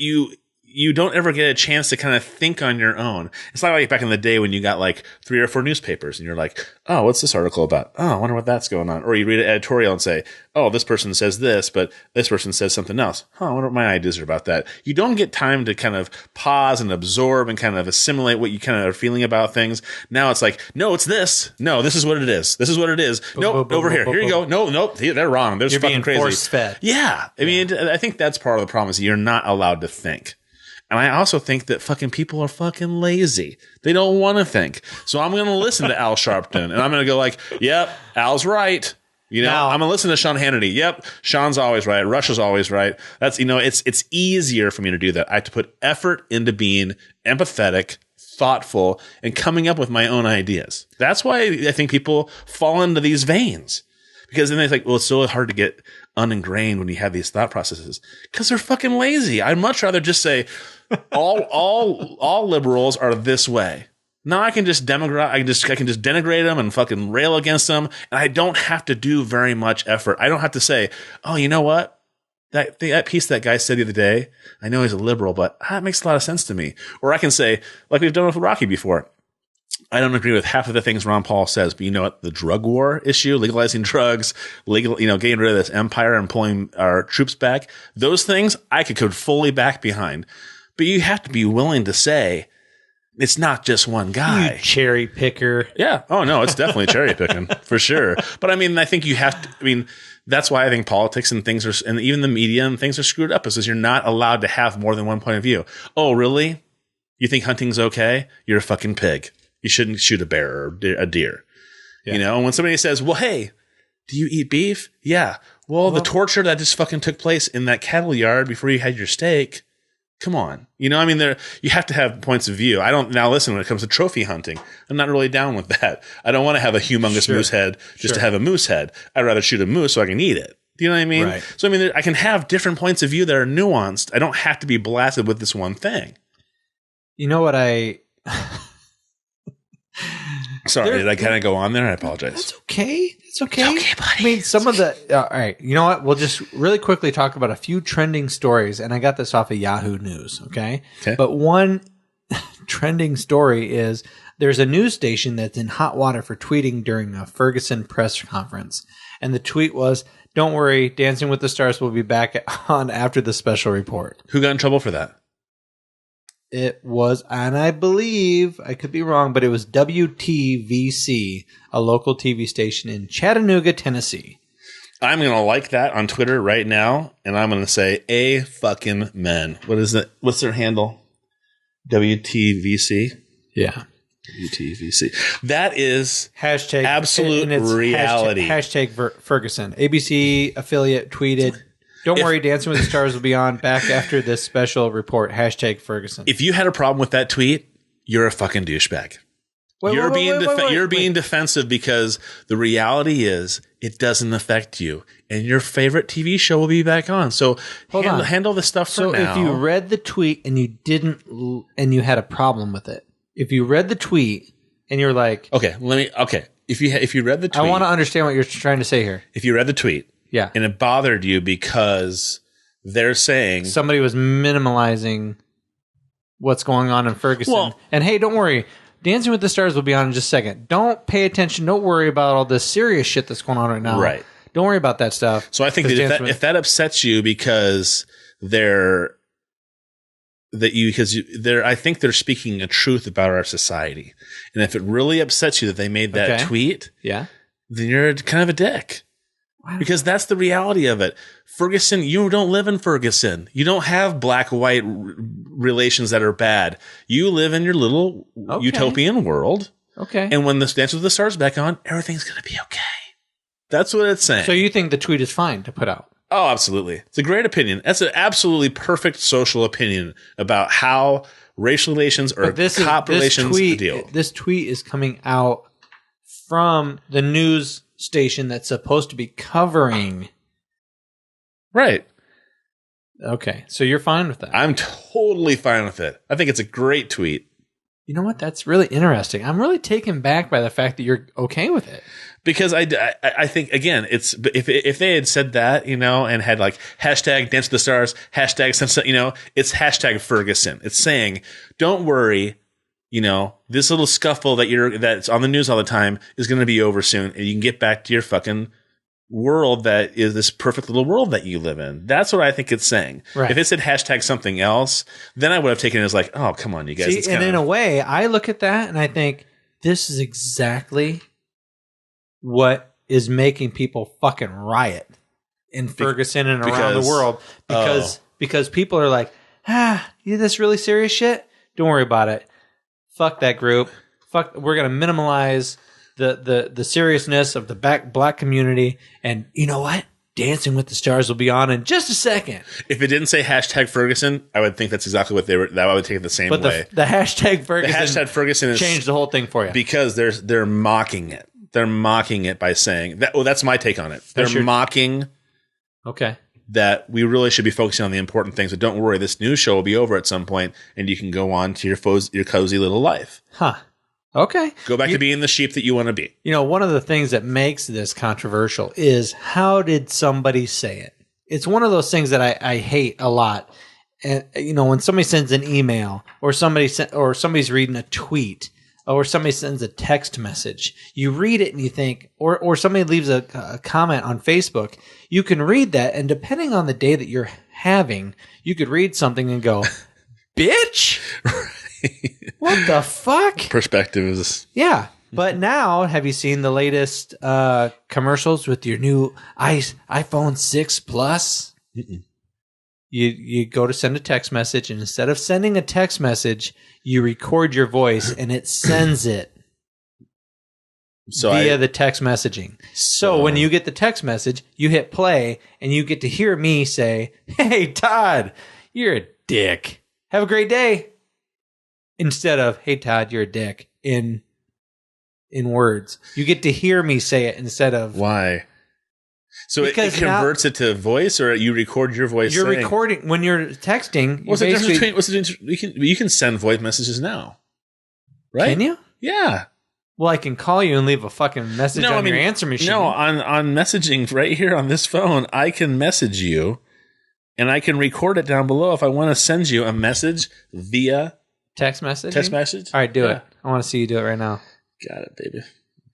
you don't ever get a chance to kind of think on your own. It's not like back in the day when you got like 3 or 4 newspapers and you're like, oh, what's this article about? Oh, I wonder what that's going on. Or you read an editorial and say, oh, this person says this, but this person says something else. I wonder what my ideas are about that. You don't get time to kind of pause and absorb and kind of assimilate what you kind of are feeling about things. Now it's like, no, it's this. No, this is what it is. This is what it is. Nope, over here. Here you go. No, nope. They're wrong. They're fucking crazy. Force-fed. Yeah. I mean, I think that's part of the problem is you're not allowed to think. And I also think that fucking people are fucking lazy. They don't want to think. So I'm going to listen to Al Sharpton and I'm going to go like, yep, Al's right. Now, I'm going to listen to Sean Hannity. Yep, Sean's always right. Rush is always right. That's, it's easier for me to do that. I have to put effort into being empathetic, thoughtful, and coming up with my own ideas. That's why I think people fall into these veins. Because then they think, well, it's so hard to get uningrained when you have these thought processes. Because they're fucking lazy. I'd much rather just say, all liberals are this way. Now I can just denigrate them and fucking rail against them, and I don't have to do very much effort. I don't have to say, oh, you know what? That piece that guy said the other day, I know he's a liberal, but that makes a lot of sense to me. Or I can say, like we've done with Rocky before, I don't agree with half of the things Ron Paul says, but you know what? The drug war issue, legalizing drugs, getting rid of this empire and pulling our troops back, those things I could fully back behind. But you have to be willing to say, it's not just one guy. You cherry picker. Yeah. Oh, no, it's definitely cherry picking for sure. But I mean, I think you have to, that's why I think politics and things are, and even the media and things are screwed up, is because you're not allowed to have more than one point of view. Oh, really? You think hunting's okay? You're a fucking pig. You shouldn't shoot a bear or a deer. Yeah. And when somebody says, well, hey, do you eat beef? Yeah. Well, the torture that just fucking took place in that cattle yard before you had your steak. Come on. You have to have points of view. Now listen, when it comes to trophy hunting, I'm not really down with that. I don't want to have a humongous moose head just to have a moose head. I'd rather shoot a moose so I can eat it. Do you know what I mean? Right. So, I can have different points of view that are nuanced. I don't have to be blasted with this one thing. You know what Sorry, did I kind of go on there? I apologize. That's okay. It's okay. It's okay, buddy. Some of the... all right. You know what? We'll just really quickly talk about a few trending stories. And I got this off of Yahoo News, okay? But one trending story is There's a news station that's in hot water for tweeting during a Ferguson press conference. And the tweet was, "Don't worry, Dancing with the Stars will be back on after the special report." Who got in trouble for that? It was, and I believe, I could be wrong, but it was WTVC, a local TV station in Chattanooga, Tennessee. I'm going to like that on Twitter right now, and I'm going to say, A fucking men. What is it? What's their handle? WTVC? Yeah. WTVC. That is Hashtag absolute reality. Hashtag Ferguson. ABC affiliate tweeted, "Don't worry, Dancing with the Stars will be on back after this special report." Hashtag Ferguson. If you had a problem with that tweet, you're a fucking douchebag. You're being defensive because the reality is it doesn't affect you, and your favorite TV show will be back on. So handle the stuff for now. So if you read the tweet and you didn't, and you had a problem with it, if you read the tweet and you're like, if you read the tweet, I want to understand what you're trying to say here. If you read the tweet, yeah, and it bothered you because they're saying somebody was minimalizing what's going on in Ferguson, and hey, don't worry. Dancing with the Stars will be on in just a second. Don't pay attention. Don't worry about all this serious shit that's going on right now. Right. Don't worry about that stuff. So I think that if that upsets you because I think they're speaking a truth about our society. And if it really upsets you that they made that tweet, then you're kind of a dick. Because that's the reality of it. Ferguson, you don't live in Ferguson. You don't have black-white relations that are bad. You live in your little utopian world. Okay. And when this Dance with the Stars back on, everything's going to be okay. That's what it's saying. So you think the tweet is fine to put out? Oh, absolutely. It's a great opinion. That's an absolutely perfect social opinion about how racial relations or cop relations deal. This tweet is coming out from the news station that's supposed to be covering. Right. Okay. So you're fine with that? I'm totally fine with it. I think it's a great tweet. You know what? That's really interesting. I'm really taken back by the fact that you're okay with it. Because I think, again, it's if they had said that, and had like hashtag Dance with the Stars, hashtag, it's hashtag Ferguson. It's saying, don't worry, this little scuffle that's on the news all the time is going to be over soon, and you can get back to your fucking world that is this perfect little world that you live in. That's what I think it's saying. Right. If it said hashtag something else, then I would have taken it as like, oh, come on, you guys. See, and in a way, I look at that and I think this is exactly what is making people fucking riot in Ferguson and around the world because people are like, you this really serious shit? Don't worry about it. Fuck that group. We're gonna minimize the seriousness of the black community, and you know what? Dancing with the Stars will be on in just a second. If it didn't say hashtag Ferguson, I would think that's exactly what they were. That I would take it the same way. The hashtag Ferguson. The hashtag Ferguson has changed the whole thing for you because they're mocking it. They're mocking it by saying that. Oh, that's my take on it. They're mocking. Okay. That we really should be focusing on the important things. But don't worry, this news show will be over at some point, and you can go on to your cozy little life. Huh. Okay. Go back to being the sheep that you want to be. One of the things that makes this controversial is how did somebody say it? It's one of those things that I hate a lot. And when somebody sends an email or somebody's reading a tweet or somebody sends a text message, you read it and you think, or somebody leaves a comment on Facebook, you can read that, and depending on the day that you're having, you could read something and go, bitch? What the fuck? Perspective is... Yeah. But now, have you seen the latest commercials with your new iPhone 6 Plus? Mm-mm. You go to send a text message, and instead of sending a text message, you record your voice, and it sends it via the text messaging. So when you get the text message, you hit play, and you get to hear me say, "Hey, Todd, you're a dick. Have a great day." Instead of, "Hey, Todd, you're a dick," in words. You get to hear me say it instead of... Why? So it converts it to voice, or you record your voice? You're recording when you're texting. What's the difference between? You can send voice messages now, right? Can you? Yeah. Well, I can call you and leave a fucking message on your answer machine. No, on messaging right here on this phone, I can message you, and I can record it down below if I want to send you a message via text message. Text message. All right, do it. I want to see you do it right now. Got it, baby.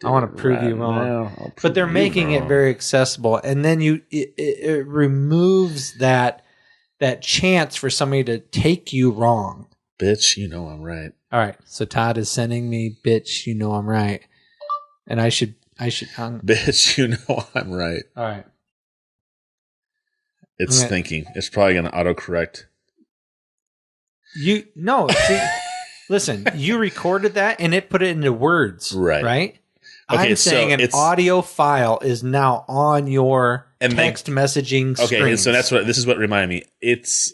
I want to prove you wrong. But they're making it very accessible, and then it removes that chance for somebody to take you wrong. Bitch, you know I'm right. All right, so Todd is sending me, bitch, you know I'm right, and I should. Bitch, you know I'm right. All right. It's thinking. It's probably going to autocorrect. Listen, you recorded that and it put it into words, right? Okay, I'm saying an audio file is now on your text messaging screen. Okay, so this is what reminded me. It's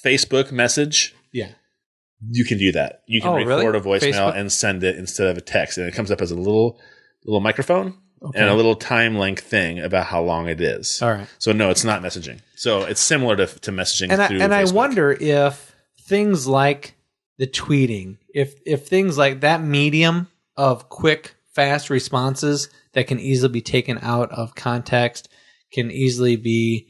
Facebook message. Yeah. You can do that. You can record a voicemail and send it instead of a text, and it comes up as a little microphone and a little time length thing about how long it is. All right. So no, it's not messaging. So it's similar to messaging through Facebook. I wonder if things like the tweeting, if things like that medium of quick, fast responses that can easily be taken out of context, can easily be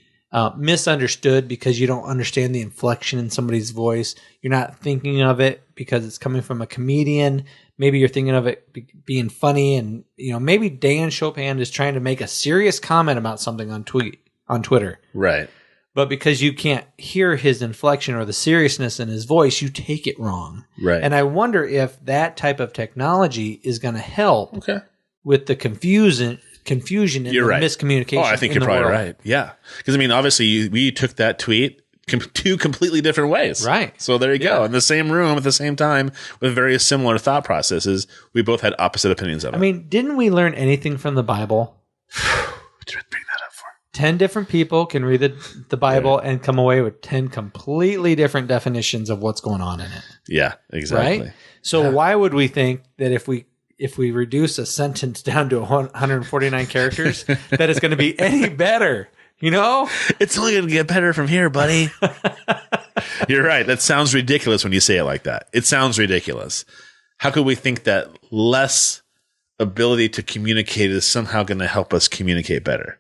misunderstood because you don't understand the inflection in somebody's voice. You're not thinking of it because it's coming from a comedian. Maybe you're thinking of it being funny, and maybe Dan Chopin is trying to make a serious comment about something on Twitter. Right. But because you can't hear his inflection or the seriousness in his voice, you take it wrong. Right. And I wonder if that type of technology is going to help with the confusion and the miscommunication. Oh, I think you're probably right. Yeah. Because, obviously, we took that tweet two completely different ways. Right. So there you go. In the same room at the same time with very similar thought processes, we both had opposite opinions of it. Didn't we learn anything from the Bible? Bring that up for 10 different people can read the Bible and come away with 10 completely different definitions of what's going on in it. Yeah, exactly. Right? So why would we think that if we reduce a sentence down to 149 characters, that it's going to be any better? It's only going to get better from here, buddy. You're right. That sounds ridiculous when you say it like that. It sounds ridiculous. How could we think that less ability to communicate is somehow going to help us communicate better?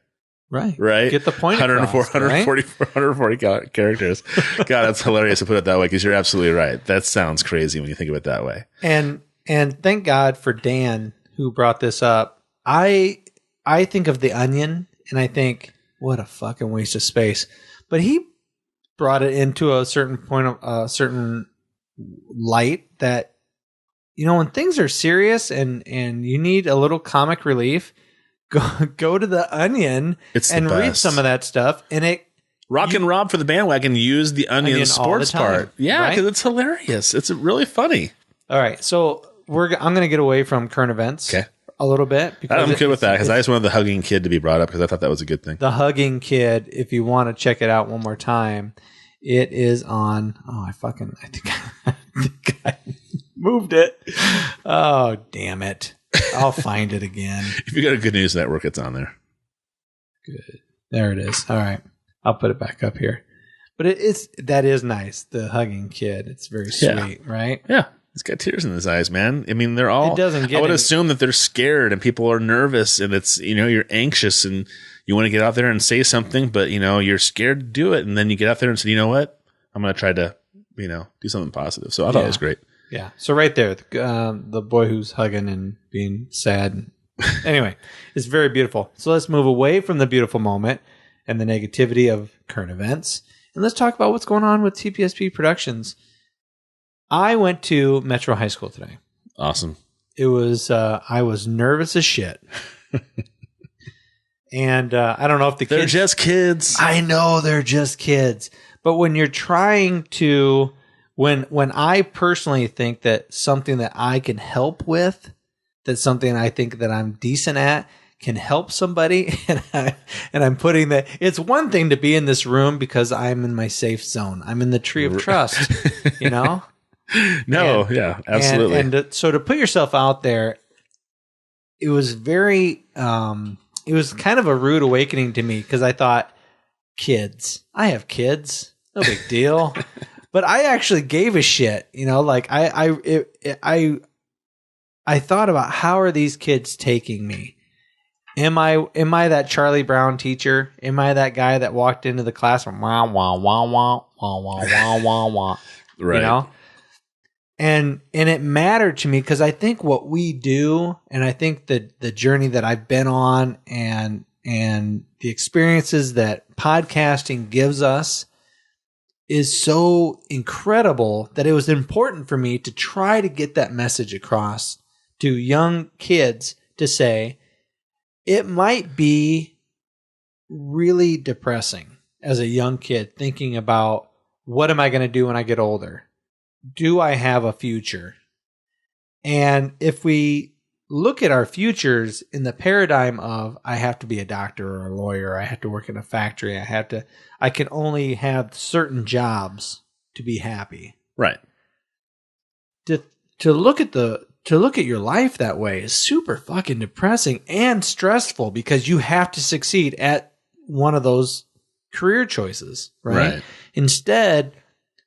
Right. Get the point 140 characters. God, that's hilarious to put it that way because you're absolutely right. That sounds crazy when you think of it that way. And thank God for Dan who brought this up. I think of The Onion and I think, what a fucking waste of space. But he brought it into a certain point of a certain light that, when things are serious and you need a little comic relief, go to The Onion and read some of that stuff. And Rock and Rob for the bandwagon use the Onion sports part. Yeah, because it's hilarious. It's really funny. All right. So I'm going to get away from current events. Okay. A little bit. I'm good with that because I just wanted the hugging kid to be brought up because I thought that was a good thing. The hugging kid, if you want to check it out one more time, it is on. I think I moved it. Oh, damn it. I'll find it again. If you got a Good News Network, it's on there. Good. There it is. All right. I'll put it back up here. But that is nice. The hugging kid. It's very sweet, right? Yeah. He's got tears in his eyes, man. They're all. It doesn't get I would assume that they're scared and people are nervous and it's you're anxious and you want to get out there and say something, but you're scared to do it, and then you get out there and say, you know what, I'm going to try to do something positive. So I thought it was great. Yeah. So right there, the boy who's hugging and being sad. Anyway, it's very beautiful. So let's move away from the beautiful moment and the negativity of current events, and let's talk about what's going on with TPSP Productions. I went to Metro High School today. Awesome. It was, I was nervous as shit. And I don't know if they're just kids. I know they're just kids. But when you're trying to, when I personally think that something that I can help with, that's something I think that I'm decent at, can help somebody, and I'm putting that. It's one thing to be in this room because I'm in my safe zone. I'm in the tree of trust, No, yeah, absolutely. And so to put yourself out there, it was very, it was kind of a rude awakening to me because I thought, I have kids, no big deal. But I actually gave a shit, like I thought about how are these kids taking me? Am I that Charlie Brown teacher? Am I that guy that walked into the classroom, wah, wah, wah, wah, wah, wah, wah, wah, wah, right. And it mattered to me because I think what we do, and I think that the journey that I've been on and the experiences that podcasting gives us is so incredible that it was important for me to try to get that message across to young kids to say, it might be really depressing as a young kid thinking about, what am I going to do when I get older? Do I have a future? And if we look at our futures in the paradigm of, I have to be a doctor or a lawyer, I have to work in a factory, I can only have certain jobs to be happy. Right. To look at your life that way is super fucking depressing and stressful because you have to succeed at one of those career choices, right? Instead,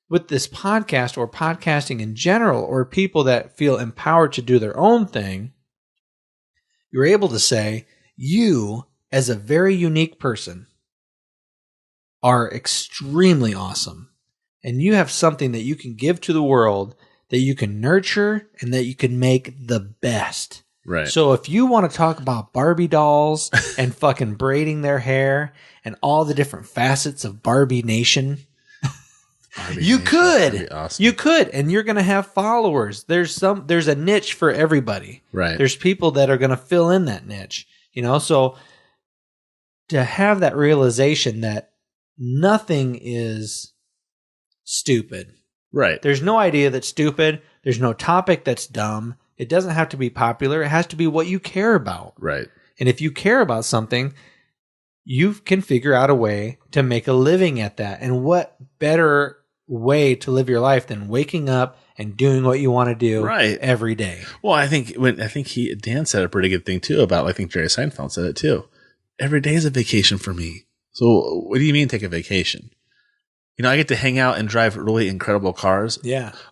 with this podcast or podcasting in general, or people that feel empowered to do their own thing, you're able to say, you, as a very unique person, are extremely awesome. And you have something that you can give to the world that you can nurture and that you can make the best. Right. So if you want to talk about Barbie dolls and fucking braiding their hair and all the different facets of Barbie Nation, you could. Awesome. You could, and you're going to have followers. There's a niche for everybody. Right. There's people that are going to fill in that niche, so to have that realization that nothing is stupid. Right. There's no idea that's stupid. There's no topic that's dumb. It doesn't have to be popular. It has to be what you care about. Right. And if you care about something, you can figure out a way to make a living at that. And what better way to live your life than waking up and doing what you want to do every day? Well, I think Dan said a pretty good thing too about, I think Jerry Seinfeld said it too. Every day is a vacation for me. So what do you mean take a vacation? I get to hang out and drive really incredible cars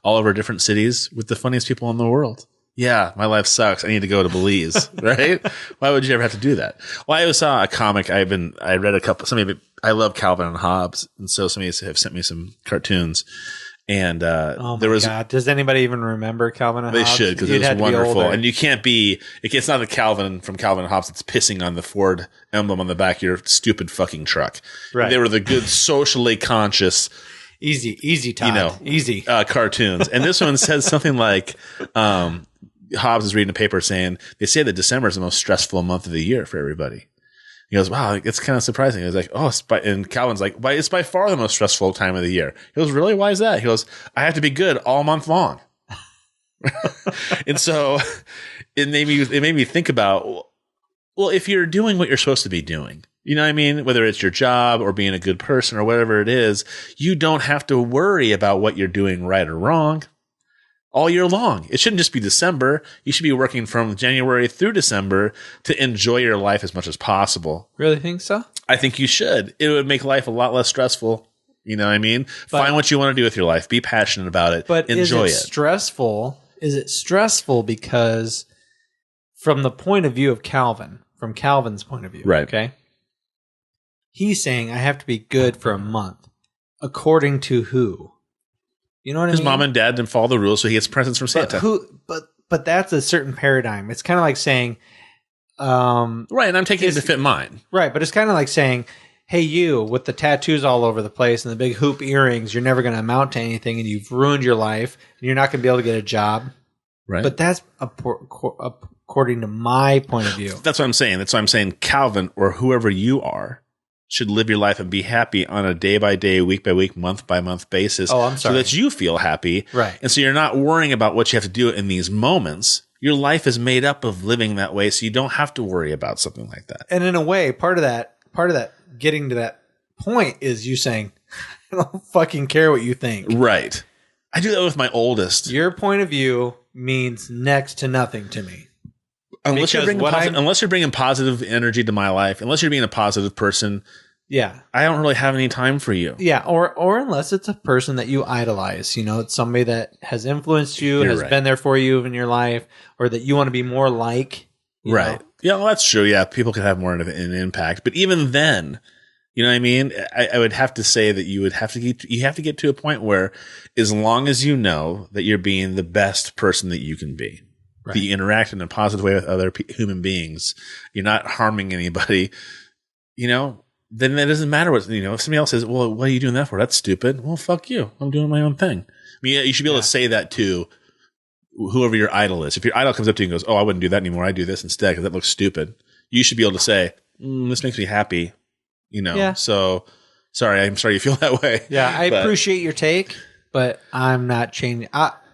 all over different cities with the funniest people in the world. Yeah, my life sucks. I need to go to Belize, right? Why would you ever have to do that? Well, I saw a comic. I read a couple. I love Calvin and Hobbes, and so somebody have sent me some cartoons. And God, does anybody even remember Calvin and Hobbes? They should, because it was wonderful. And you can't be. It's not the Calvin from Calvin and Hobbes that's pissing on the Ford emblem on the back of your stupid fucking truck. Right. They were the good, socially conscious. Easy, Todd. Easy cartoons. And this one says something like, Hobbes is reading a paper saying, they say that December is the most stressful month of the year for everybody. He goes, wow, it's kind of surprising. He was like, and Calvin's like, it's by far the most stressful time of the year. He goes, really? Why is that? He goes, I have to be good all month long. And so it made me think about, well, if you're doing what you're supposed to be doing, you know what I mean? Whether it's your job or being a good person or whatever it is, you don't have to worry about what you're doing right or wrong all year long. It shouldn't just be December. You should be working from January through December to enjoy your life as much as possible. Really think so? I think you should. It would make life a lot less stressful. You know what I mean? Find what you want to do with your life. Be passionate about it. But enjoy it. Stressful? Is it stressful because from the point of view of Calvin, from Calvin's point of view, right? Okay. He's saying I have to be good for a month. According to who? You know what I mean? His mom and dad didn't follow the rules, so he gets presents from Santa. But that's a certain paradigm. It's kind of like saying, right, and I'm taking it to fit mine. Right, but it's kind of like saying, hey, you with the tattoos all over the place and the big hoop earrings, you're never going to amount to anything, and you've ruined your life, and you're not going to be able to get a job. Right. But that's according to my point of view. That's what I'm saying. That's why I'm saying Calvin or whoever you are should live your life and be happy on a day-by-day, week-by-week, month-by-month basis. Oh, I'm sorry. So that you feel happy. Right. And so you're not worrying about what you have to do in these moments. Your life is made up of living that way, so you don't have to worry about something like that. And in a way, part of that getting to that point is you saying, I don't fucking care what you think. Right. I do that with my oldest. Your point of view means next to nothing to me. Unless you're bringing positive energy to my life, unless you're being a positive person, yeah, I don't really have any time for you. Yeah, or unless it's a person that you idolize, it's somebody that has influenced you, has been there for you in your life, or that you want to be more like. Right. Yeah, well, that's true. Yeah, people can have more of an impact, but even then, You know what I mean? I would have to say that you have to get to a point where, as long as you know that you're being the best person that you can be, Right. that you interact in a positive way with other human beings, you're not harming anybody, then it doesn't matter what, if somebody else says, well, what are you doing that for? That's stupid. Well, fuck you. I'm doing my own thing. I mean, you should be able to say that to whoever your idol is. If your idol comes up to you and goes, oh, I wouldn't do that anymore. I do this instead because that looks stupid. You should be able to say, this makes me happy. So sorry, I'm sorry you feel that way. Yeah, I appreciate your take, but I'm not changing.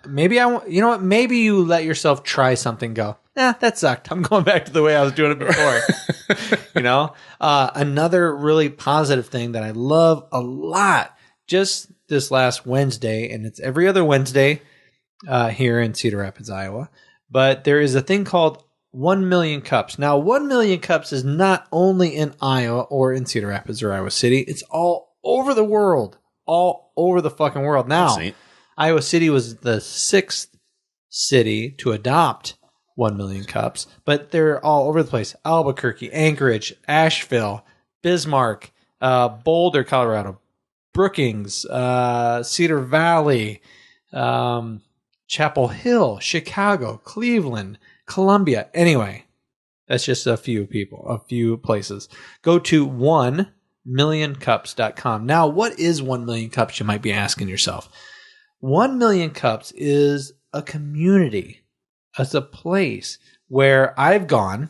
Maybe maybe you let yourself try something, go, that sucked. I'm going back to the way I was doing it before. Another really positive thing that I love a lot, just this last Wednesday, and it's every other Wednesday here in Cedar Rapids, Iowa, but there is a thing called 1 million cups. Now, 1 million cups is not only in Iowa or in Cedar Rapids or Iowa City. It's all over the world, all over the fucking world. Now, Iowa City was the 6th city to adopt 1 million cups, but they're all over the place. Albuquerque, Anchorage, Asheville, Bismarck, Boulder, Colorado, Brookings, Cedar Valley, Chapel Hill, Chicago, Cleveland, Columbia. Anyway, that's just a few places. Go to 1millioncups.com. Now, what is 1 million cups? You might be asking yourself. 1 million cups is a community. It's a place where I've gone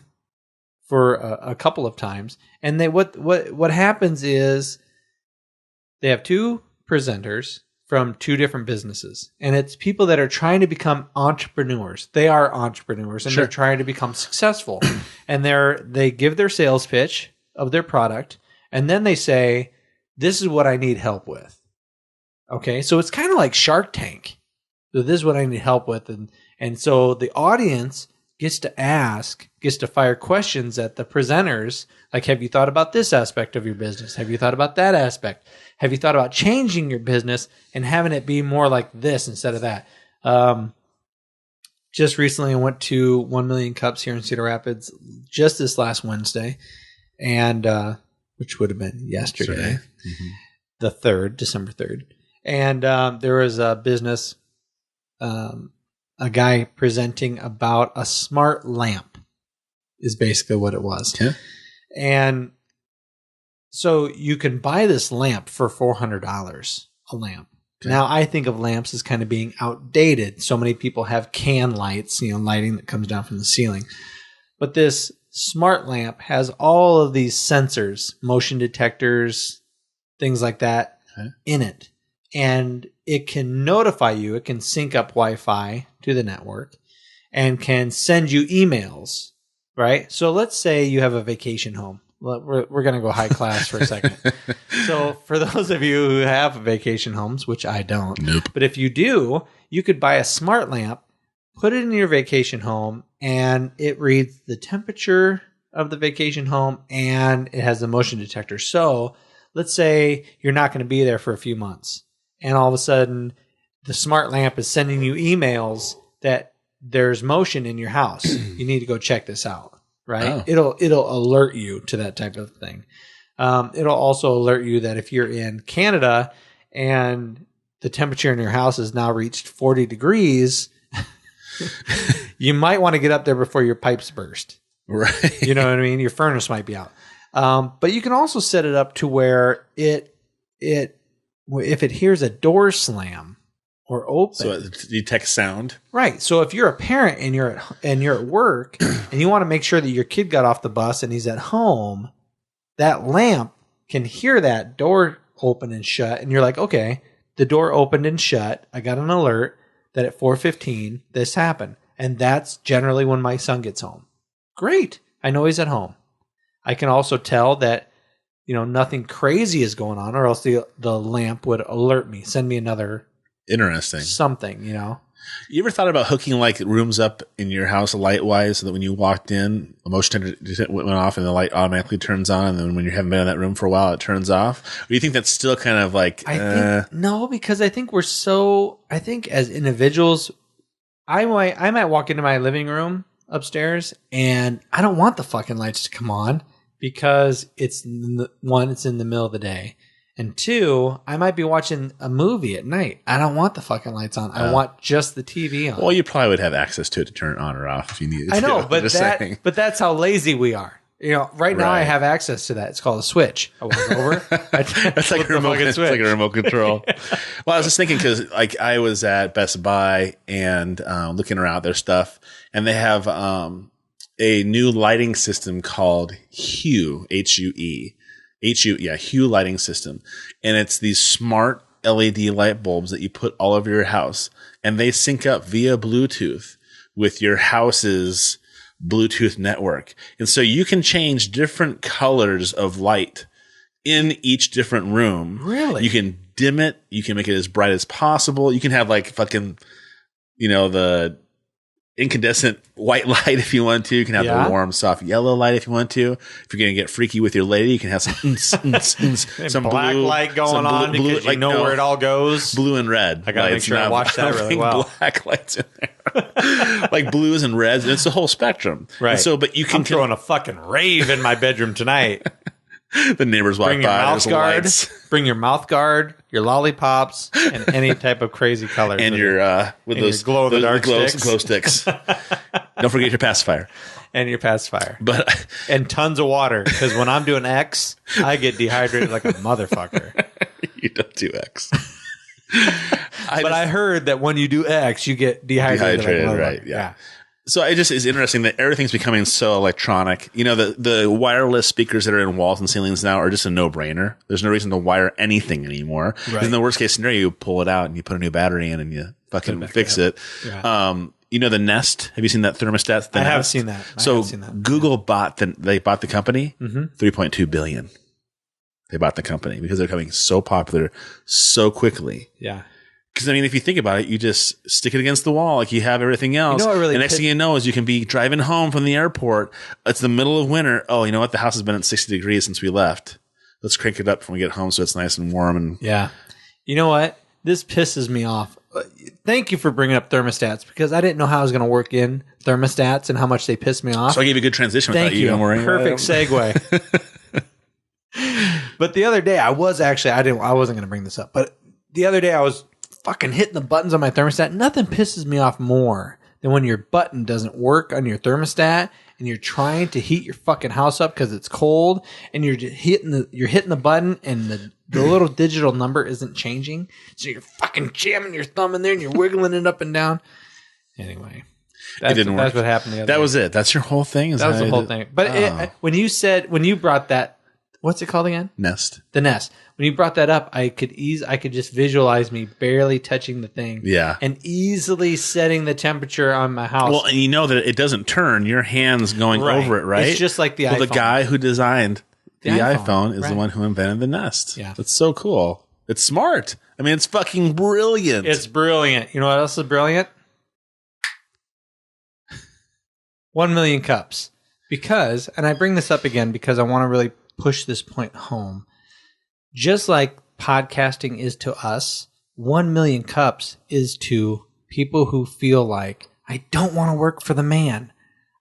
for a couple of times, and what happens is they have two presenters from two different businesses, and it's people that are trying to become entrepreneurs. They are entrepreneurs, and they're trying to become successful. And they give their sales pitch of their product, and then they say, "This is what I need help with." Okay, so it's kind of like Shark Tank. So this is what I need help with, and so the audience gets to fire questions at the presenters, like, have you thought about this aspect of your business? Have you thought about that aspect? Have you thought about changing your business and having it be more like this instead of that? Just recently I went to 1 Million Cups here in Cedar Rapids just this last Wednesday, and which would have been yesterday, the 3rd, December 3rd. And there was a business, a guy presenting about a smart lamp is basically what it was. Okay. And so you can buy this lamp for $400 a lamp. Okay. Now, I think of lamps as kind of being outdated. So many people have can lights, lighting that comes down from the ceiling. But this smart lamp has all of these sensors, motion detectors, things like that in it. And it can notify you. It can sync up Wi-Fi to the network and can send you emails, right? So let's say you have a vacation home. We're going to go high class for a second. So for those of you who have vacation homes, which I don't, but if you do, you could buy a smart lamp, put it in your vacation home, and it reads the temperature of the vacation home, and it has a motion detector. So let's say you're not going to be there for a few months, and all of a sudden the smart lamp is sending you emails that there's motion in your house. You need to go check this out. Right? Oh. It'll alert you to that type of thing. It'll also alert you that if you're in Canada and the temperature in your house has now reached 40 degrees, you might want to get up there before your pipes burst. Right. You know what I mean? Your furnace might be out. But you can also set it up to where if it hears a door slam or open, so it detects sound. Right. So if you're a parent and you're at work and you want to make sure that your kid got off the bus and he's at home, that lamp can hear that door open and shut, and you're like, okay, the door opened and shut. I got an alert that at 4:15 this happened, and that's generally when my son gets home. Great. I know he's at home. I can also tell that nothing crazy is going on, or else the lamp would alert me, send me another interesting something. You ever thought about hooking like rooms up in your house light wise so that when you walked in, a motion detector went off and the light automatically turns on, and then when you haven't been in that room for a while, it turns off? Or do you think that's still kind of like no, because I think I think as individuals, I might walk into my living room upstairs and I don't want the fucking lights to come on because it's one, it's in the middle of the day. And two, I might be watching a movie at night. I don't want the fucking lights on. I want just the TV on. Well, you probably would have access to it to turn it on or off if you needed to. I know, but that's how lazy we are. Right now I have access to that. It's called a switch. I walk over. That's like a remote. It's like a remote control. Well, I was just thinking because like I was at Best Buy and looking around their stuff, and they have a new lighting system called Hue, Hue. Hue lighting system. And it's these smart LED light bulbs that you put all over your house, and they sync up via Bluetooth with your house's Bluetooth network. And so you can change different colors of light in each different room. Really? You can dim it. You can make it as bright as possible. You can have like fucking, the incandescent white light if you want to. You can have the warm, soft yellow light if you want to. If you're going to get freaky with your lady, you can have some some black blue, light going on because you know where it all goes. Blue and red. I got to make sure I watch that really well. Black lights in there. Like blues and reds. And it's the whole spectrum. Right. And so, but you can... I'm throwing a fucking rave in my bedroom tonight. The neighbors walk by. Bring your mouth guard, your lollipops, and any type of crazy colors. And your those glow in the dark glow sticks. Don't forget your pacifier. And your pacifier. But and tons of water, because when I'm doing X, I get dehydrated like a motherfucker. You don't do X. I heard that when you do X, you get dehydrated like a motherfucker. Right? Yeah. So it just is interesting that everything's becoming so electronic. The wireless speakers that are in walls and ceilings now are just a no-brainer. There's no reason to wire anything anymore. Right. In the worst case scenario, you pull it out and you put a new battery in and you fucking fix it. Yeah. The Nest. Have you seen that thermostat? I have seen that. Google bought the company, $3.2 billion. They bought the company because they're becoming so popular so quickly. Yeah. Because, if you think about it, you just stick it against the wall like you have everything else. And next thing you know is you can be driving home from the airport. It's the middle of winter. Oh, you know what? The house has been at 60 degrees since we left. Let's crank it up when we get home so it's nice and warm. And yeah. You know what? This pisses me off. Thank you for bringing up thermostats, because I didn't know how I was going to work in thermostats and how much they piss me off. So I gave you a good transition without you even worrying. Perfect segue. But the other day I wasn't going to bring this up, but the other day I was fucking hitting the buttons on my thermostat. Nothing pisses me off more than when your button doesn't work on your thermostat and you're trying to heat your fucking house up because it's cold, and you're just hitting the button and the little digital number isn't changing. So you're fucking jamming your thumb in there and you're wiggling it up and down. Anyway, it didn't work. That's what happened the other day. That was it. That's your whole thing? That was the whole thing. But when you brought that, what's it called again? Nest. The Nest. When you brought that up, I could just visualize me barely touching the thing. Yeah. And easily setting the temperature on my house. Well, and you know that it doesn't turn. Your hand's going over it, right? It's just like the iPhone. The guy who designed the iPhone is the one who invented the Nest. Yeah. That's so cool. It's smart. It's fucking brilliant. It's brilliant. You know what else is brilliant? 1 million cups. Because, and I bring this up again because I want to really push this point home. Just like podcasting is to us, 1 million cups is to people who feel like, I don't want to work for the man.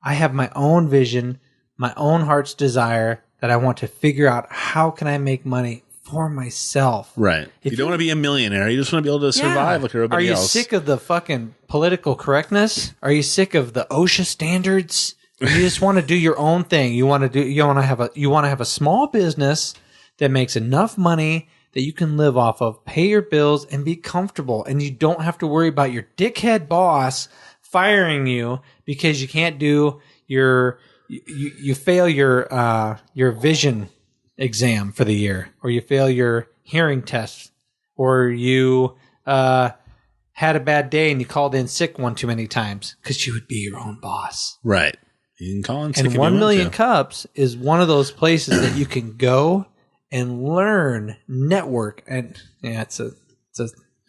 I have my own vision, my own heart's desire that I want to figure out how can I make money for myself. Right. You don't want to be a millionaire. You just want to be able to survive like everybody else. Are you sick of the fucking political correctness? Are you sick of the OSHA standards? You just want to do your own thing. You want to have a small business that makes enough money that you can live off of, pay your bills, and be comfortable. And you don't have to worry about your dickhead boss firing you because you can't do you fail your vision exam for the year, or you fail your hearing test, or you had a bad day and you called in sick one too many times, because you would be your own boss. Right. You can call in sick. And 1 million cups is one of those places that you can go and learn, network, and it's a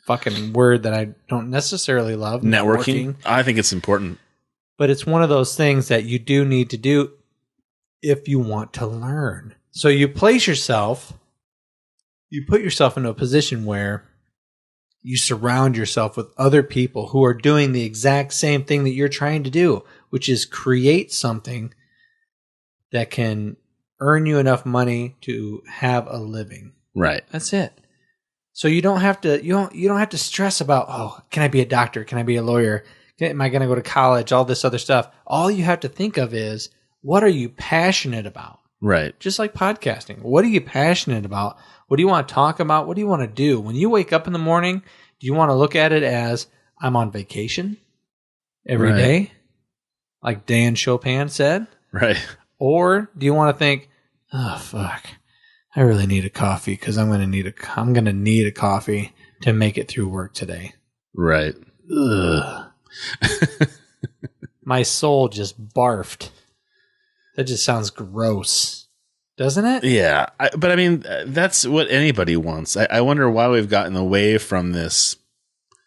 fucking word that I don't necessarily love. Networking. I think it's important. But it's one of those things that you do need to do if you want to learn. So you put yourself into a position where you surround yourself with other people who are doing the exact same thing that you're trying to do, which is create something that can earn you enough money to have a living. Right. That's it. So you don't have to you don't have to stress about, oh, can I be a doctor? Can I be a lawyer? Am I going to go to college? All this other stuff. All you have to think of is, what are you passionate about? Right. Just like podcasting. What are you passionate about? What do you want to talk about? What do you want to do? When you wake up in the morning, do you want to look at it as, I'm on vacation every day, like Dan Chopin said? Right. Or do you want to think, oh, fuck, I really need a coffee because I'm going to need a coffee to make it through work today. Right. Ugh. My soul just barfed. That just sounds gross, doesn't it? Yeah. But I mean, that's what anybody wants. I wonder why we've gotten away from this.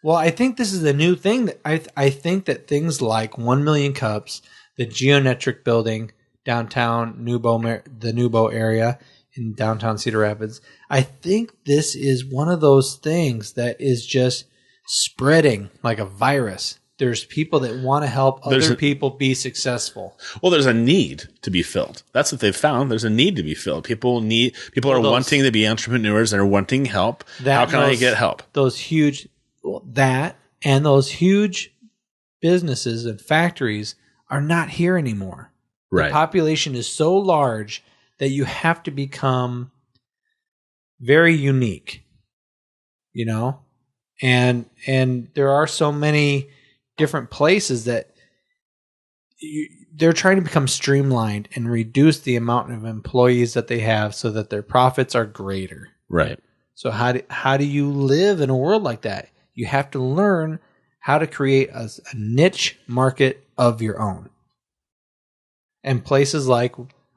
Well, I think this is the new thing. That I think that things like 1 Million Cups, the Geometric Building, downtown the Nubo area in downtown Cedar Rapids, I think this is one of those things that is just spreading like a virus. There's people that want to help other people be successful. Well, there's a need to be filled. That's what they've found. There's a need to be filled. People are wanting to be entrepreneurs and are wanting help. How can I get help? Those huge businesses and factories are not here anymore. Right. The population is so large that you have to become very unique, you know? And there are so many different places that they're trying to become streamlined and reduce the amount of employees that they have so that their profits are greater. Right. So how do you live in a world like that? You have to learn how to create a niche market of your own. And places like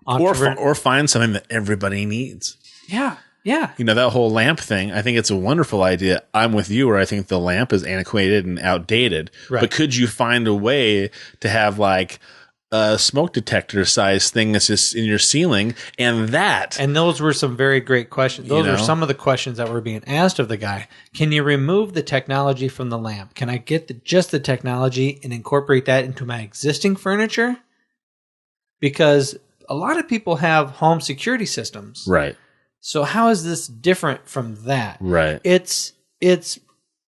or find something that everybody needs. Yeah. Yeah. You know, that whole lamp thing, I think it's a wonderful idea. I'm with you where I think the lamp is antiquated and outdated. Right. But could you find a way to have like a smoke detector size thing that's just in your ceiling and those were some very great questions. Those are some of the questions that were being asked of the guy. Can you remove the technology from the lamp? Can I get just the technology and incorporate that into my existing furniture? Because a lot of people have home security systems. Right. So how is this different from that? Right. It's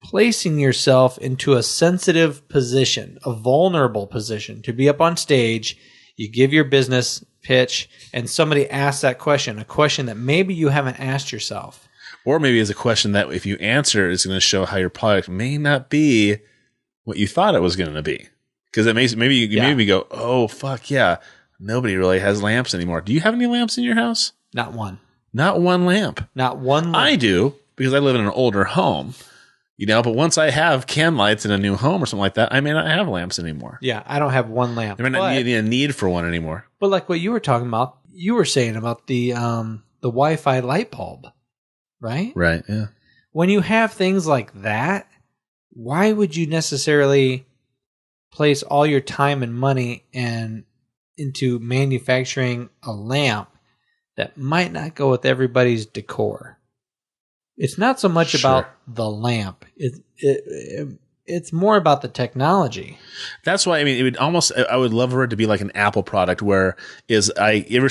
placing yourself into a sensitive position, a vulnerable position to be up on stage. You give your business pitch and somebody asks that question, a question that maybe you haven't asked yourself. Or maybe it's a question that if you answer is going to show how your product may not be what you thought it was going to be. Because it maybe you go, oh, fuck yeah, nobody really has lamps anymore. Do you have any lamps in your house? Not one. Not one lamp. Not one lamp. I do, because I live in an older home, but once I have can lights in a new home or something like that, I may not have lamps anymore. Yeah, I don't have one lamp. There may not be a need for one anymore. But like what you were talking about, you were saying about the Wi-Fi light bulb, right? Right, yeah. When you have things like that, why would you necessarily place all your time and money into manufacturing a lamp that might not go with everybody's decor? It's not so much about the lamp. It's more about the technology. That's why, it would almost, I would love for it to be like an Apple product where you've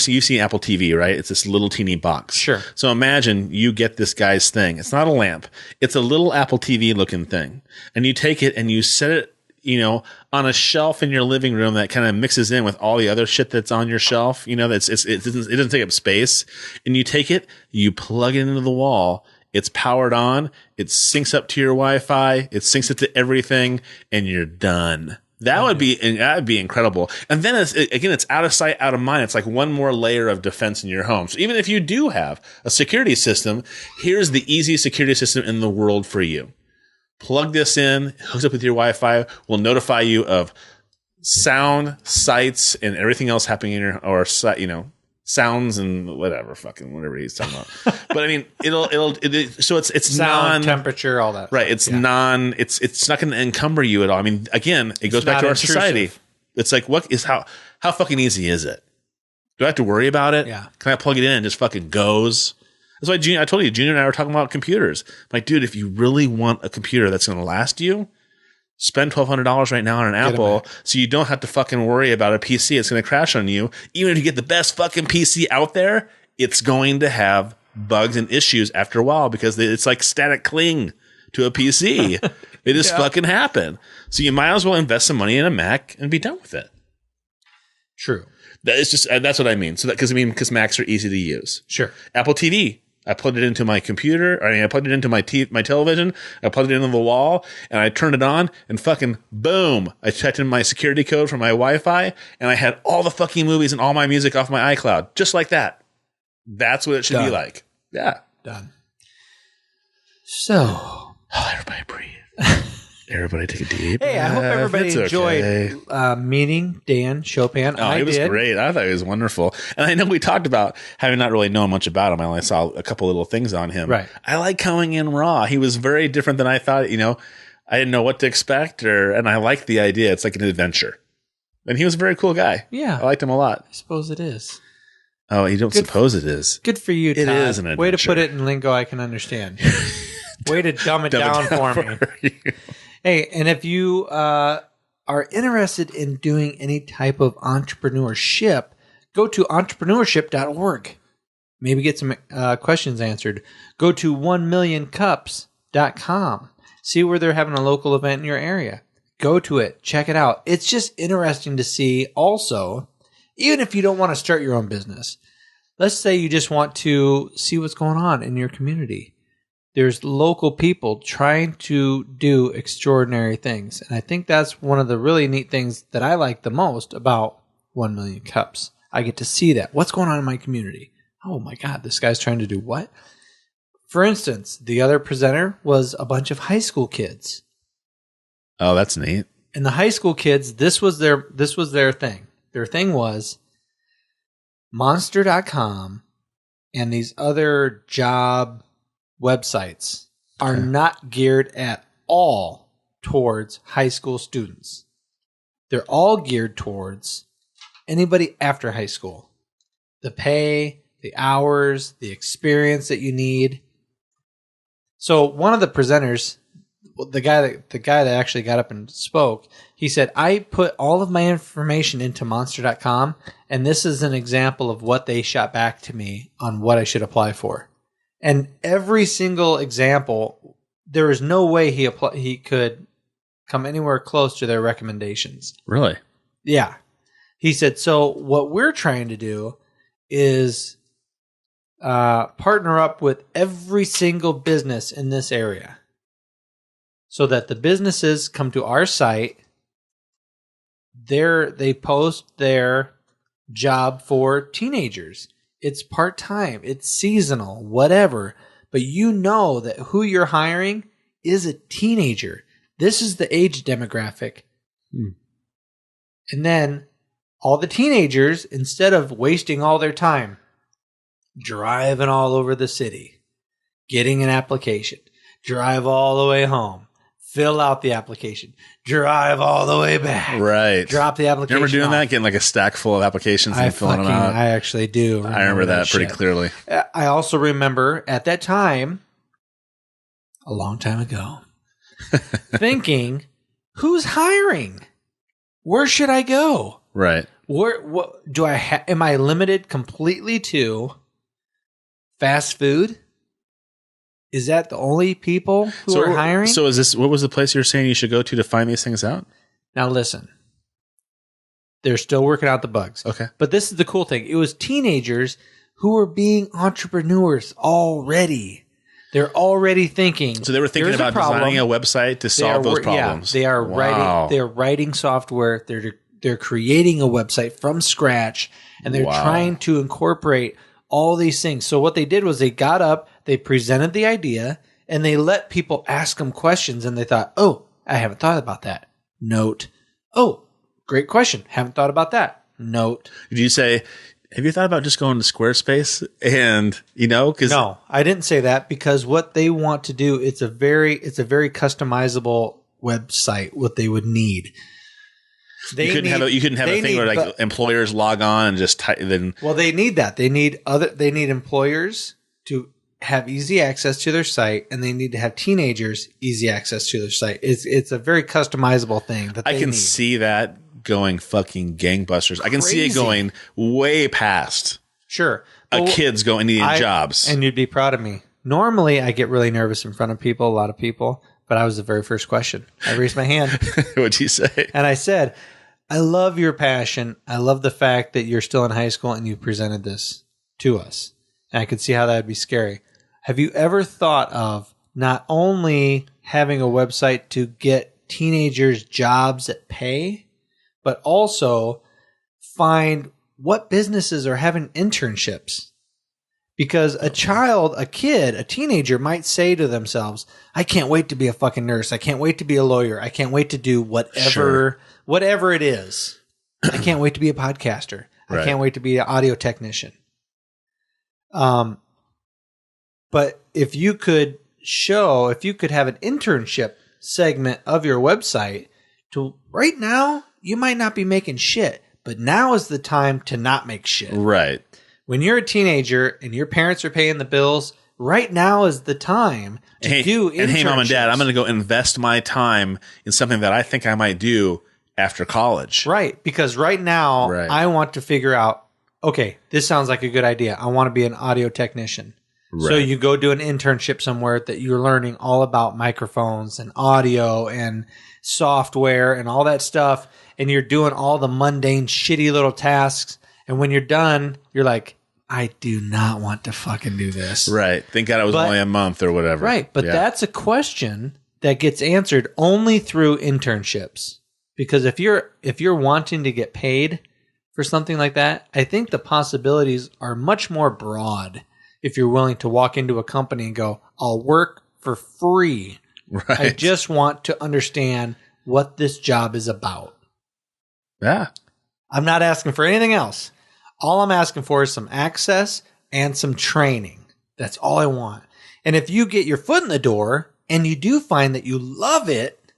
seen Apple TV, right? It's this little teeny box. Sure. So imagine you get this guy's thing. It's not a lamp. It's a little Apple TV looking thing. And you take it and you set it, on a shelf in your living room that kind of mixes in with all the other shit that's on your shelf. It doesn't take up space. And you take it, you plug it into the wall. It's powered on. It syncs up to your Wi-Fi. It syncs it to everything, and you're done. That'd be incredible. And then it's out of sight, out of mind. It's like one more layer of defense in your home. So even if you do have a security system, here's the easiest security system in the world for you. Plug this in, hooks up with your Wi-Fi, will notify you of sound, sights, and everything else happening in your, sounds and whatever he's talking about. But so it's sound, temperature, all that. Right. It's it's not going to encumber you at all. Again, it goes back to our society. It's like, how fucking easy is it? Do I have to worry about it? Yeah. Can I plug it in and just fucking goes? That's why I told you, Junior and I were talking about computers. I'm like, dude, if you really want a computer that's going to last you, Spend $1,200 right now on an Apple so you don't have to fucking worry about a PC. It's going to crash on you. Even if you get the best fucking PC out there, it's going to have bugs and issues after a while because it's like static cling to a PC. It just fucking happen. So you might as well invest some money in a Mac and be done with it. True. That's what I mean. So because Macs are easy to use. Sure. Apple TV. I plugged it into my computer. I plugged it into my television. I plugged it into the wall, and I turned it on, and fucking boom! I checked in my security code for my Wi-Fi, and I had all the fucking movies and all my music off my iCloud, just like that. That's what it should be like. Yeah, done. So, everybody breathe. Everybody take a deep breath. Hey, I hope everybody enjoyed meeting Dan Chopin. Oh, it was great. I thought it was wonderful. And I know we talked about having not really known much about him. I only saw a couple little things on him. Right. I like coming in raw. He was very different than I thought. You know, I didn't know what to expect, and I liked the idea. It's like an adventure. And he was a very cool guy. Yeah. I liked him a lot. I suppose it is. Oh, you don't suppose it is. Good for you, Todd. It is an adventure. Way to put it in lingo I can understand. Way to dumb it down for me. Hey, and if you are interested in doing any type of entrepreneurship, go to entrepreneurship.org. Maybe get some questions answered. Go to 1millioncups.com. See where they're having a local event in your area. Go to it. Check it out. It's just interesting to see also, even if you don't want to start your own business. Let's say you just want to see what's going on in your community. There's local people trying to do extraordinary things. And I think that's one of the really neat things that I like the most about 1 Million Cups. I get to see that. What's going on in my community? Oh my God, this guy's trying to do what? For instance, the other presenter was a bunch of high school kids. Oh, that's neat. And the high school kids, this was their thing. Their thing was Monster.com and these other job websites are not geared at all towards high school students. They're all geared towards anybody after high school. The pay, the hours, the experience that you need. So one of the presenters, the guy that actually got up and spoke, he said, I put all of my information into Monster.com, and this is an example of what they shot back to me on what I should apply for. And every single example, there is no way he could come anywhere close to their recommendations. Really? Yeah. He said, so what we're trying to do is partner up with every single business in this area so that the businesses come to our site. They post their job for teenagers. It's part-time, it's seasonal, whatever. But you know that who you're hiring is a teenager. This is the age demographic. And then all the teenagers, instead of wasting all their time driving all over the city, getting an application, drive all the way home, fill out the application, drive all the way back. Right. Drop the application. Remember doing off. that? Getting like a stack full of applications and filling them out? I actually do. I remember that pretty clearly. I also remember at that time, a long time ago, thinking, who's hiring? Where should I go? Right. What do I am I limited completely to fast food? Is that the only people who are hiring? So what was the place you were saying you should go to find these things out? Now listen, they're still working out the bugs. Okay. But this is the cool thing. It was teenagers who were being entrepreneurs already. They're already thinking. So they were thinking about designing a website to solve those problems. Yeah, they are writing. They're writing software. They're creating a website from scratch, and they're trying to incorporate all these things. So what they did was they got up, they presented the idea, and they let people ask them questions, and they thought, oh, I haven't thought about that. Note. Oh, great question. Haven't thought about that. Note. Did you say, have you thought about just going to Squarespace? And, because no, I didn't say that, because what they want to do, it's a very customizable website, what they would need. You couldn't have a thing where like employers log on and just type. Then well, they need that. They need employers to have easy access to their site, and they need to have teenagers easy access to their site. It's a very customizable thing that I can see that going fucking gangbusters. I can see it going way past kids going needing jobs. And you'd be proud of me. Normally, I get really nervous in front of people, a lot of people, but I was the very first question. I raised my hand. What'd you say? And I said, I love your passion. I love the fact that you're still in high school and you presented this to us. And I could see how that would be scary. Have you ever thought of not only having a website to get teenagers jobs that pay, but also find what businesses are having internships? Because a teenager might say to themselves, I can't wait to be a fucking nurse. I can't wait to be a lawyer. I can't wait to do whatever it is. I can't wait to be a podcaster. I can't wait to be an audio technician. But if you could have an internship segment of your website to right now, you might not be making shit, but now is the time to not make shit. Right. When you're a teenager and your parents are paying the bills, right now is the time to do internships. And hey, mom and dad, I'm going to go invest my time in something that I think I might do after college. Right. Because right now I want to figure out, okay, this sounds like a good idea. I want to be an audio technician. Right. So you go do an internship somewhere that you're learning all about microphones and audio and software and all that stuff. And you're doing all the mundane, shitty little tasks. And when you're done, you're like, I do not want to fucking do this. Right. Thank God it was only a month or whatever. Right. But that's a question that gets answered only through internships. Because if you're wanting to get paid for something like that, I think the possibilities are much more broad if you're willing to walk into a company and go, I'll work for free. Right. I just want to understand what this job is about. Yeah. I'm not asking for anything else. All I'm asking for is some access and some training. That's all I want. And if you get your foot in the door and you do find that you love it,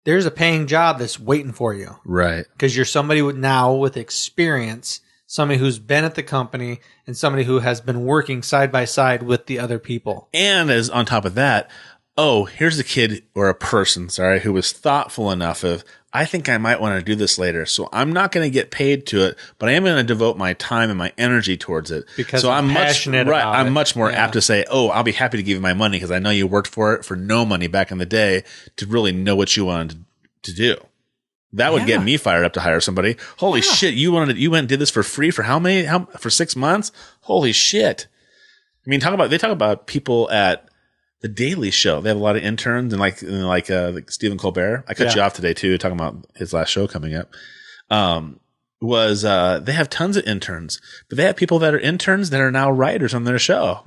there's a paying job that's waiting for you. Right. Because you're somebody with experience, somebody who's been at the company, and somebody who has been working side by side with the other people. And as on top of that, here's a kid or a person, who was thoughtful enough of, I think I might want to do this later. So I'm not going to get paid to it, but I am going to devote my time and my energy towards it. Because I'm passionate about it. I'm much more apt to say, I'll be happy to give you my money because I know you worked for it for no money back in the day to really know what you wanted to do. That would get me fired up to hire somebody. Holy shit. You went and did this for free for for 6 months? Holy shit. I mean, they talk about people at The Daily Show. They have a lot of interns and like Stephen Colbert. I cut you off today too, talking about his last show coming up. They have tons of interns, but they have people that are interns that are now writers on their show,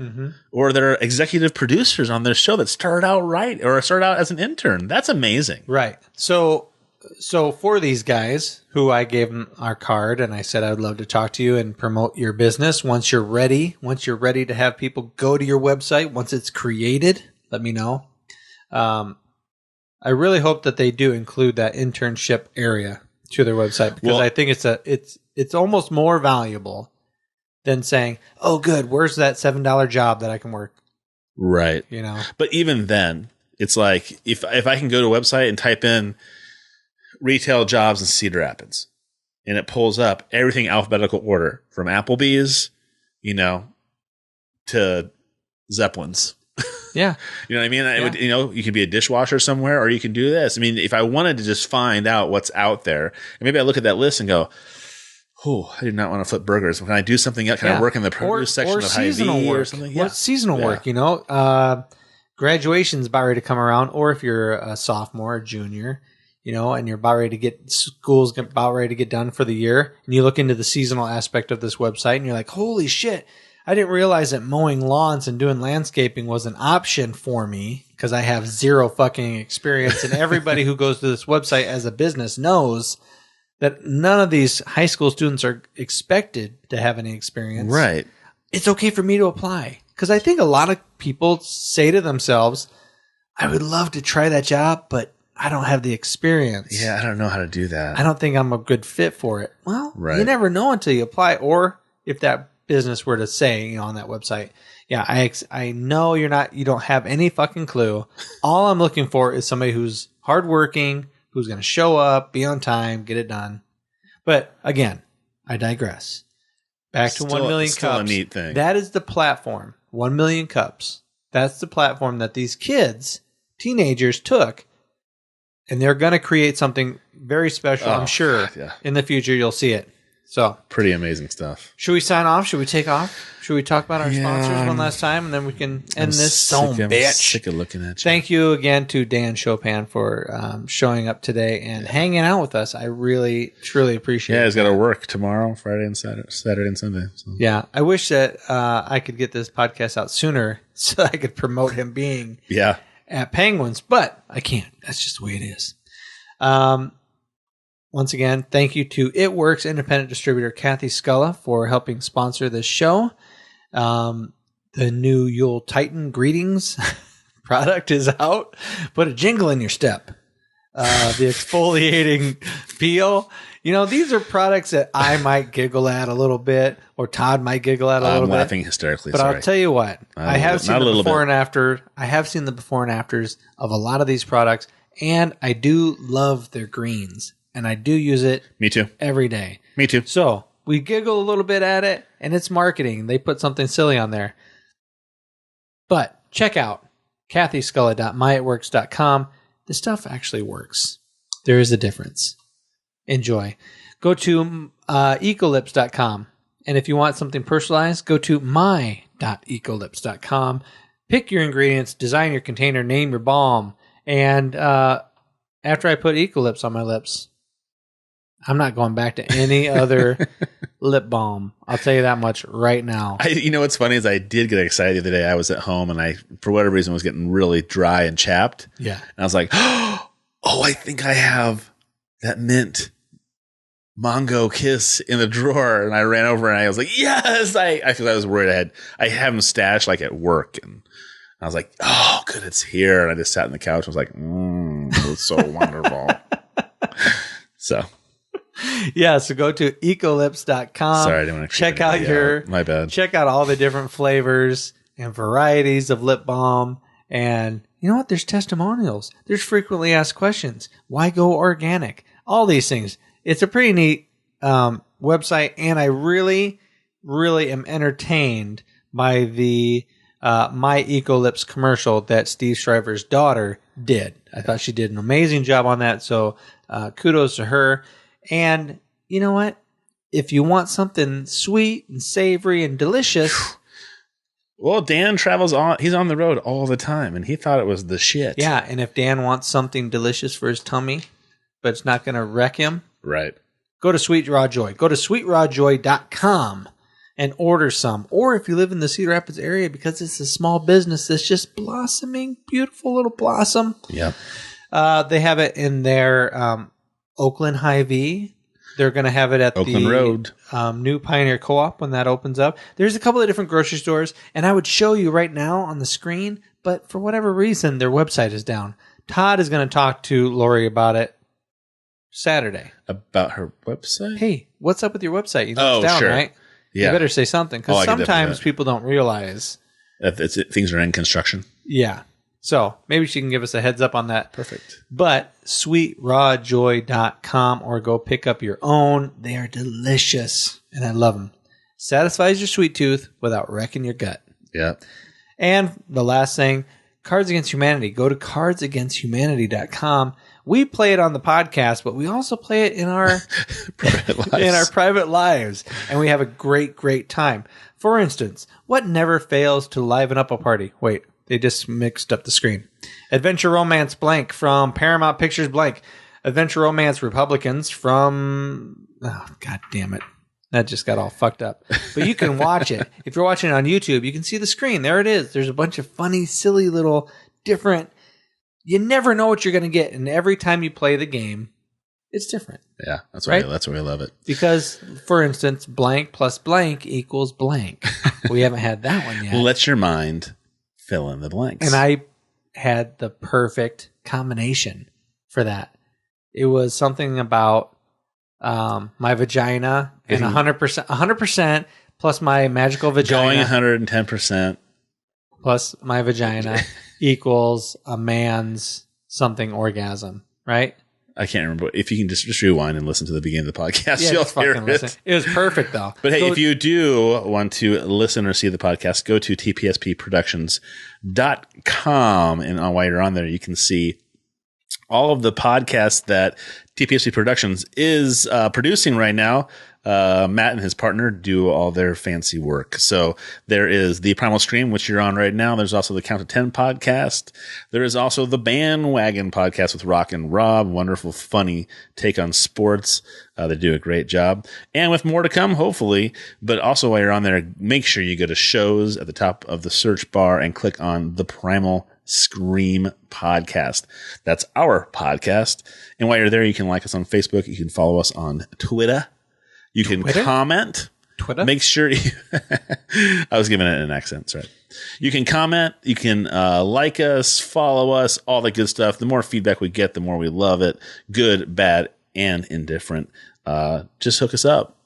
or that are executive producers on their show that started out as an intern. That's amazing. Right. So for these guys who I gave them our card and I said, I would love to talk to you and promote your business. Once you're ready to have people go to your website, once it's created, let me know. I really hope that they do include that internship area to their website because I think it's almost more valuable than saying, oh, good, where's that $7 job that I can work? Right. But even then, it's like if I can go to a website and type in retail jobs in Cedar Rapids, and it pulls up everything alphabetical order from Applebee's, to Zeppelin's. Yeah. You know what I mean? You could be a dishwasher somewhere, or you can do this. I mean, if I wanted to just find out what's out there, and maybe I look at that list and go, I do not want to flip burgers. Can I do something else? Can I work in the produce section of Hy-Vee or something? Yeah. Seasonal work, graduation's about ready to come around, or if you're a sophomore or junior, and you're about ready to school's about ready to get done for the year, and you look into the seasonal aspect of this website, and you're like, holy shit, I didn't realize that mowing lawns and doing landscaping was an option for me because I have zero fucking experience. And everybody who goes to this website as a business knows that none of these high school students are expected to have any experience. Right. It's okay for me to apply because I think a lot of people say to themselves, I would love to try that job, but I don't have the experience. Yeah, I don't know how to do that. I don't think I'm a good fit for it. Well, you never know until you apply. Or if that business were to say, on that website, yeah, I know you don't have any fucking clue. All I'm looking for is somebody who's hardworking, who's going to show up, be on time, get it done. But again, I digress. Back to 1 million still cups. A neat thing. That is the platform. 1 million cups. That's the platform that these kids, teenagers, took, and they're going to create something very special. I'm sure in the future you'll see it. So pretty amazing stuff. Should we sign off? Should we take off? Should we talk about our sponsors one last time, and then we can end this? I'm sick of looking at you. Thank you again to Dan Chopin for showing up today and hanging out with us. I really, truly appreciate it. Yeah, he's got to work tomorrow, Friday and Saturday and Sunday. So. Yeah, I wish that I could get this podcast out sooner so I could promote him being at Penguins, but I can't. That's just the way it is. Once again, thank you to It Works independent distributor Kathy Sculla for helping sponsor this show. The new Yule Titan Greetings product is out. Put a jingle in your step. The exfoliating peel. These are products that I might giggle at a little bit, or Todd might giggle at a little bit. I'm laughing hysterically. But sorry. I'll tell you what, I have seen the before and after. I have seen the before and afters of a lot of these products, and I do love their greens. And I do use it. Me too. Every day. Me too. So we giggle a little bit at it, and it's marketing. They put something silly on there. But check out kathysculla.myitworks.com. The stuff actually works. There is a difference. Enjoy. Go to ecolips.com. And if you want something personalized, go to my.ecolips.com. Pick your ingredients, design your container, name your balm. And after I put Ecolips on my lips, I'm not going back to any other lip balm. I'll tell you that much right now. What's funny is I did get excited the other day. I was at home and I, for whatever reason, was getting really dry and chapped. Yeah. And I was like, oh, I think I have that mint Mongo Kiss in the drawer. And I ran over and I was like, yes. I feel I was worried. I have them stashed like at work. And I was like, oh, good, it's here. And I just sat on the couch. I was like, it was so wonderful. So. Yeah, so go to ecolips.com. Sorry, I didn't want to check out my bad. Check out all the different flavors and varieties of lip balm. And you know what? There's testimonials. There's frequently asked questions. Why go organic? All these things. It's a pretty neat website, and I really, really am entertained by the My Ecolips commercial that Steve Shriver's daughter did. I thought she did an amazing job on that, so kudos to her. And you know what? If you want something sweet and savory and delicious... Well, Dan travels on. He's on the road all the time, and he thought it was the shit. Yeah, and if Dan wants something delicious for his tummy, but it's not going to wreck him... Right. Go to Sweet Raw Joy. Go to sweetrawjoy.com and order some. Or if you live in the Cedar Rapids area, because it's a small business that's just blossoming, beautiful little blossom. Yeah. They have it in their Oakland Hy-Vee. They're going to have it at Oakland Road. New Pioneer Co-op when that opens up. There's a couple of different grocery stores, and I would show you right now on the screen, but for whatever reason, their website is down. Todd is going to talk to Lori about it Saturday. About her website? Hey, what's up with your website? It's down, sure. right? Yeah. You better say something, because I can definitely sometimes do that. people don't realize. Things are in construction. Yeah. So maybe she can give us a heads up on that. Perfect. But sweetrawjoy.com, or go pick up your own. They are delicious, and I love them. Satisfies your sweet tooth without wrecking your gut. Yeah. And the last thing, Cards Against Humanity. Go to cardsagainsthumanity.com. We play it on the podcast, but we also play it in our private lives, and we have a great, great time. For instance, what never fails to liven up a party? Wait, they just mixed up the screen. Adventure Romance blank from Paramount Pictures blank. Adventure Romance Republicans from... Oh, God damn it. That just got all fucked up. But you can watch it. If you're watching it on YouTube, you can see the screen. There it is. There's a bunch of funny, silly little different... You never know what you're going to get. And every time you play the game, it's different. Yeah, that's why I love it. Because, for instance, blank plus blank equals blank. We haven't had that one yet. Let your mind fill in the blanks. And I had the perfect combination for that. It was something about my vagina and 100%, plus my magical vagina. Going 110%. Plus my vagina equals a man's something orgasm, right? I can't remember. If you can just rewind and listen to the beginning of the podcast, Yeah, you'll just hear fucking it. listen. It was perfect, though. But hey, if you do want to listen or see the podcast, go to tpspproductions.com. And while you're on there, you can see all of the podcasts that TPSP Productions is producing right now. Matt and his partner do all their fancy work. So there is the Primal Scream, which you're on right now. There's also the Count to 10 podcast. There is also the Bandwagon podcast with Rock and Rob. Wonderful, funny take on sports. They do a great job. And with more to come, hopefully. But also while you're on there, make sure you go to shows at the top of the search bar and click on the Primal Scream podcast. That's our podcast. And while you're there, you can like us on Facebook. You can follow us on Twitter. You can comment. Twitter? Make sure you I was giving it an accent. That's right. You can comment. You can like us, follow us, all that good stuff. The more feedback we get, the more we love it. Good, bad, and indifferent. Just hook us up.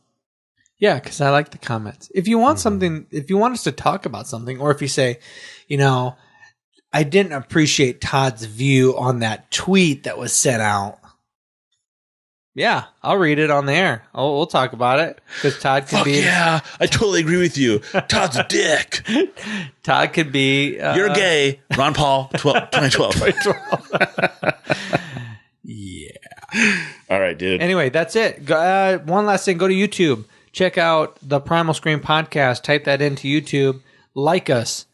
Yeah, because I like the comments. If you want something, if you want us to talk about something, or if you say, I didn't appreciate Todd's view on that tweet that was sent out. Yeah, I'll read it on the air. We'll talk about it because Todd could be. Yeah, I totally agree with you. Todd's a dick. Todd could be. You're gay. Ron Paul, 2012. Yeah. All right, dude. Anyway, that's it. One last thing. Go to YouTube. Check out the Primal Scream podcast. Type that into YouTube. Like us.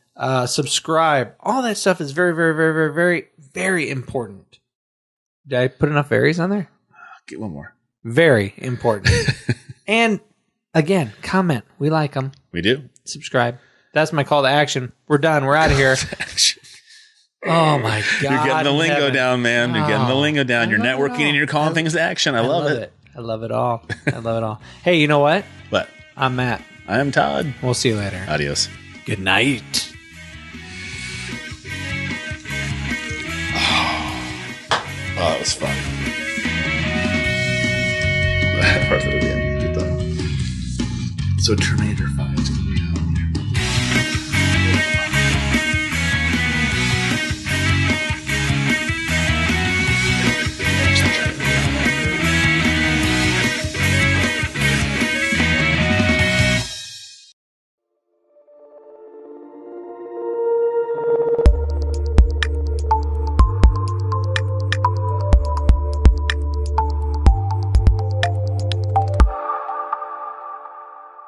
Subscribe. All that stuff is very, very, very, very, very, very important. Did I put enough varies on there? Get one more. Very important. And again, comment. We like them. We do. Subscribe. That's my call to action. We're done. We're out of here. Oh my God. You're getting the lingo down, man. You're getting the lingo down. You're networking and you're calling things to action. I love it. I love it all. I love it all. Hey, you know what? What? I'm Matt. I'm Todd. We'll see you later. Adios. Good night. Oh, that was fun. That part of the end. Good though. So Terminator 5.